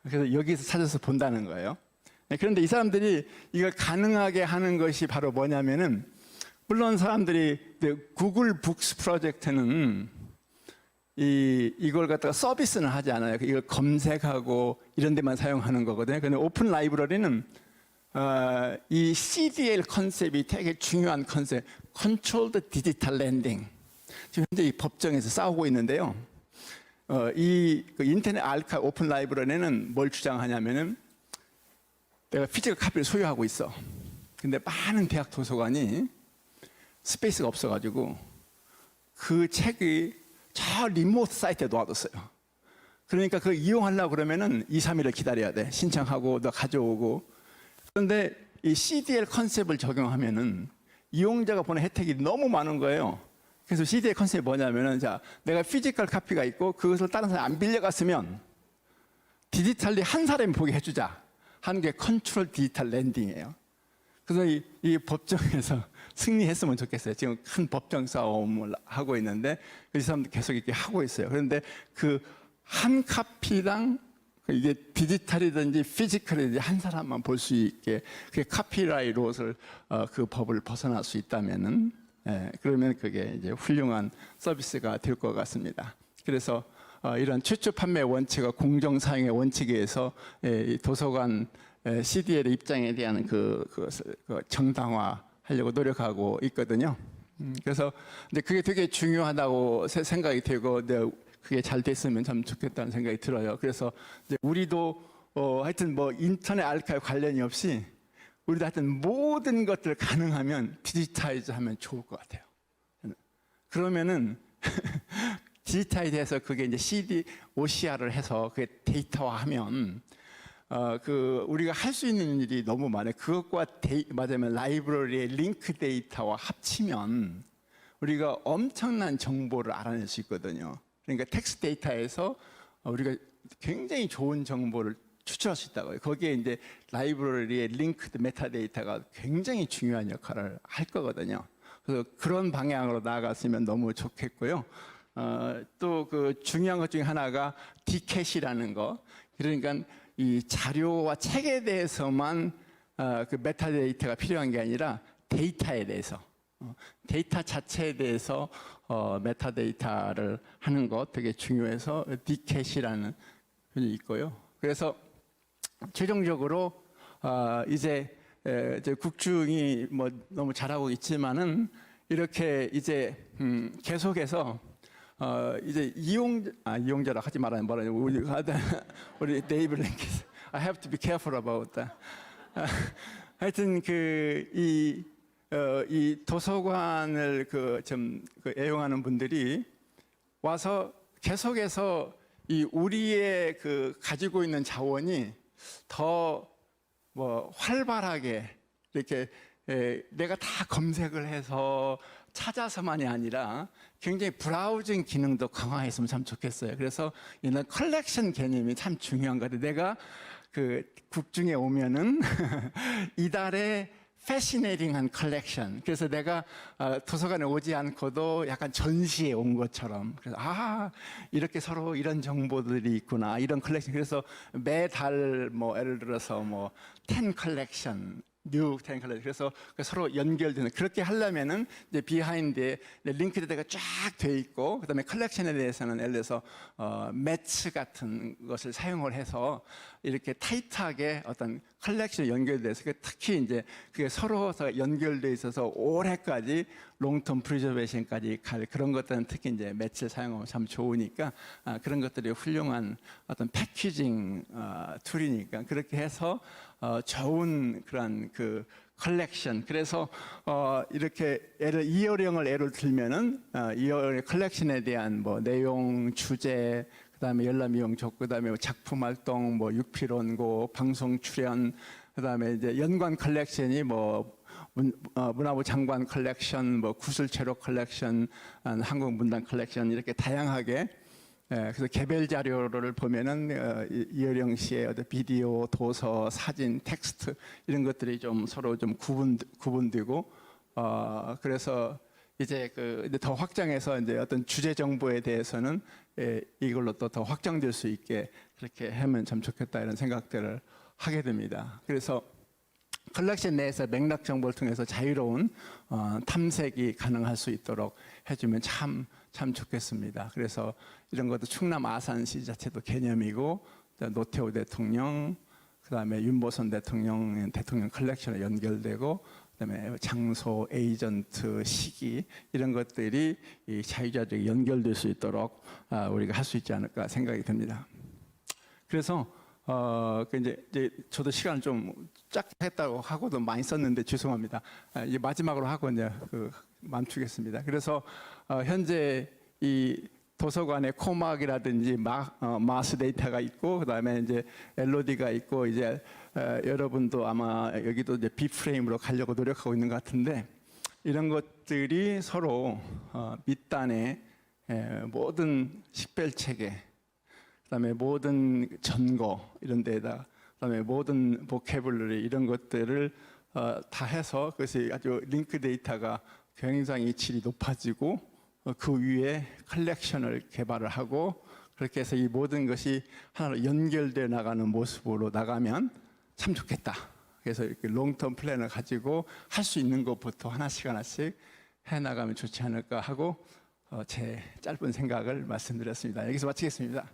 그래서 여기서 찾아서 본다는 거예요. 그런데 이 사람들이 이걸 가능하게 하는 것이 바로 뭐냐면은 물론 사람들이 구글 북스 프로젝트는 이걸 갖다가 서비스는 하지 않아요. 이걸 검색하고 이런 데만 사용하는 거거든요. 근데 오픈 라이브러리는 이 CDL 컨셉이 되게 중요한 컨셉, Controlled Digital Lending. 지금 현재 이 법정에서 싸우고 있는데요. 이 인터넷 알카이브 오픈 라이브러리는 뭘 주장하냐면은 내가 피지컬 카피를 소유하고 있어. 근데 많은 대학 도서관이 스페이스가 없어가지고 그 책이 저 리모트 사이트에 놓아뒀어요. 그러니까 그걸 이용하려고 그러면은 2, 3일을 기다려야 돼. 신청하고 너 가져오고. 그런데 이 CDL 컨셉을 적용하면은 이용자가 보는 혜택이 너무 많은 거예요. 그래서 CDL 컨셉이 뭐냐면은 자, 내가 피지컬 카피가 있고 그것을 다른 사람이 안 빌려갔으면 디지털리 한 사람이 보게 해주자 하는 게 컨트롤 디지털 랜딩이에요. 그래서 이 법정에서 승리했으면 좋겠어요. 지금 큰 법정 싸움을 하고 있는데 이 사람들 계속 이렇게 하고 있어요. 그런데 그 한 카피당 이게 디지털이든지 피지컬이든지 한 사람만 볼 수 있게 그게 카피라이트를 그 법을 벗어날 수 있다면은 그러면 그게 이제 훌륭한 서비스가 될 것 같습니다. 그래서 이런 최초 판매 원칙과 공정 사용의 원칙에 의해서 도서관 CDL의 입장에 대한 그것을 정당화하려고 노력하고 있거든요. 그래서 근데 그게 되게 중요하다고 생각이 되고 그게 잘 됐으면 참 좋겠다는 생각이 들어요. 그래서 이제 우리도 하여튼 뭐 인터넷 알카이브 관련이 없이 우리도 하여튼 모든 것들 가능하면 디지타이즈하면 좋을 것 같아요. 그러면은 디지타이즈 해서 그게 이제 CD, OCR을 해서 그게 데이터화하면 우리가 할 수 있는 일이 너무 많아요. 그것과 맞으면 라이브러리의 링크 데이터와 합치면 우리가 엄청난 정보를 알아낼 수 있거든요. 그러니까 텍스트 데이터에서 우리가 굉장히 좋은 정보를 추출할 수 있다고요. 거기에 이제 라이브러리의 링크드 메타데이터가 굉장히 중요한 역할을 할 거거든요. 그래서 그런 방향으로 나아갔으면 너무 좋겠고요. 또 그 중요한 것 중에 하나가 디캣이라는 거. 그러니까 이 자료와 책에 대해서만 그 메타데이터가 필요한 게 아니라 데이터에 대해서 데이터 자체에 대해서 메타데이터를 하는 것 되게 중요해서 디캣이라는 것이 있고요. 그래서 최종적으로 이제 국중이 뭐 너무 잘하고 있지만은 이렇게 이제 계속해서 이제 이용자라 하지 말아요. 우리 데이브 랭키스. I have to be careful about that. 하여튼 이 도서관을 애용하는 분들이 와서 계속해서 이 우리의 가지고 있는 자원이 더 뭐 활발하게 이렇게 내가 다 검색을 해서 찾아서만이 아니라 굉장히 브라우징 기능도 강화했으면 참 좋겠어요. 그래서 이런 컬렉션 개념이 참 중요한 것 같아요. 내가 국중에 오면은 이달에 패시네이팅한 컬렉션. 그래서 내가 도서관에 오지 않고도 약간 전시에 온 것처럼. 그래서 이렇게 서로 이런 정보들이 있구나. 이런 컬렉션. 그래서 매달 뭐 예를 들어서 뭐 10 컬렉션, 뉴 10 컬렉션. 그래서 서로 연결되는 그렇게 하려면은 이제 비하인드에 링크드가 쫙 돼 있고 그다음에 컬렉션에 대해서는 예를 들어서 매치 같은 것을 사용을 해서 이렇게 타이트하게 어떤 컬렉션이 연결돼서 특히 이제 그게 서로 연결돼 있어서 올해까지 롱텀 프리저베이션까지 갈 그런 것들은 특히 이제 매체를 사용하면 참 좋으니까 그런 것들이 훌륭한 어떤 패키징 툴이니까 그렇게 해서 좋은 그런 그 컬렉션. 그래서 이렇게 예를 들면은 이어링 컬렉션에 대한 뭐 내용, 주제, 그다음에 열람이용 조, 그다음에 작품 활동, 뭐 육필원고, 방송 출연, 그다음에 이제 연관 컬렉션이 뭐 문화부 장관 컬렉션, 뭐 구슬체로 컬렉션, 한국 문단 컬렉션 이렇게 다양하게. 그래서 개별 자료를 보면은 이어령 씨의 어떤 비디오, 도서, 사진, 텍스트 이런 것들이 좀 서로 좀 구분되고 그래서 이제 더 확장해서 이제 어떤 주제 정보에 대해서는 이걸로 또 더 확장될 수 있게 그렇게 하면 참 좋겠다 이런 생각들을 하게 됩니다. 그래서 컬렉션 내에서 맥락 정보를 통해서 자유로운 탐색이 가능할 수 있도록 해주면 참 좋겠습니다. 그래서 이런 것도 충남 아산시 자체도 개념이고 노태우 대통령, 그다음에 윤보선 대통령 컬렉션에 연결되고 그다음에 장소, 에이전트, 시기 이런 것들이 이 자유자적으로 연결될 수 있도록 우리가 할 수 있지 않을까 생각이 듭니다. 그래서 이제 저도 시간을 좀 짝했다고 하고도 많이 썼는데 죄송합니다. 이제 마지막으로 하고 이제 멈추겠습니다. 그래서 현재 이 도서관에 코막이라든지 마스 데이터가 있고 그다음에 이제 LOD가 있고 이제 여러분도 아마 여기도 이제 비프레임으로 가려고 노력하고 있는 것 같은데 이런 것들이 서로 밑단에 모든 식별체계 그다음에 모든 전거 이런 데다 그다음에 모든 보캐블러리 이런 것들을 다 해서 그것이 아주 링크 데이터가 굉장히 질이 높아지고 그 위에 컬렉션을 개발을 하고 그렇게 해서 이 모든 것이 하나로 연결돼 나가는 모습으로 나가면 참 좋겠다. 그래서 이렇게 롱텀 플랜을 가지고 할 수 있는 것부터 하나씩 해 나가면 좋지 않을까 하고 제 짧은 생각을 말씀드렸습니다. 여기서 마치겠습니다.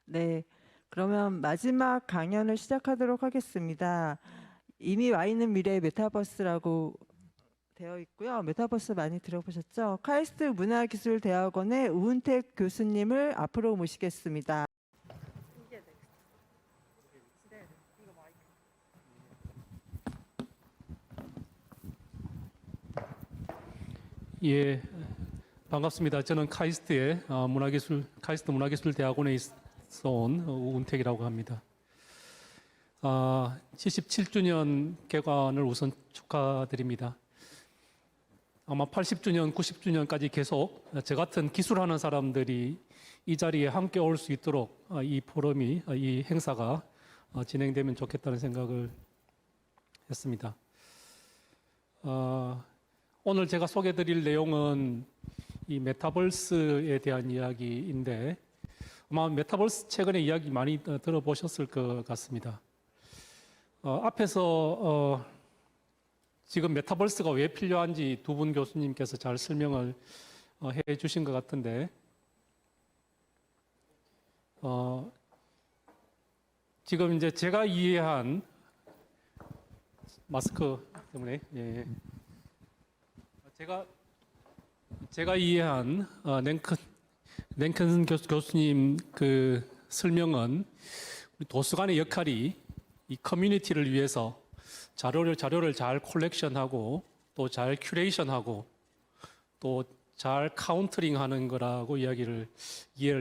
네, 그러면 마지막 강연을 시작하도록 하겠습니다. 이미 와 있는 미래의 메타버스라고 되어 있고요. 메타버스 많이 들어보셨죠? 카이스트 문화기술대학원의 우은택 교수님을 앞으로 모시겠습니다. 예, 반갑습니다. 저는 카이스트 문화기술대학원에서 온 우은택이라고 합니다. 77주년 개관을 우선 축하드립니다. 아마 80주년, 90주년까지 계속 저 같은 기술하는 사람들이 이 자리에 함께 올 수 있도록 이 포럼이, 이 행사가 진행되면 좋겠다는 생각을 했습니다. 오늘 제가 소개드릴 내용은 이 메타버스에 대한 이야기인데 아마 메타버스 최근에 이야기 많이 들어보셨을 것 같습니다. 앞에서 지금 메타버스가 왜 필요한지 두 분 교수님께서 잘 설명을 해 주신 것 같은데 지금 이제 제가 이해한 마스크 때문에 제가 이해한 랭큰 교수님 그 설명은 우리 도서관의 역할이 이 커뮤니티를 위해서 자료를 잘 콜렉션하고 또 잘 큐레이션하고 또 잘 카운터링하는 거라고 이해를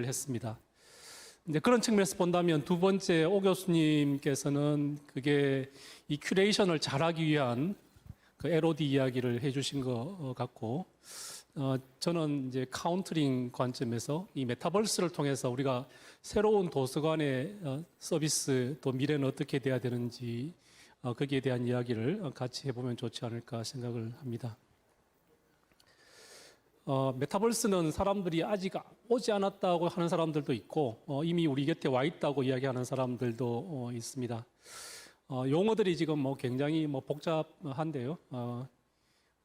했습니다. 이제 그런 측면에서 본다면 두 번째 오 교수님께서는 그게 이 큐레이션을 잘하기 위한 그 LOD 이야기를 해주신 것 같고 저는 이제 카운터링 관점에서 이 메타버스를 통해서 우리가 새로운 도서관의 서비스 또 미래는 어떻게 돼야 되는지 거기에 대한 이야기를 같이 해보면 좋지 않을까 생각을 합니다. 메타버스는 사람들이 아직 오지 않았다고 하는 사람들도 있고 이미 우리 곁에 와 있다고 이야기하는 사람들도 있습니다. 용어들이 지금 굉장히 복잡한데요.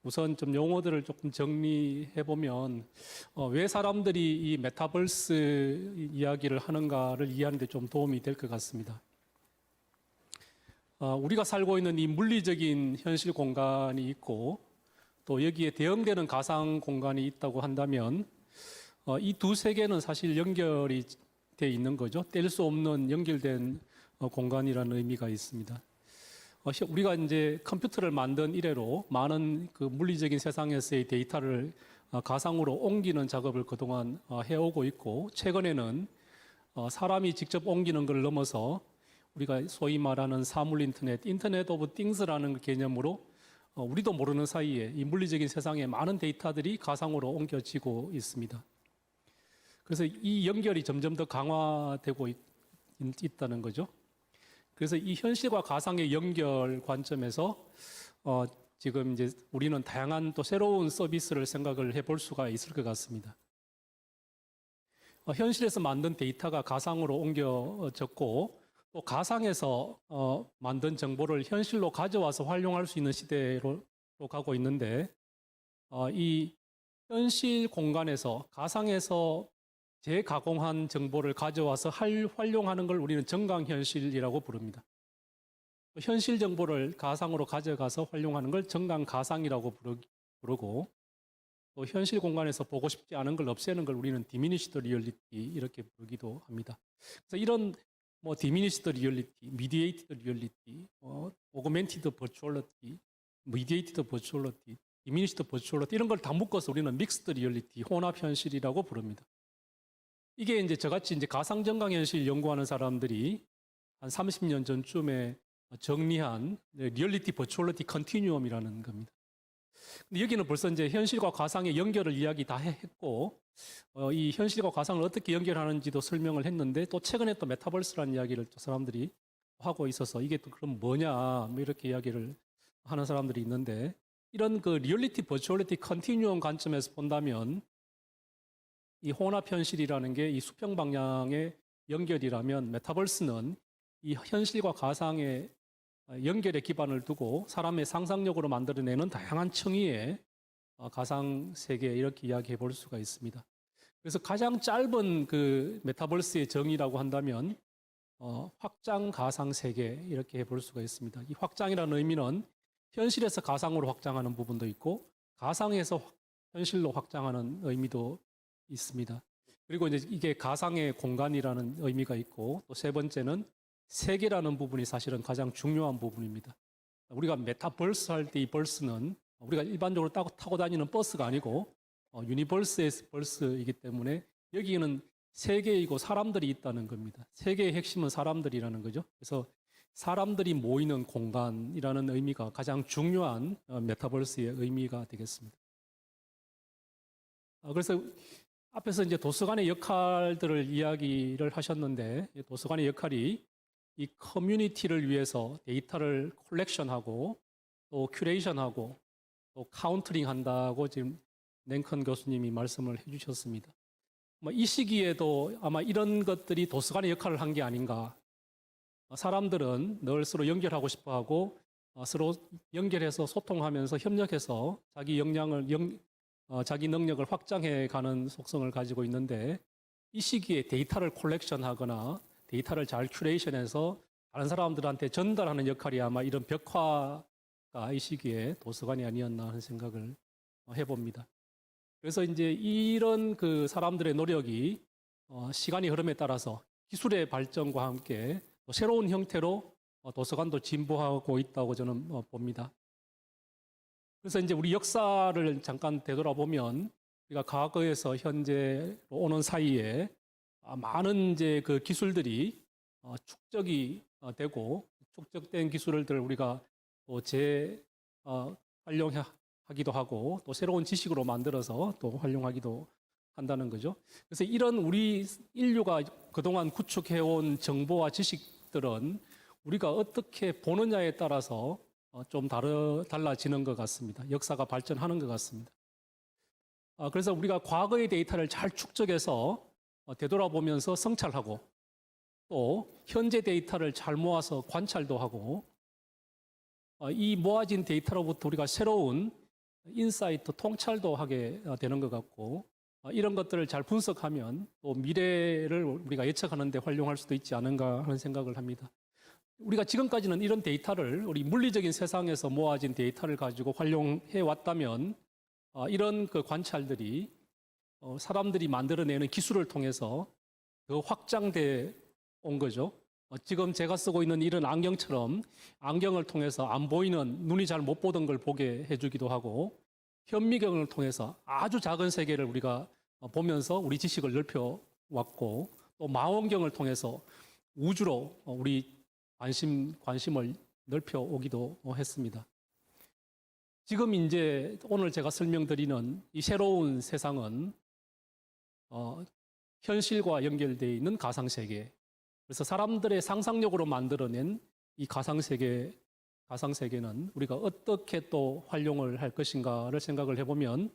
우선 좀 용어들을 조금 정리해 보면 왜 사람들이 이 메타버스 이야기를 하는가를 이해하는 데 좀 도움이 될 것 같습니다. 우리가 살고 있는 이 물리적인 현실 공간이 있고 또 여기에 대응되는 가상 공간이 있다고 한다면 이 두 세계는 사실 연결이 돼 있는 거죠. 뗄 수 없는 연결된 공간이라는 의미가 있습니다. 우리가 이제 컴퓨터를 만든 이래로 많은 그 물리적인 세상에서의 데이터를 가상으로 옮기는 작업을 그동안 해오고 있고, 최근에는 사람이 직접 옮기는 걸 넘어서 우리가 소위 말하는 사물 인터넷 오브 띵스라는 개념으로 우리도 모르는 사이에 이 물리적인 세상에 많은 데이터들이 가상으로 옮겨지고 있습니다. 그래서 이 연결이 점점 더 강화되고 있다는 거죠. 그래서 이 현실과 가상의 연결 관점에서 지금 이제 우리는 다양한 또 새로운 서비스를 생각을 해볼 수가 있을 것 같습니다. 현실에서 만든 데이터가 가상으로 옮겨졌고 또 가상에서 만든 정보를 현실로 가져와서 활용할 수 있는 시대로 가고 있는데 이 현실 공간에서 가상에서 재가공한 정보를 가져와서 활용하는 걸 우리는 정강현실이라고 부릅니다. 현실 정보를 가상으로 가져가서 활용하는 걸 정강가상이라고 부르고 또 현실 공간에서 보고 싶지 않은 걸 없애는 걸 우리는 diminished reality 이렇게 부르기도 합니다. 그래서 이런 diminished reality, mediated reality, augmented virtuality, mediated virtuality, diminished virtuality 이런 걸 다 묶어서 우리는 mixed reality, 혼합 현실이라고 부릅니다. 이게 이제 저같이 이제 가상 정강 현실 연구하는 사람들이 한 30년 전쯤에 정리한 리얼리티 버추얼리티 컨티뉴엄이라는 겁니다. 근데 여기는 벌써 이제 현실과 가상의 연결을 이야기 다 했고 이 현실과 가상을 어떻게 연결하는지도 설명을 했는데 또 최근에 또 메타버스라는 이야기를 또 사람들이 하고 있어서 이게 또 그럼 뭐냐 이렇게 이야기를 하는 사람들이 있는데 이런 그 리얼리티 버추얼리티 컨티뉴엄 관점에서 본다면 이 혼합 현실이라는 게 이 수평 방향의 연결이라면 메타버스는 이 현실과 가상의 연결의 기반을 두고 사람의 상상력으로 만들어내는 다양한 층위의 가상 세계 이렇게 이야기해 볼 수가 있습니다. 그래서 가장 짧은 그 메타버스의 정의라고 한다면 확장 가상 세계 이렇게 해 볼 수가 있습니다. 이 확장이라는 의미는 현실에서 가상으로 확장하는 부분도 있고 가상에서 현실로 확장하는 의미도 있습니다. 그리고 이제 이게 가상의 공간이라는 의미가 있고 또 세 번째는 세계라는 부분이 사실은 가장 중요한 부분입니다. 우리가 메타버스 할 때 이 버스는 우리가 일반적으로 타고 다니는 버스가 아니고 유니버스의 버스이기 때문에 여기는 세계이고 사람들이 있다는 겁니다. 세계의 핵심은 사람들이라는 거죠. 그래서 사람들이 모이는 공간이라는 의미가 가장 중요한 메타버스의 의미가 되겠습니다. 그래서 앞에서 이제 도서관의 역할들을 이야기를 하셨는데 도서관의 역할이 이 커뮤니티를 위해서 데이터를 컬렉션하고 또 큐레이션하고 또 카운터링 한다고 지금 랭컨 교수님이 말씀을 해주셨습니다. 이 시기에도 아마 이런 것들이 도서관의 역할을 한 게 아닌가. 사람들은 늘 서로 연결하고 싶어하고 서로 연결해서 소통하면서 협력해서 자기 능력을 확장해가는 속성을 가지고 있는데 이 시기에 데이터를 컬렉션하거나 데이터를 잘 큐레이션해서 다른 사람들한테 전달하는 역할이 아마 이런 벽화가 이 시기에 도서관이 아니었나 하는 생각을 해봅니다. 그래서 이제 이런 그 사람들의 노력이 시간이 흐름에 따라서 기술의 발전과 함께 새로운 형태로 도서관도 진보하고 있다고 저는 봅니다. 그래서 이제 우리 역사를 잠깐 되돌아보면 우리가 과거에서 현재로 오는 사이에 많은 이제 그 기술들이 축적이 되고 축적된 기술들 우리가 또 활용하기도 하고 또 새로운 지식으로 만들어서 또 활용하기도 한다는 거죠. 그래서 이런 우리 인류가 그동안 구축해온 정보와 지식들은 우리가 어떻게 보느냐에 따라서 좀 달라지는 것 같습니다. 역사가 발전하는 것 같습니다. 그래서 우리가 과거의 데이터를 잘 축적해서 되돌아보면서 성찰하고 또 현재 데이터를 잘 모아서 관찰도 하고 이 모아진 데이터로부터 우리가 새로운 인사이트 통찰도 하게 되는 것 같고 이런 것들을 잘 분석하면 또 미래를 우리가 예측하는 데 활용할 수도 있지 않은가 하는 생각을 합니다. 우리가 지금까지는 이런 데이터를 우리 물리적인 세상에서 모아진 데이터를 가지고 활용해 왔다면 이런 그 관찰들이 사람들이 만들어내는 기술을 통해서 더 확장돼 온 거죠. 지금 제가 쓰고 있는 이런 안경처럼 안경을 통해서 안 보이는 눈이 잘 못 보던 걸 보게 해주기도 하고 현미경을 통해서 아주 작은 세계를 우리가 보면서 우리 지식을 넓혀 왔고 또 망원경을 통해서 우주로 우리 관심을 넓혀 오기도 했습니다. 지금 이제 오늘 제가 설명드리는 이 새로운 세상은 현실과 연결되어 있는 가상세계. 그래서 사람들의 상상력으로 만들어낸 이 가상세계는 우리가 어떻게 또 활용을 할 것인가를 생각을 해보면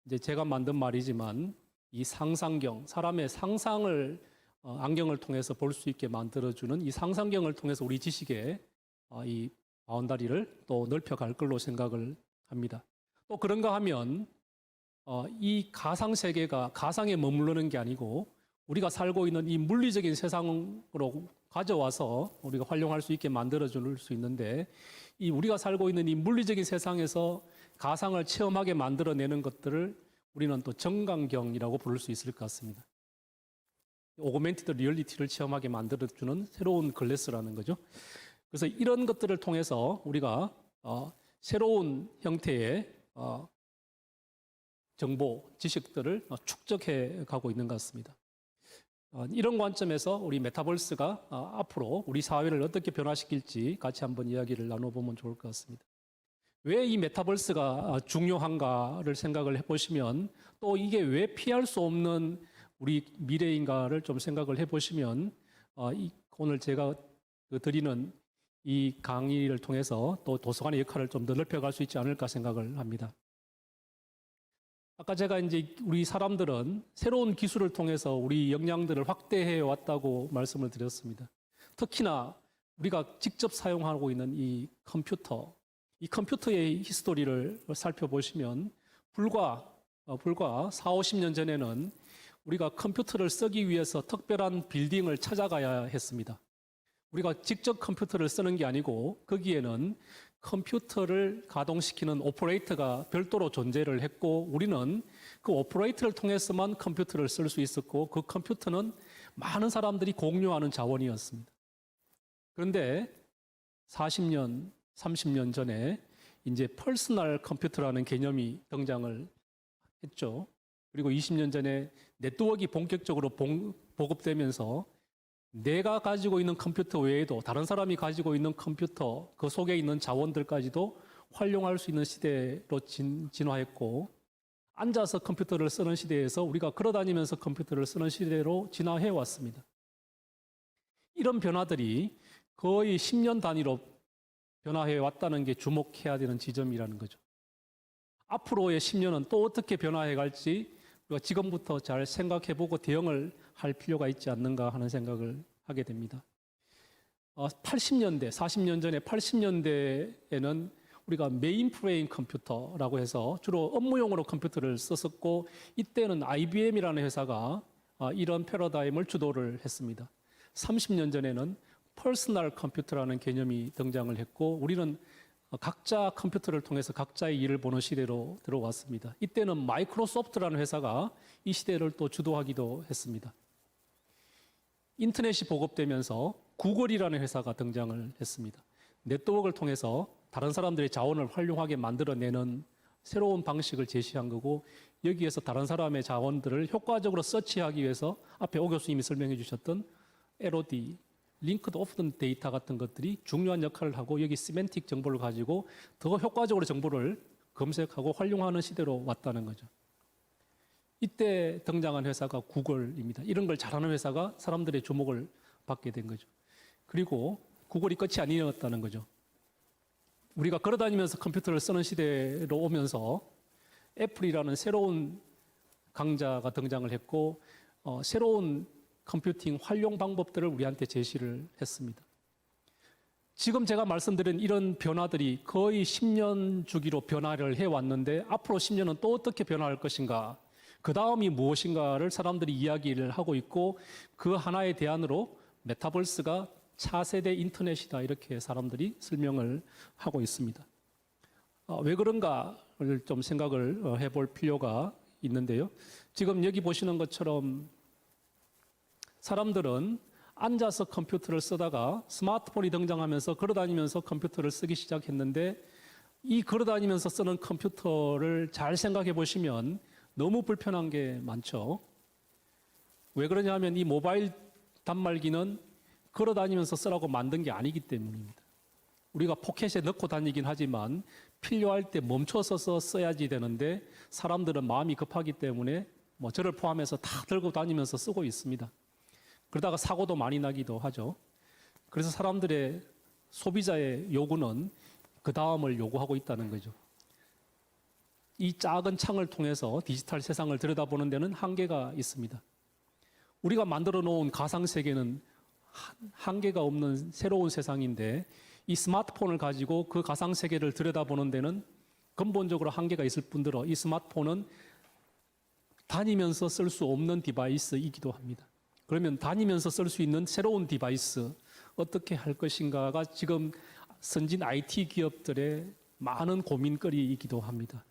이제 제가 만든 말이지만 이 상상경, 사람의 상상을 안경을 통해서 볼 수 있게 만들어주는 이 상상경을 통해서 우리 지식의 이 바운다리를 또 넓혀갈 걸로 생각을 합니다. 또 그런가 하면 이 가상세계가 가상에 머무르는 게 아니고 우리가 살고 있는 이 물리적인 세상으로 가져와서 우리가 활용할 수 있게 만들어줄 수 있는데 이 우리가 살고 있는 이 물리적인 세상에서 가상을 체험하게 만들어내는 것들을 우리는 또 정강경이라고 부를 수 있을 것 같습니다. 오그멘티드 리얼리티를 체험하게 만들어주는 새로운 글래스라는 거죠. 그래서 이런 것들을 통해서 우리가 새로운 형태의 정보, 지식들을 축적해 가고 있는 것 같습니다. 이런 관점에서 우리 메타버스가 앞으로 우리 사회를 어떻게 변화시킬지 같이 한번 이야기를 나눠보면 좋을 것 같습니다. 왜 이 메타버스가 중요한가를 생각을 해보시면 또 이게 왜 피할 수 없는 우리 미래인가를 좀 생각을 해보시면 오늘 제가 드리는 이 강의를 통해서 또 도서관의 역할을 좀 더 넓혀갈 수 있지 않을까 생각을 합니다. 아까 제가 이제 우리 사람들은 새로운 기술을 통해서 우리 역량들을 확대해 왔다고 말씀을 드렸습니다. 특히나 우리가 직접 사용하고 있는 이 컴퓨터의 히스토리를 살펴보시면 불과 4, 50년 전에는 우리가 컴퓨터를 쓰기 위해서 특별한 빌딩을 찾아가야 했습니다. 우리가 직접 컴퓨터를 쓰는 게 아니고 거기에는 컴퓨터를 가동시키는 오퍼레이터가 별도로 존재를 했고 우리는 그 오퍼레이터를 통해서만 컴퓨터를 쓸 수 있었고 그 컴퓨터는 많은 사람들이 공유하는 자원이었습니다. 그런데 40년, 30년 전에 이제 퍼스널 컴퓨터라는 개념이 등장을 했죠. 그리고 20년 전에 네트워크가 본격적으로 보급되면서 내가 가지고 있는 컴퓨터 외에도 다른 사람이 가지고 있는 컴퓨터 그 속에 있는 자원들까지도 활용할 수 있는 시대로 진화했고 앉아서 컴퓨터를 쓰는 시대에서 우리가 걸어다니면서 컴퓨터를 쓰는 시대로 진화해 왔습니다. 이런 변화들이 거의 10년 단위로 변화해 왔다는 게 주목해야 되는 지점이라는 거죠. 앞으로의 10년은 또 어떻게 변화해 갈지 우리가 지금부터 잘 생각해보고 대응을 할 필요가 있지 않는가 하는 생각을 하게 됩니다. 80년대, 40년 전에 80년대에는 우리가 메인프레임 컴퓨터라고 해서 주로 업무용으로 컴퓨터를 썼었고 이때는 IBM이라는 회사가 이런 패러다임을 주도를 했습니다. 30년 전에는 퍼스널 컴퓨터라는 개념이 등장을 했고 우리는 각자 컴퓨터를 통해서 각자의 일을 보는 시대로 들어왔습니다. 이때는 마이크로소프트라는 회사가 이 시대를 또 주도하기도 했습니다. 인터넷이 보급되면서 구글이라는 회사가 등장을 했습니다. 네트워크를 통해서 다른 사람들의 자원을 활용하게 만들어내는 새로운 방식을 제시한 거고 여기에서 다른 사람의 자원들을 효과적으로 서치하기 위해서 앞에 오 교수님이 설명해 주셨던 LOD, 링크드 오픈 데이터 같은 것들이 중요한 역할을 하고 여기 시멘틱 정보를 가지고 더 효과적으로 정보를 검색하고 활용하는 시대로 왔다는 거죠. 이때 등장한 회사가 구글입니다. 이런 걸 잘하는 회사가 사람들의 주목을 받게 된 거죠. 그리고 구글이 끝이 아니었다는 거죠. 우리가 걸어다니면서 컴퓨터를 쓰는 시대로 오면서 애플이라는 새로운 강자가 등장을 했고 새로운 컴퓨팅 활용 방법들을 우리한테 제시를 했습니다. 지금 제가 말씀드린 이런 변화들이 거의 10년 주기로 변화를 해왔는데 앞으로 10년은 또 어떻게 변화할 것인가, 그 다음이 무엇인가를 사람들이 이야기를 하고 있고, 그 하나의 대안으로 메타버스가 차세대 인터넷이다, 이렇게 사람들이 설명을 하고 있습니다. 왜 그런가를 좀 생각을 해볼 필요가 있는데요. 지금 여기 보시는 것처럼 사람들은 앉아서 컴퓨터를 쓰다가 스마트폰이 등장하면서 걸어다니면서 컴퓨터를 쓰기 시작했는데, 이 걸어다니면서 쓰는 컴퓨터를 잘 생각해 보시면 너무 불편한 게 많죠. 왜 그러냐면 이 모바일 단말기는 걸어다니면서 쓰라고 만든 게 아니기 때문입니다. 우리가 포켓에 넣고 다니긴 하지만 필요할 때 멈춰서 써야지 되는데, 사람들은 마음이 급하기 때문에 뭐 저를 포함해서 다 들고 다니면서 쓰고 있습니다. 그러다가 사고도 많이 나기도 하죠. 그래서 사람들의 소비자의 요구는 그 다음을 요구하고 있다는 거죠. 이 작은 창을 통해서 디지털 세상을 들여다보는 데는 한계가 있습니다. 우리가 만들어 놓은 가상세계는 한계가 없는 새로운 세상인데, 이 스마트폰을 가지고 그 가상세계를 들여다보는 데는 근본적으로 한계가 있을 뿐더러 이 스마트폰은 다니면서 쓸 수 없는 디바이스이기도 합니다. 그러면 다니면서 쓸 수 있는 새로운 디바이스 어떻게 할 것인가가 지금 선진 IT 기업들의 많은 고민거리이기도 합니다.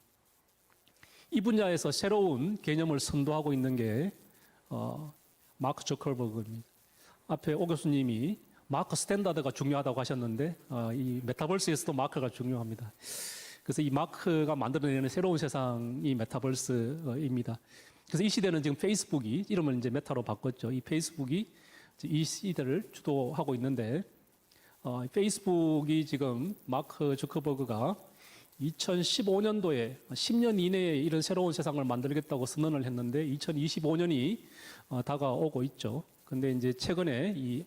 이 분야에서 새로운 개념을 선도하고 있는 게 마크 저커버그입니다. 앞에 오 교수님이 마크 스탠다드가 중요하다고 하셨는데, 이 메타버스에서도 마크가 중요합니다. 그래서 이 마크가 만들어내는 새로운 세상이 메타버스입니다. 그래서 이 시대는 지금 페이스북이 이름을 이제 메타로 바꿨죠. 이 페이스북이 이 시대를 주도하고 있는데, 페이스북이 지금 마크 주커버그가 2015년도에 10년 이내에 이런 새로운 세상을 만들겠다고 선언을 했는데 2025년이 다가오고 있죠. 근데 이제 최근에 이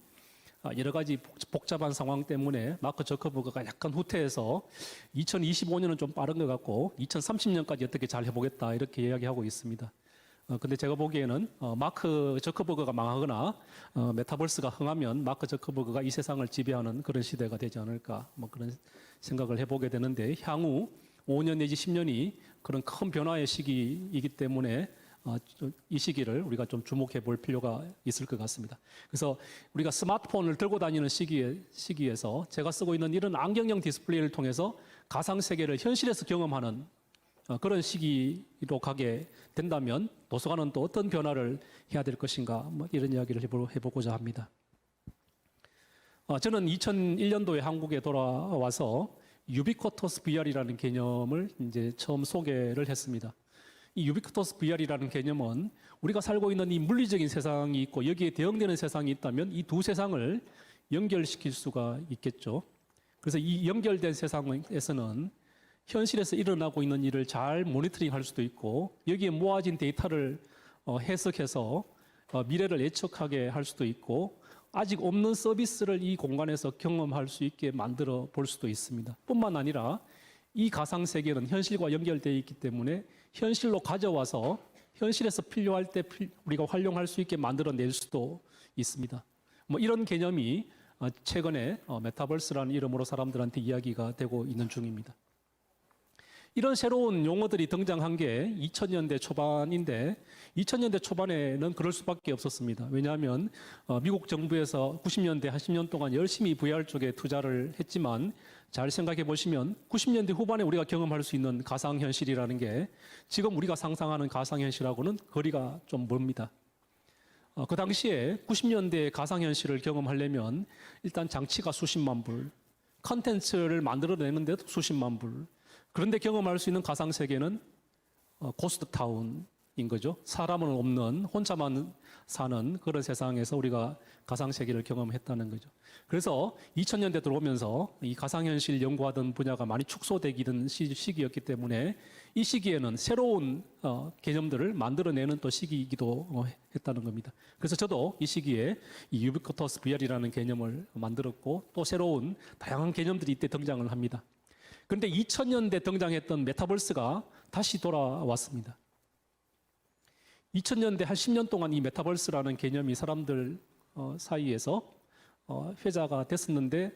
여러 가지 복잡한 상황 때문에 마크 저커버그가 약간 후퇴해서 2025년은 좀 빠른 것 같고 2030년까지 어떻게 잘 해보겠다, 이렇게 이야기하고 있습니다. 근데 제가 보기에는 마크 저커버그가 망하거나 메타버스가 흥하면 마크 저커버그가 이 세상을 지배하는 그런 시대가 되지 않을까, 뭐 그런 생각을 해보게 되는데, 향후 5년 내지 10년이 그런 큰 변화의 시기이기 때문에 이 시기를 우리가 좀 주목해 볼 필요가 있을 것 같습니다. 그래서 우리가 스마트폰을 들고 다니는 시기에서 제가 쓰고 있는 이런 안경형 디스플레이를 통해서 가상세계를 현실에서 경험하는 그런 시기로 가게 된다면 도서관은 또 어떤 변화를 해야 될 것인가, 뭐 이런 이야기를 해보고자 합니다. 저는 2001년도에 한국에 돌아와서 유비쿼터스 VR이라는 개념을 이제 처음 소개를 했습니다. 이 유비쿼터스 VR이라는 개념은 우리가 살고 있는 이 물리적인 세상이 있고 여기에 대응되는 세상이 있다면 이 두 세상을 연결시킬 수가 있겠죠. 그래서 이 연결된 세상에서는 현실에서 일어나고 있는 일을 잘 모니터링할 수도 있고, 여기에 모아진 데이터를 해석해서 미래를 예측하게 할 수도 있고, 아직 없는 서비스를 이 공간에서 경험할 수 있게 만들어 볼 수도 있습니다. 뿐만 아니라 이 가상세계는 현실과 연결되어 있기 때문에 현실로 가져와서 현실에서 필요할 때 우리가 활용할 수 있게 만들어낼 수도 있습니다. 뭐 이런 개념이 최근에 메타버스라는 이름으로 사람들한테 이야기가 되고 있는 중입니다. 이런 새로운 용어들이 등장한 게 2000년대 초반인데 2000년대 초반에는 그럴 수밖에 없었습니다. 왜냐하면 미국 정부에서 90년대 한 10년 동안 열심히 VR 쪽에 투자를 했지만 잘 생각해 보시면 90년대 후반에 우리가 경험할 수 있는 가상현실이라는 게 지금 우리가 상상하는 가상현실하고는 거리가 좀 멉니다. 그 당시에 90년대 가상현실을 경험하려면 일단 장치가 수십만 불, 컨텐츠를 만들어내는데도 수십만 불, 그런데 경험할 수 있는 가상세계는 고스트 타운인 거죠. 사람은 없는 혼자만 사는 그런 세상에서 우리가 가상세계를 경험했다는 거죠. 그래서 2000년대 들어오면서 이 가상현실 연구하던 분야가 많이 축소되기는 시기였기 때문에 이 시기에는 새로운 개념들을 만들어내는 또 시기이기도 했다는 겁니다. 그래서 저도 이 시기에 이 유비쿼터스 VR이라는 개념을 만들었고 또 새로운 다양한 개념들이 이때 등장을 합니다. 그런데 2000년대 등장했던 메타버스가 다시 돌아왔습니다. 2000년대 한 10년 동안 이 메타버스라는 개념이 사람들 사이에서 회자가 됐었는데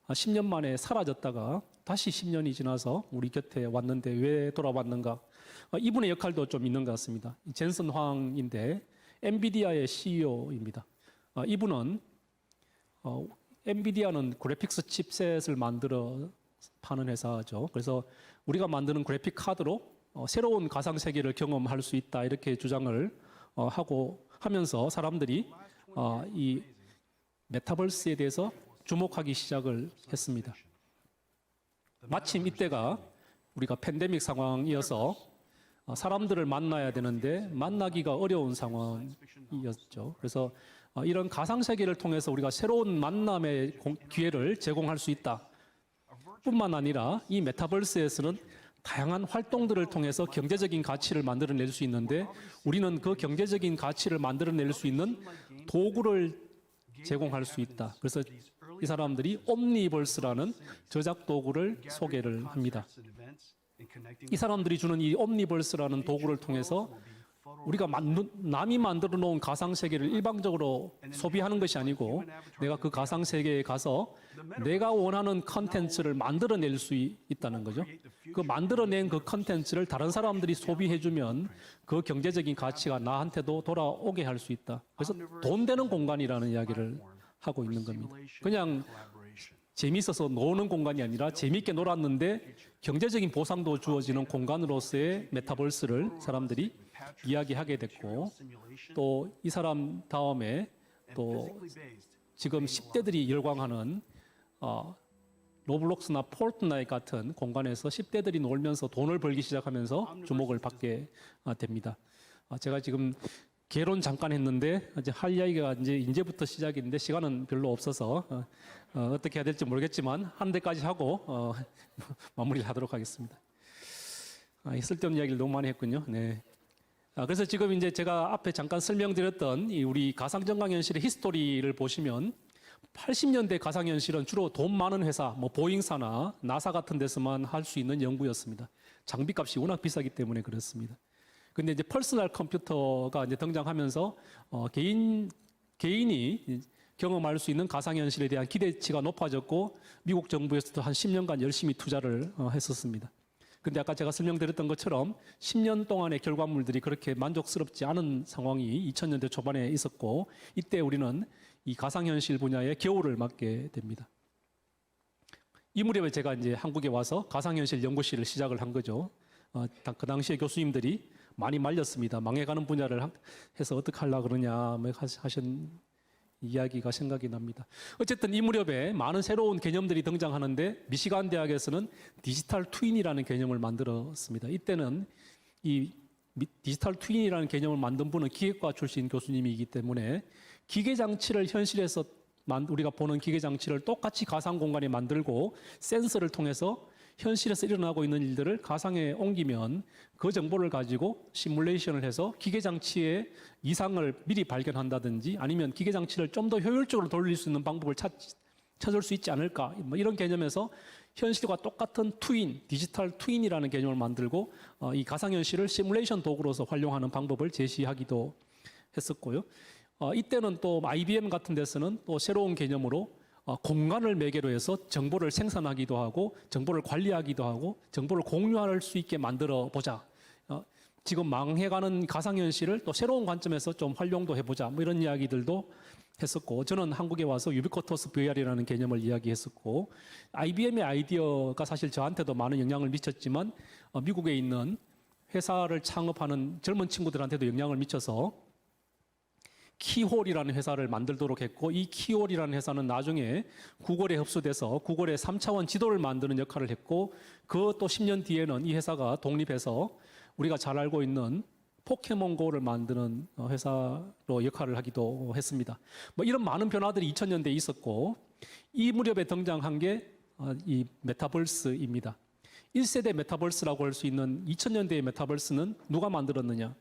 10년 만에 사라졌다가 다시 10년이 지나서 우리 곁에 왔는데 왜 돌아왔는가? 이분의 역할도 좀 있는 것 같습니다. 젠슨 황인데 엔비디아의 CEO입니다. 이분은 엔비디아는 그래픽스 칩셋을 만들어 파는 회사죠. 그래서 우리가 만드는 그래픽 카드로 새로운 가상 세계를 경험할 수 있다 이렇게 주장을 하고 하면서 사람들이 이 메타버스에 대해서 주목하기 시작을 했습니다. 마침 이때가 우리가 팬데믹 상황이어서 사람들을 만나야 되는데 만나기가 어려운 상황이었죠. 그래서 이런 가상세계를 통해서 우리가 새로운 만남의 기회를 제공할 수 있다. 뿐만 아니라 이 메타버스에서는 다양한 활동들을 통해서 경제적인 가치를 만들어낼 수 있는데 우리는 그 경제적인 가치를 만들어낼 수 있는 도구를 제공할 수 있다. 그래서 이 사람들이 옴니버스라는 저작 도구를 소개를 합니다. 이 사람들이 주는 이 옴니버스라는 도구를 통해서 우리가 남이 만들어 놓은 가상세계를 일방적으로 소비하는 것이 아니고 내가 그 가상세계에 가서 내가 원하는 컨텐츠를 만들어낼 수 있다는 거죠. 그 만들어낸 그 컨텐츠를 다른 사람들이 소비해주면 그 경제적인 가치가 나한테도 돌아오게 할 수 있다. 그래서 돈 되는 공간이라는 이야기를 하고 있는 겁니다. 그냥 재미있어서 노는 공간이 아니라 재미있게 놀았는데 경제적인 보상도 주어지는 공간으로서의 메타버스를 사람들이 이야기하게 됐고 또 이 사람 다음에 또 지금 10대들이 열광하는 로블록스나 폴트나잇 같은 공간에서 10대들이 놀면서 돈을 벌기 시작하면서 주목을 받게 됩니다. 제가 지금 개론 잠깐 했는데 이제 할 이야기가 이제부터 시작인데 시간은 별로 없어서 어떻게 해야 될지 모르겠지만 한 대까지 하고 마무리를 하도록 하겠습니다. 쓸데없는 이야기를 너무 많이 했군요. 네. 그래서 지금 이제 제가 앞에 잠깐 설명드렸던 이 우리 가상정강현실의 히스토리를 보시면 80년대 가상현실은 주로 돈 많은 회사, 뭐 보잉사나 나사 같은 데서만 할 수 있는 연구였습니다. 장비값이 워낙 비싸기 때문에 그렇습니다. 근데 이제 퍼스널 컴퓨터가 이제 등장하면서 개인이 경험할 수 있는 가상현실에 대한 기대치가 높아졌고 미국 정부에서도 한 10년간 열심히 투자를 했었습니다. 근데 아까 제가 설명드렸던 것처럼 10년 동안의 결과물들이 그렇게 만족스럽지 않은 상황이 2000년대 초반에 있었고 이때 우리는 이 가상현실 분야의 겨울을 맞게 됩니다. 이 무렵에 제가 이제 한국에 와서 가상현실 연구실을 시작을 한 거죠. 그 당시에 교수님들이 많이 말렸습니다. 망해가는 분야를 해서 어떻게 하려고 그러냐 하신 이야기가 생각이 납니다. 어쨌든 이 무렵에 많은 새로운 개념들이 등장하는데 미시간 대학에서는 디지털 트윈이라는 개념을 만들었습니다. 이때는 이 디지털 트윈이라는 개념을 만든 분은 기계과 출신 교수님이기 때문에 기계장치를 현실에서 우리가 보는 기계장치를 똑같이 가상 공간에 만들고 센서를 통해서 현실에서 일어나고 있는 일들을 가상에 옮기면 그 정보를 가지고 시뮬레이션을 해서 기계장치의 이상을 미리 발견한다든지 아니면 기계장치를 좀 더 효율적으로 돌릴 수 있는 방법을 찾을 수 있지 않을까 뭐 이런 개념에서 현실과 똑같은 트윈, 디지털 트윈이라는 개념을 만들고 이 가상현실을 시뮬레이션 도구로서 활용하는 방법을 제시하기도 했었고요. 이때는 또 IBM 같은 데서는 또 새로운 개념으로 공간을 매개로 해서 정보를 생산하기도 하고 정보를 관리하기도 하고 정보를 공유할 수 있게 만들어 보자. 지금 망해가는 가상현실을 또 새로운 관점에서 좀 활용도 해보자. 뭐 이런 이야기들도 했었고 저는 한국에 와서 유비쿼터스 VR이라는 개념을 이야기했었고 IBM의 아이디어가 사실 저한테도 많은 영향을 미쳤지만 미국에 있는 회사를 창업하는 젊은 친구들한테도 영향을 미쳐서 키홀이라는 회사를 만들도록 했고 이 키홀이라는 회사는 나중에 구글에 흡수돼서 구글의 3차원 지도를 만드는 역할을 했고 그 또 10년 뒤에는 이 회사가 독립해서 우리가 잘 알고 있는 포켓몬고를 만드는 회사로 역할을 하기도 했습니다. 뭐 이런 많은 변화들이 2000년대에 있었고 이 무렵에 등장한 게 이 메타버스입니다. 1세대 메타버스라고 할 수 있는 2000년대의 메타버스는 누가 만들었느냐?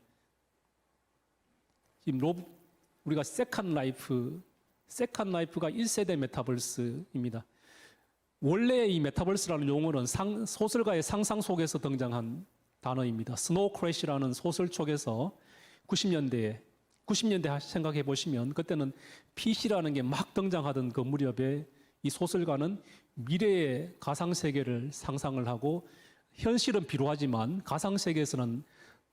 지금 우리가 세컨 라이프가 1세대 메타버스입니다. 원래 이 메타버스라는 용어는 소설가의 상상 속에서 등장한 단어입니다. 스노우 크래시라는 소설 쪽에서 90년대 생각해 보시면 그때는 PC라는 게 막 등장하던 그 무렵에 이 소설가는 미래의 가상세계를 상상을 하고 현실은 비루하지만 가상세계에서는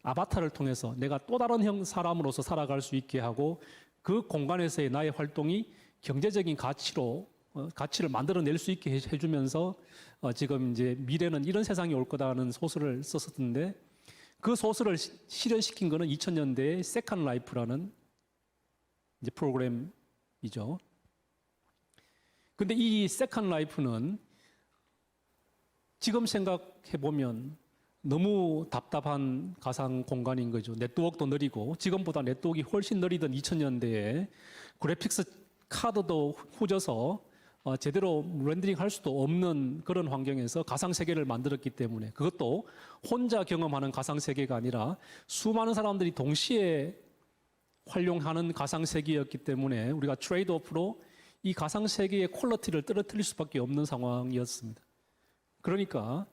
아바타를 통해서 내가 또 다른 사람으로서 살아갈 수 있게 하고 그 공간에서의 나의 활동이 경제적인 가치를 만들어낼 수 있게 해주면서 지금 이제 미래는 이런 세상이 올 거다는 소설을 썼었는데 그 소설을 실현시킨 거는 2000년대의 세컨드 라이프라는 이제 프로그램이죠. 근데 이 세컨드 라이프는 지금 생각해 보면 너무 답답한 가상 공간인 거죠. 네트워크도 느리고 지금보다 네트워크가 훨씬 느리던 2000년대에 그래픽스 카드도 후져서 제대로 렌더링 할 수도 없는 그런 환경에서 가상세계를 만들었기 때문에 그것도 혼자 경험하는 가상세계가 아니라 수많은 사람들이 동시에 활용하는 가상세계였기 때문에 우리가 트레이드오프로 이 가상세계의 퀄리티를 떨어뜨릴 수밖에 없는 상황이었습니다. 그러니까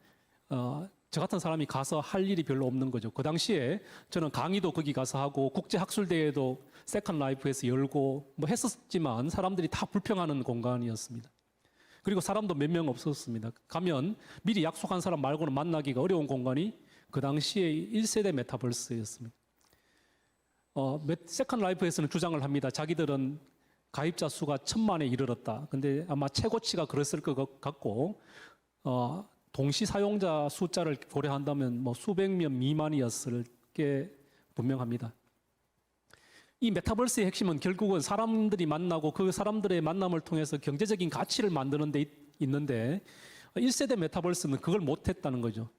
저 같은 사람이 가서 할 일이 별로 없는 거죠. 그 당시에 저는 강의도 거기 가서 하고 국제학술대회도 세컨드 라이프에서 열고 뭐 했었지만 사람들이 다 불평하는 공간이었습니다. 그리고 사람도 몇 명 없었습니다. 가면 미리 약속한 사람 말고는 만나기가 어려운 공간이 그 당시에 1세대 메타버스였습니다. 세컨드 라이프에서는 주장을 합니다. 자기들은 가입자 수가 1000만에 이르렀다. 근데 아마 최고치가 그랬을 것 같고 동시 사용자 숫자를 고려한다면 뭐 수백 명 미만이었을 게 분명합니다. 이 메타버스의 핵심은 결국은 사람들이 만나고 그 사람들의 만남을 통해서 경제적인 가치를 만드는 데 있는데 1세대 메타버스는 그걸 못했다는 거죠.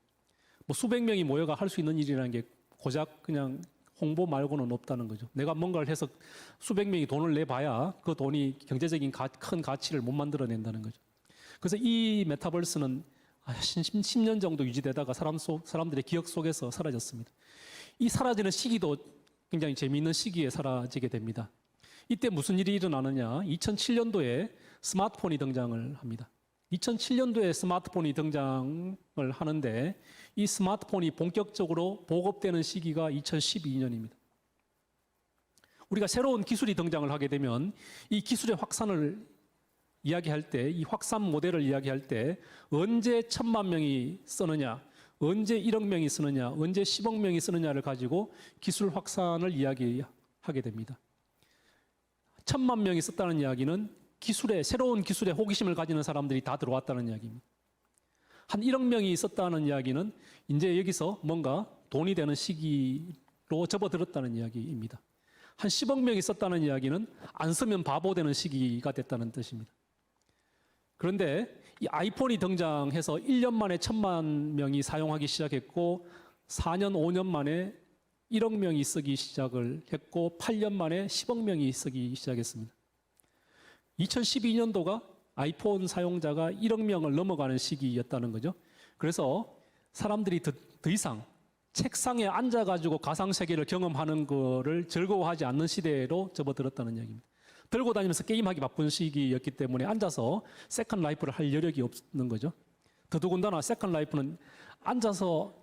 뭐 수백 명이 모여가 할 수 있는 일이라는 게 고작 그냥 홍보 말고는 없다는 거죠. 내가 뭔가를 해서 수백 명이 돈을 내봐야 그 돈이 경제적인 큰 가치를 못 만들어낸다는 거죠. 그래서 이 메타버스는 10년 정도 유지되다가 사람들의 기억 속에서 사라졌습니다. 이 사라지는 시기도 굉장히 재미있는 시기에 사라지게 됩니다. 이때 무슨 일이 일어나느냐? 2007년도에 스마트폰이 등장을 합니다. 2007년도에 스마트폰이 등장을 하는데 이 스마트폰이 본격적으로 보급되는 시기가 2012년입니다. 우리가 새로운 기술이 등장을 하게 되면 이 기술의 확산을 이야기할 때, 이 확산 모델을 이야기할 때 언제 1000만 명이 쓰느냐, 언제 1억 명이 쓰느냐, 언제 10억 명이 쓰느냐를 가지고 기술 확산을 이야기하게 됩니다. 1000만 명이 썼다는 이야기는 새로운 기술에 호기심을 가지는 사람들이 다 들어왔다는 이야기입니다. 한 1억 명이 있었다는 이야기는 이제 여기서 뭔가 돈이 되는 시기로 접어들었다는 이야기입니다. 한 10억 명이 있었다는 이야기는 안 쓰면 바보 되는 시기가 됐다는 뜻입니다. 그런데 이 아이폰이 등장해서 1년 만에 1000만 명이 사용하기 시작했고 4년, 5년 만에 1억 명이 쓰기 시작을 했고 8년 만에 10억 명이 쓰기 시작했습니다. 2012년도가 아이폰 사용자가 1억 명을 넘어가는 시기였다는 거죠. 그래서 사람들이 더 이상 책상에 앉아가지고 가상세계를 경험하는 거를 즐거워하지 않는 시대로 접어들었다는 이야기입니다. 들고 다니면서 게임하기 바쁜 시기였기 때문에 앉아서 세컨드 라이프를 할 여력이 없는 거죠. 더더군다나 세컨드 라이프는 앉아서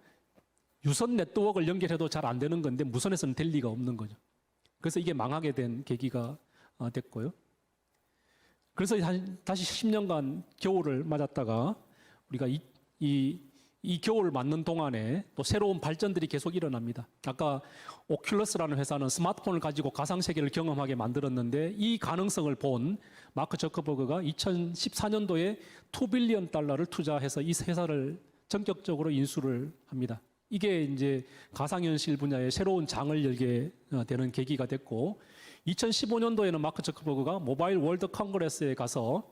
유선 네트워크를 연결해도 잘 안 되는 건데 무선에서는 될 리가 없는 거죠. 그래서 이게 망하게 된 계기가 됐고요. 그래서 다시 10년간 겨울을 맞았다가 우리가 이 겨울을 맞는 동안에 또 새로운 발전들이 계속 일어납니다. 아까 오큘러스라는 회사는 스마트폰을 가지고 가상세계를 경험하게 만들었는데 이 가능성을 본 마크 저커버그가 2014년도에 $2 빌리언 투자해서 이 회사를 전격적으로 인수를 합니다. 이게 이제 가상현실 분야의 새로운 장을 열게 되는 계기가 됐고 2015년도에는 마크 저커버그가 모바일 월드 컨그레스에 가서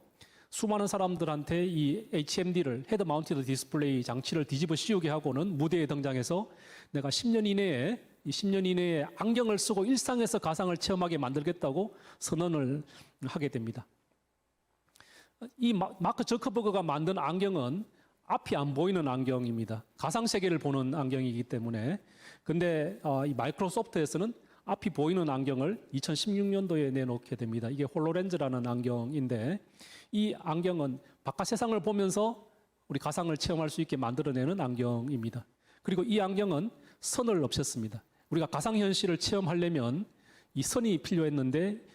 수많은 사람들한테 이 HMD를 헤드 마운티드 디스플레이 장치를 뒤집어 씌우게 하고는 무대에 등장해서 내가 10년 이내에 안경을 쓰고 일상에서 가상을 체험하게 만들겠다고 선언을 하게 됩니다. 이 마크 저커버그가 만든 안경은 앞이 안 보이는 안경입니다. 가상세계를 보는 안경이기 때문에. 근데 이 마이크로소프트에서는 앞이 보이는 안경을 2016년도에 내놓게 됩니다. 이게 홀로렌즈라는 안경인데 이 안경은 바깥 세상을 보면서 우리 가상을 체험할 수 있게 만들어내는 안경입니다. 그리고 이 안경은 선을 없앴습니다. 우리가 가상현실을 체험하려면 이 선이 필요했는데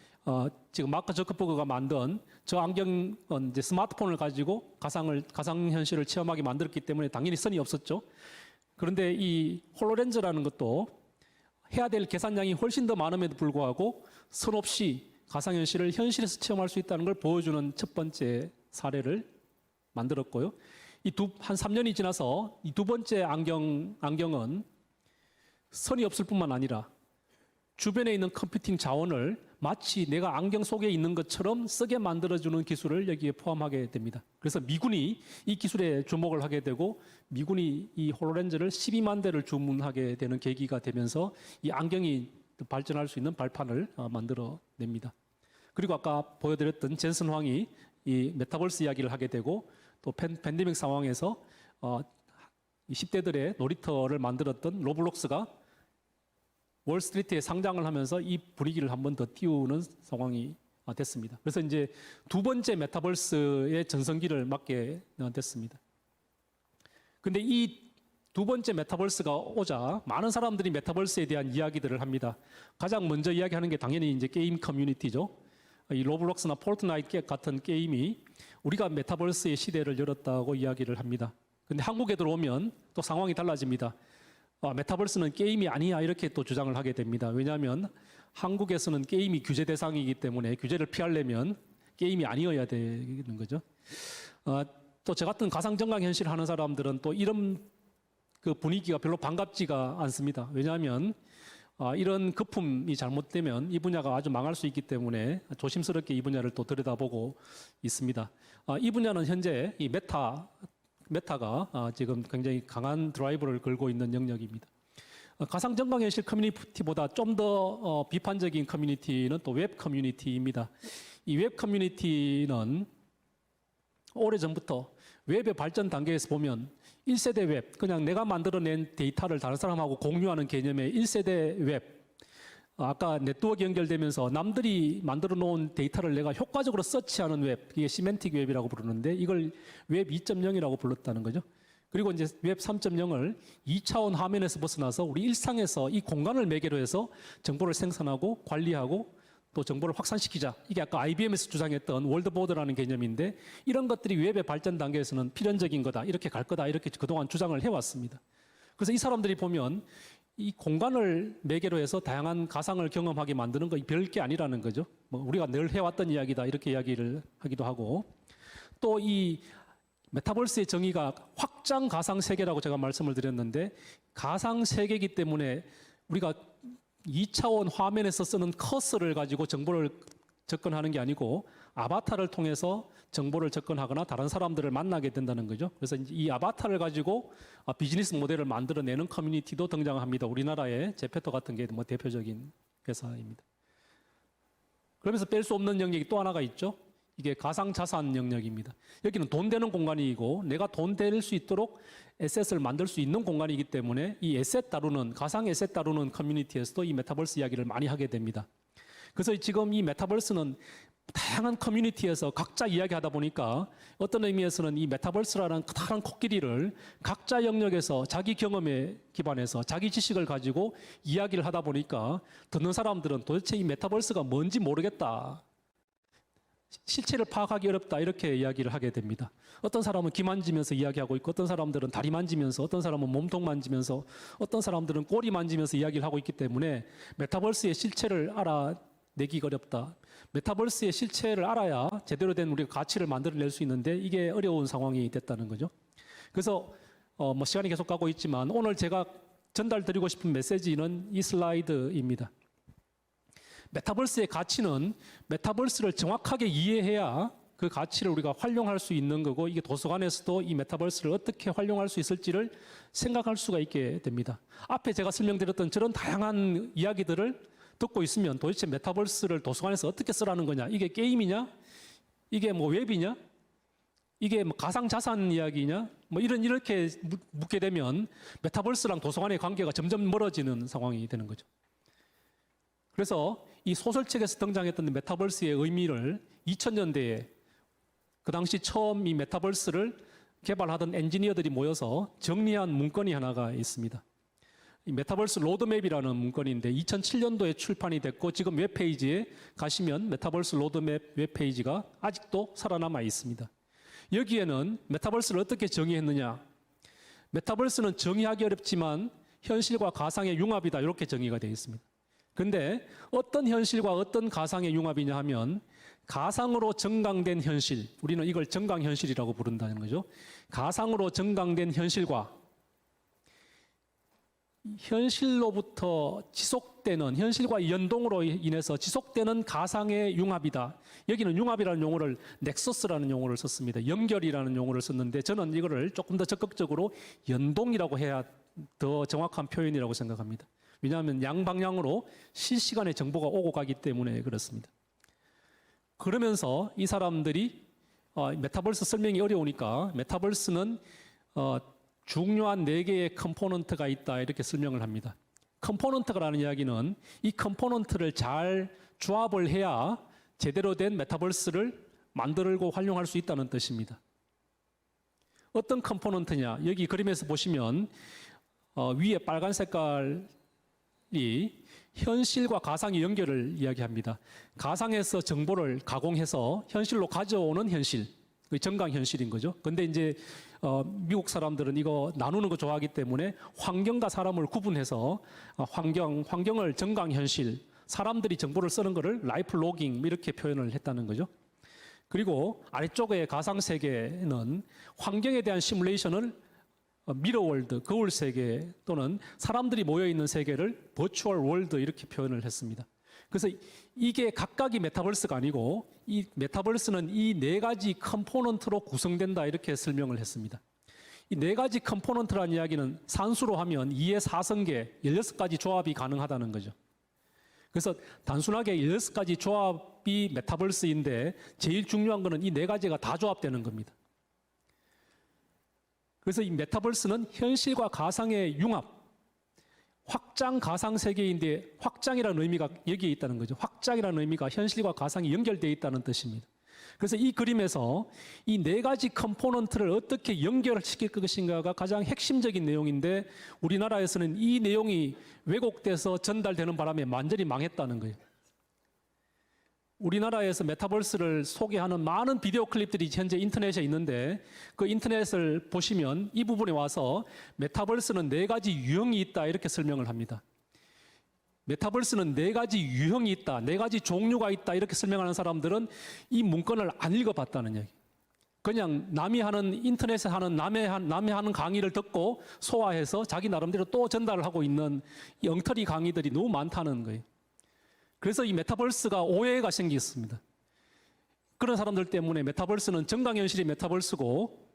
지금 마크 저커버그가 만든 저 안경은 이제 스마트폰을 가지고 가상현실을 체험하게 만들었기 때문에 당연히 선이 없었죠. 그런데 이 홀로렌즈라는 것도 해야 될 계산량이 훨씬 더 많음에도 불구하고 선 없이 가상현실을 현실에서 체험할 수 있다는 걸 보여주는 첫 번째 사례를 만들었고요. 한 3년이 지나서 이 두 번째 안경은 선이 없을 뿐만 아니라 주변에 있는 컴퓨팅 자원을 마치 내가 안경 속에 있는 것처럼 쓰게 만들어주는 기술을 여기에 포함하게 됩니다. 그래서 미군이 이 기술에 주목을 하게 되고 미군이 이 홀로렌즈를 12만 대를 주문하게 되는 계기가 되면서 이 안경이 발전할 수 있는 발판을 만들어냅니다. 그리고 아까 보여드렸던 젠슨 황이 이 메타버스 이야기를 하게 되고 또 팬데믹 상황에서 10대들의 놀이터를 만들었던 로블록스가 월스트리트에 상장을 하면서 이 분위기를 한 번 더 띄우는 상황이 됐습니다. 그래서 이제 두 번째 메타버스의 전성기를 맞게 됐습니다. 근데 이 두 번째 메타버스가 오자 많은 사람들이 메타버스에 대한 이야기들을 합니다. 가장 먼저 이야기하는 게 당연히 이제 게임 커뮤니티죠. 이 로블록스나 폴트나이트 같은 게임이 우리가 메타버스의 시대를 열었다고 이야기를 합니다. 근데 한국에 들어오면 또 상황이 달라집니다. 메타버스는 게임이 아니야 이렇게 또 주장을 하게 됩니다. 왜냐하면 한국에서는 게임이 규제 대상이기 때문에 규제를 피하려면 게임이 아니어야 되는 거죠. 또 저 같은 가상정강 현실 하는 사람들은 또 이런 그 분위기가 별로 반갑지가 않습니다. 왜냐하면 이런 거품이 잘못되면 이 분야가 아주 망할 수 있기 때문에 조심스럽게 이 분야를 또 들여다보고 있습니다. 이 분야는 현재 이 메타가 지금 굉장히 강한 드라이브를 걸고 있는 영역입니다. 가상정강현실 커뮤니티보다 좀 더 비판적인 커뮤니티는 또 웹 커뮤니티입니다. 이 웹 커뮤니티는 오래전부터 웹의 발전 단계에서 보면 1세대 웹, 그냥 내가 만들어낸 데이터를 다른 사람하고 공유하는 개념의 1세대 웹, 아까 네트워크 연결되면서 남들이 만들어 놓은 데이터를 내가 효과적으로 서치하는 웹, 이게 시멘틱 웹이라고 부르는데 이걸 웹 2.0이라고 불렀다는 거죠. 그리고 이제 웹 3.0을 2차원 화면에서 벗어나서 우리 일상에서 이 공간을 매개로 해서 정보를 생산하고 관리하고 또 정보를 확산시키자. 이게 아까 IBM에서 주장했던 월드보드라는 개념인데 이런 것들이 웹의 발전 단계에서는 필연적인 거다. 이렇게 갈 거다. 이렇게 그동안 주장을 해왔습니다. 그래서 이 사람들이 보면 이 공간을 매개로 해서 다양한 가상을 경험하게 만드는 거 별게 아니라는 거죠. 뭐 우리가 늘 해왔던 이야기다. 이렇게 이야기를 하기도 하고 또 이 메타버스의 정의가 확장 가상 세계라고 제가 말씀을 드렸는데 가상 세계이기 때문에 우리가 2차원 화면에서 쓰는 커서를 가지고 정보를 접근하는 게 아니고 아바타를 통해서 정보를 접근하거나 다른 사람들을 만나게 된다는 거죠. 그래서 이 아바타를 가지고 비즈니스 모델을 만들어내는 커뮤니티도 등장합니다. 우리나라의 제페토 같은 게 뭐 대표적인 회사입니다. 그러면서 뺄 수 없는 영역이 또 하나가 있죠. 이게 가상자산 영역입니다. 여기는 돈 되는 공간이고 내가 돈 될 수 있도록 에셋을 만들 수 있는 공간이기 때문에 이 에셋 다루는 가상 에셋 다루는 커뮤니티에서도 이 메타버스 이야기를 많이 하게 됩니다. 그래서 지금 이 메타버스는 다양한 커뮤니티에서 각자 이야기하다 보니까 어떤 의미에서는 이 메타버스라는 커다란 코끼리를 각자 영역에서 자기 경험에 기반해서 자기 지식을 가지고 이야기를 하다 보니까 듣는 사람들은 도대체 이 메타버스가 뭔지 모르겠다. 실체를 파악하기 어렵다 이렇게 이야기를 하게 됩니다. 어떤 사람은 귀 만지면서 이야기하고 있고 어떤 사람들은 다리 만지면서 어떤 사람은 몸통 만지면서 어떤 사람들은 꼬리 만지면서 이야기를 하고 있기 때문에 메타버스의 실체를 알아내기 어렵다. 메타버스의 실체를 알아야 제대로 된 우리가 가치를 만들어낼 수 있는데 이게 어려운 상황이 됐다는 거죠. 그래서 뭐 시간이 계속 가고 있지만 오늘 제가 전달드리고 싶은 메시지는 이 슬라이드입니다. 메타버스의 가치는 메타버스를 정확하게 이해해야 그 가치를 우리가 활용할 수 있는 거고 이게 도서관에서도 이 메타버스를 어떻게 활용할 수 있을지를 생각할 수가 있게 됩니다. 앞에 제가 설명드렸던 저런 다양한 이야기들을 듣고 있으면 도대체 메타버스를 도서관에서 어떻게 쓰라는 거냐? 이게 게임이냐? 이게 뭐 웹이냐? 이게 뭐 가상자산 이야기냐? 뭐 이렇게 묻게 되면 메타버스랑 도서관의 관계가 점점 멀어지는 상황이 되는 거죠. 그래서 이 소설책에서 등장했던 메타버스의 의미를 2000년대에 그 당시 처음 이 메타버스를 개발하던 엔지니어들이 모여서 정리한 문건이 하나가 있습니다. 이 메타버스 로드맵이라는 문건인데 2007년도에 출판이 됐고 지금 웹페이지에 가시면 메타버스 로드맵 웹페이지가 아직도 살아남아 있습니다. 여기에는 메타버스를 어떻게 정의했느냐. 메타버스는 정의하기 어렵지만 현실과 가상의 융합이다 이렇게 정의가 되어 있습니다. 그런데 어떤 현실과 어떤 가상의 융합이냐 하면 가상으로 정강된 현실, 우리는 이걸 정강현실이라고 부른다는 거죠. 가상으로 정강된 현실과 현실로부터 지속되는, 현실과 연동으로 인해서 지속되는 가상의 융합이다. 여기는 융합이라는 용어를 넥서스라는 용어를 썼습니다. 연결이라는 용어를 썼는데 저는 이거를 조금 더 적극적으로 연동이라고 해야 더 정확한 표현이라고 생각합니다. 왜냐하면 양방향으로 실시간에 정보가 오고 가기 때문에 그렇습니다. 그러면서 이 사람들이 메타버스 설명이 어려우니까 메타버스는 중요한 4개의 컴포넌트가 있다 이렇게 설명을 합니다. 컴포넌트라는 이야기는 이 컴포넌트를 잘 조합을 해야 제대로 된 메타버스를 만들고 활용할 수 있다는 뜻입니다. 어떤 컴포넌트냐? 여기 그림에서 보시면 위에 빨간 색깔이 현실과 가상의 연결을 이야기합니다. 가상에서 정보를 가공해서 현실로 가져오는 현실, 정강현실인 거죠. 근데 이제 미국 사람들은 이거 나누는 거 좋아하기 때문에 환경과 사람을 구분해서 환경을 정강현실, 사람들이 정보를 쓰는 거를 라이프 로깅 이렇게 표현을 했다는 거죠. 그리고 아래쪽의 가상세계는 환경에 대한 시뮬레이션을 미러월드, 거울 세계 또는 사람들이 모여있는 세계를 버추얼 월드 이렇게 표현을 했습니다. 그래서 이게 각각이 메타버스가 아니고 이 메타버스는 이 4가지 컴포넌트로 구성된다 이렇게 설명을 했습니다. 이 4가지 컴포넌트라는 이야기는 산수로 하면 2의 4성계 16가지 조합이 가능하다는 거죠. 그래서 단순하게 16가지 조합이 메타버스인데 제일 중요한 거는 이 4가지가 다 조합되는 겁니다. 그래서 이 메타버스는 현실과 가상의 융합, 확장 가상 세계인데 확장이라는 의미가 여기에 있다는 거죠. 확장이라는 의미가 현실과 가상이 연결되어 있다는 뜻입니다. 그래서 이 그림에서 이 4가지 컴포넌트를 어떻게 연결시킬 것인가가 가장 핵심적인 내용인데 우리나라에서는 이 내용이 왜곡돼서 전달되는 바람에 완전히 망했다는 거예요. 우리나라에서 메타버스를 소개하는 많은 비디오 클립들이 현재 인터넷에 있는데 그 인터넷을 보시면 이 부분에 와서 메타버스는 4가지 유형이 있다 이렇게 설명을 합니다. 메타버스는 4가지 유형이 있다, 4가지 종류가 있다 이렇게 설명하는 사람들은 이 문건을 안 읽어봤다는 얘기. 그냥 남이 하는 인터넷에 하는 남이 하는 강의를 듣고 소화해서 자기 나름대로 또 전달을 하고 있는 이 엉터리 강의들이 너무 많다는 거예요. 그래서 이 메타버스가 오해가 생겼습니다. 그런 사람들 때문에 메타버스는 정강현실이 메타버스고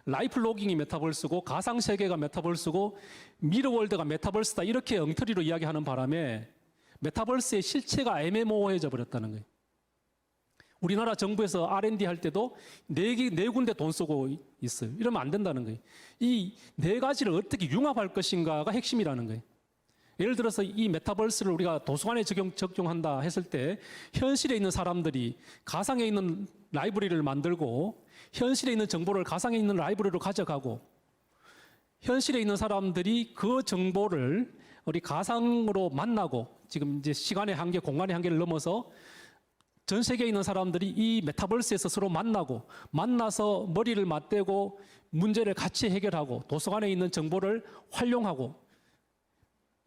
라이프 로깅이 메타버스고 가상세계가 메타버스고 미러월드가 메타버스다 이렇게 엉터리로 이야기하는 바람에 메타버스의 실체가 애매모호해져 버렸다는 거예요. 우리나라 정부에서 R&D 할 때도 4군데 돈 쓰고 있어요. 이러면 안 된다는 거예요. 이 4가지를 어떻게 융합할 것인가가 핵심이라는 거예요. 예를 들어서 이 메타버스를 우리가 도서관에 적용한다 했을 때 현실에 있는 사람들이 가상에 있는 라이브러리를 만들고 현실에 있는 정보를 가상에 있는 라이브러리로 가져가고 현실에 있는 사람들이 그 정보를 우리 가상으로 만나고 지금 이제 시간의 한계, 공간의 한계를 넘어서 전 세계에 있는 사람들이 이 메타버스에서 서로 만나서 머리를 맞대고 문제를 같이 해결하고 도서관에 있는 정보를 활용하고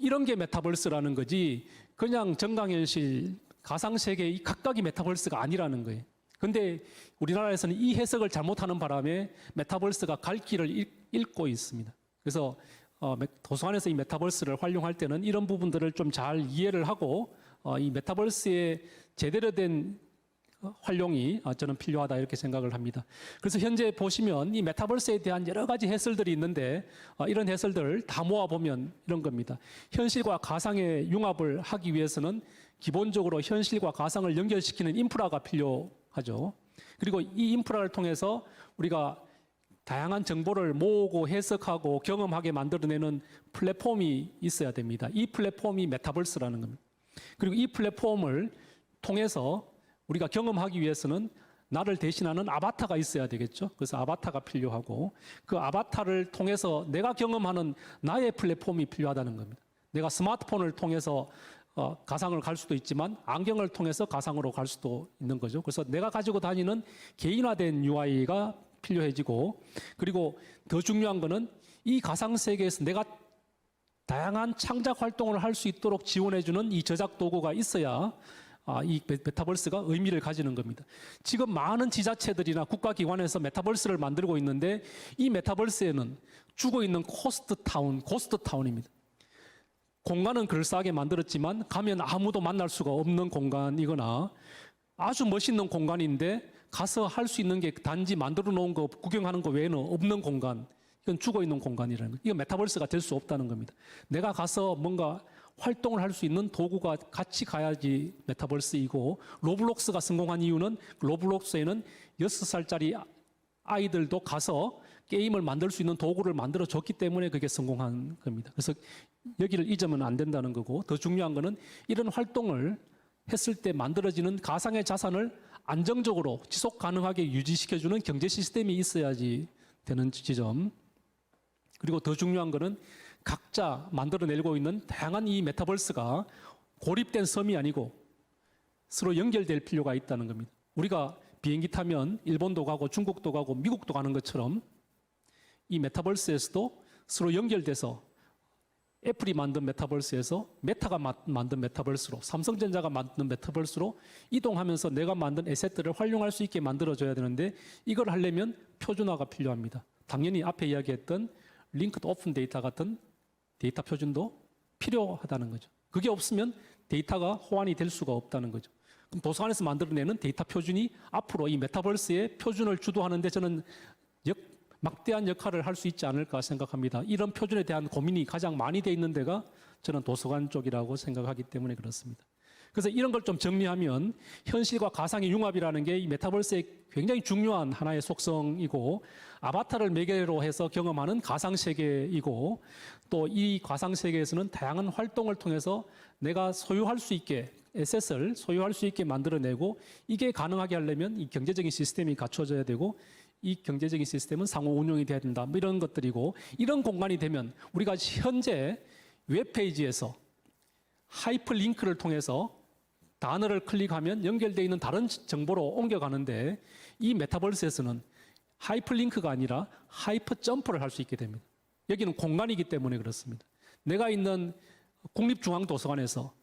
이런 게 메타버스라는 거지 그냥 정강현실, 가상세계 이 각각이 메타버스가 아니라는 거예요. 그런데 우리나라에서는 이 해석을 잘못하는 바람에 메타버스가 갈 길을 잃고 있습니다. 그래서 도서관에서 이 메타버스를 활용할 때는 이런 부분들을 좀 잘 이해를 하고 이 메타버스의 제대로 된 활용이 저는 필요하다 이렇게 생각을 합니다. 그래서 현재 보시면 이 메타버스에 대한 여러 가지 해설들이 있는데 이런 해설들을 다 모아보면 이런 겁니다. 현실과 가상의 융합을 하기 위해서는 기본적으로 현실과 가상을 연결시키는 인프라가 필요하죠. 그리고 이 인프라를 통해서 우리가 다양한 정보를 모으고 해석하고 경험하게 만들어내는 플랫폼이 있어야 됩니다. 이 플랫폼이 메타버스라는 겁니다. 그리고 이 플랫폼을 통해서 우리가 경험하기 위해서는 나를 대신하는 아바타가 있어야 되겠죠. 그래서 아바타가 필요하고 그 아바타를 통해서 내가 경험하는 나의 플랫폼이 필요하다는 겁니다. 내가 스마트폰을 통해서 가상을 갈 수도 있지만 안경을 통해서 가상으로 갈 수도 있는 거죠. 그래서 내가 가지고 다니는 개인화된 UI가 필요해지고, 그리고 더 중요한 거는 이 가상 세계에서 내가 다양한 창작 활동을 할 수 있도록 지원해주는 이 저작 도구가 있어야 이 메타버스가 의미를 가지는 겁니다. 지금 많은 지자체들이나 국가기관에서 메타버스를 만들고 있는데 이 메타버스에는 죽어있는 고스트타운입니다. 공간은 그럴싸하게 만들었지만 가면 아무도 만날 수가 없는 공간이거나 아주 멋있는 공간인데 가서 할 수 있는 게 단지 만들어 놓은 거 구경하는 거 외에는 없는 공간, 이건 죽어있는 공간이라는 거예요. 이건 메타버스가 될 수 없다는 겁니다. 내가 가서 뭔가 활동을 할 수 있는 도구가 같이 가야지 메타버스이고, 로블록스가 성공한 이유는 로블록스에는 6살짜리 아이들도 가서 게임을 만들 수 있는 도구를 만들어 줬기 때문에 그게 성공한 겁니다. 그래서 여기를 잊으면 안 된다는 거고, 더 중요한 거는 이런 활동을 했을 때 만들어지는 가상의 자산을 안정적으로 지속 가능하게 유지시켜주는 경제 시스템이 있어야지 되는 지점. 그리고 더 중요한 거는 각자 만들어내고 있는 다양한 이 메타버스가 고립된 섬이 아니고 서로 연결될 필요가 있다는 겁니다. 우리가 비행기 타면 일본도 가고 중국도 가고 미국도 가는 것처럼 이 메타버스에서도 서로 연결돼서 애플이 만든 메타버스에서 메타가 만든 메타버스로, 삼성전자가 만든 메타버스로 이동하면서 내가 만든 에셋들을 활용할 수 있게 만들어줘야 되는데, 이걸 하려면 표준화가 필요합니다. 당연히 앞에 이야기했던 링크드 오픈 데이터 같은 데이터 표준도 필요하다는 거죠. 그게 없으면 데이터가 호환이 될 수가 없다는 거죠. 그럼 도서관에서 만들어내는 데이터 표준이 앞으로 이 메타버스의 표준을 주도하는데 저는 막대한 역할을 할 수 있지 않을까 생각합니다. 이런 표준에 대한 고민이 가장 많이 돼 있는 데가 저는 도서관 쪽이라고 생각하기 때문에 그렇습니다. 그래서 이런 걸 좀 정리하면 현실과 가상의 융합이라는 게 이 메타버스의 굉장히 중요한 하나의 속성이고, 아바타를 매개로 해서 경험하는 가상세계이고, 또 이 가상세계에서는 다양한 활동을 통해서 내가 소유할 수 있게, 에셋을 소유할 수 있게 만들어내고, 이게 가능하게 하려면 이 경제적인 시스템이 갖춰져야 되고, 이 경제적인 시스템은 상호 운용이 돼야 된다, 뭐 이런 것들이고, 이런 공간이 되면 우리가 현재 웹페이지에서 하이퍼링크를 통해서 단어를 클릭하면 연결되어 있는 다른 정보로 옮겨가는데, 이 메타버스에서는 하이퍼링크가 아니라 하이퍼 점프를 할 수 있게 됩니다. 여기는 공간이기 때문에 그렇습니다. 내가 있는 국립중앙도서관에서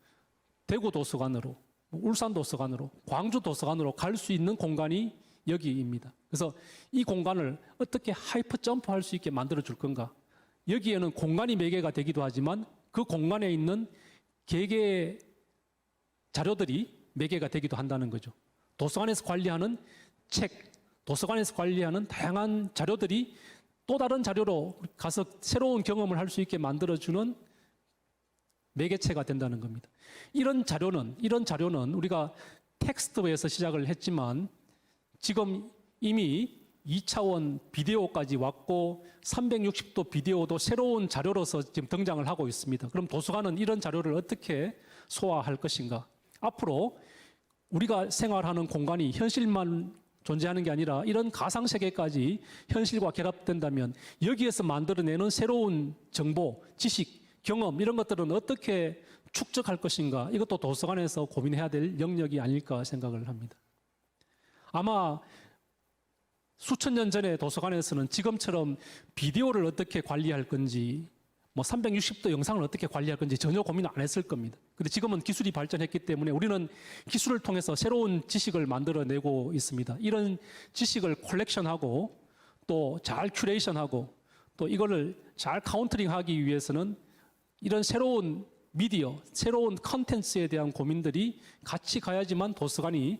대구도서관으로, 울산도서관으로, 광주도서관으로 갈 수 있는 공간이 여기입니다. 그래서 이 공간을 어떻게 하이퍼 점프할 수 있게 만들어 줄 건가? 여기에는 공간이 매개가 되기도 하지만 그 공간에 있는 개개의 자료들이 매개가 되기도 한다는 거죠. 도서관에서 관리하는 책, 도서관에서 관리하는 다양한 자료들이 또 다른 자료로 가서 새로운 경험을 할 수 있게 만들어주는 매개체가 된다는 겁니다. 이런 자료는 우리가 텍스트에서 시작을 했지만 지금 이미 2차원 비디오까지 왔고 360도 비디오도 새로운 자료로서 지금 등장을 하고 있습니다. 그럼 도서관은 이런 자료를 어떻게 소화할 것인가? 앞으로 우리가 생활하는 공간이 현실만 존재하는 게 아니라 이런 가상세계까지 현실과 결합된다면 여기에서 만들어내는 새로운 정보, 지식, 경험 이런 것들은 어떻게 축적할 것인가? 이것도 도서관에서 고민해야 될 영역이 아닐까 생각을 합니다. 아마 수천 년 전에 도서관에서는 지금처럼 비디오를 어떻게 관리할 건지, 360도 영상을 어떻게 관리할 건지 전혀 고민 안 했을 겁니다. 근데 지금은 기술이 발전했기 때문에 우리는 기술을 통해서 새로운 지식을 만들어내고 있습니다. 이런 지식을 컬렉션하고 또 잘 큐레이션하고 또 이거를 잘 카운터링하기 위해서는 이런 새로운 미디어, 새로운 컨텐츠에 대한 고민들이 같이 가야지만 도서관이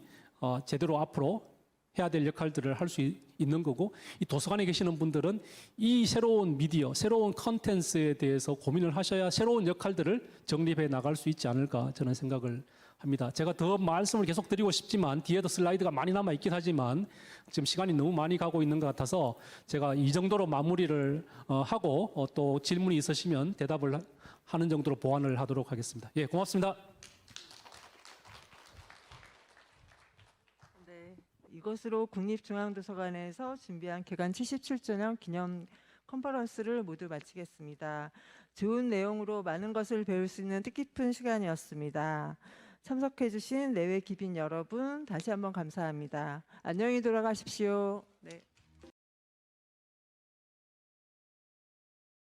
제대로 앞으로 해야 될 역할들을 할 수 있는 거고, 이 도서관에 계시는 분들은 이 새로운 미디어, 새로운 컨텐츠에 대해서 고민을 하셔야 새로운 역할들을 정립해 나갈 수 있지 않을까 저는 생각을 합니다. 제가 더 말씀을 계속 드리고 싶지만 뒤에도 슬라이드가 많이 남아 있긴 하지만 지금 시간이 너무 많이 가고 있는 것 같아서 제가 이 정도로 마무리를 하고 또 질문이 있으시면 대답을 하는 정도로 보완을 하도록 하겠습니다. 예, 고맙습니다. 이것으로 국립중앙도서관에서 준비한 개관 77주년 기념 콘퍼런스를 모두 마치겠습니다. 좋은 내용으로 많은 것을 배울 수 있는 뜻깊은 시간이었습니다. 참석해 주신 내외 기빈 여러분 다시 한번 감사합니다. 안녕히 돌아가십시오. 네.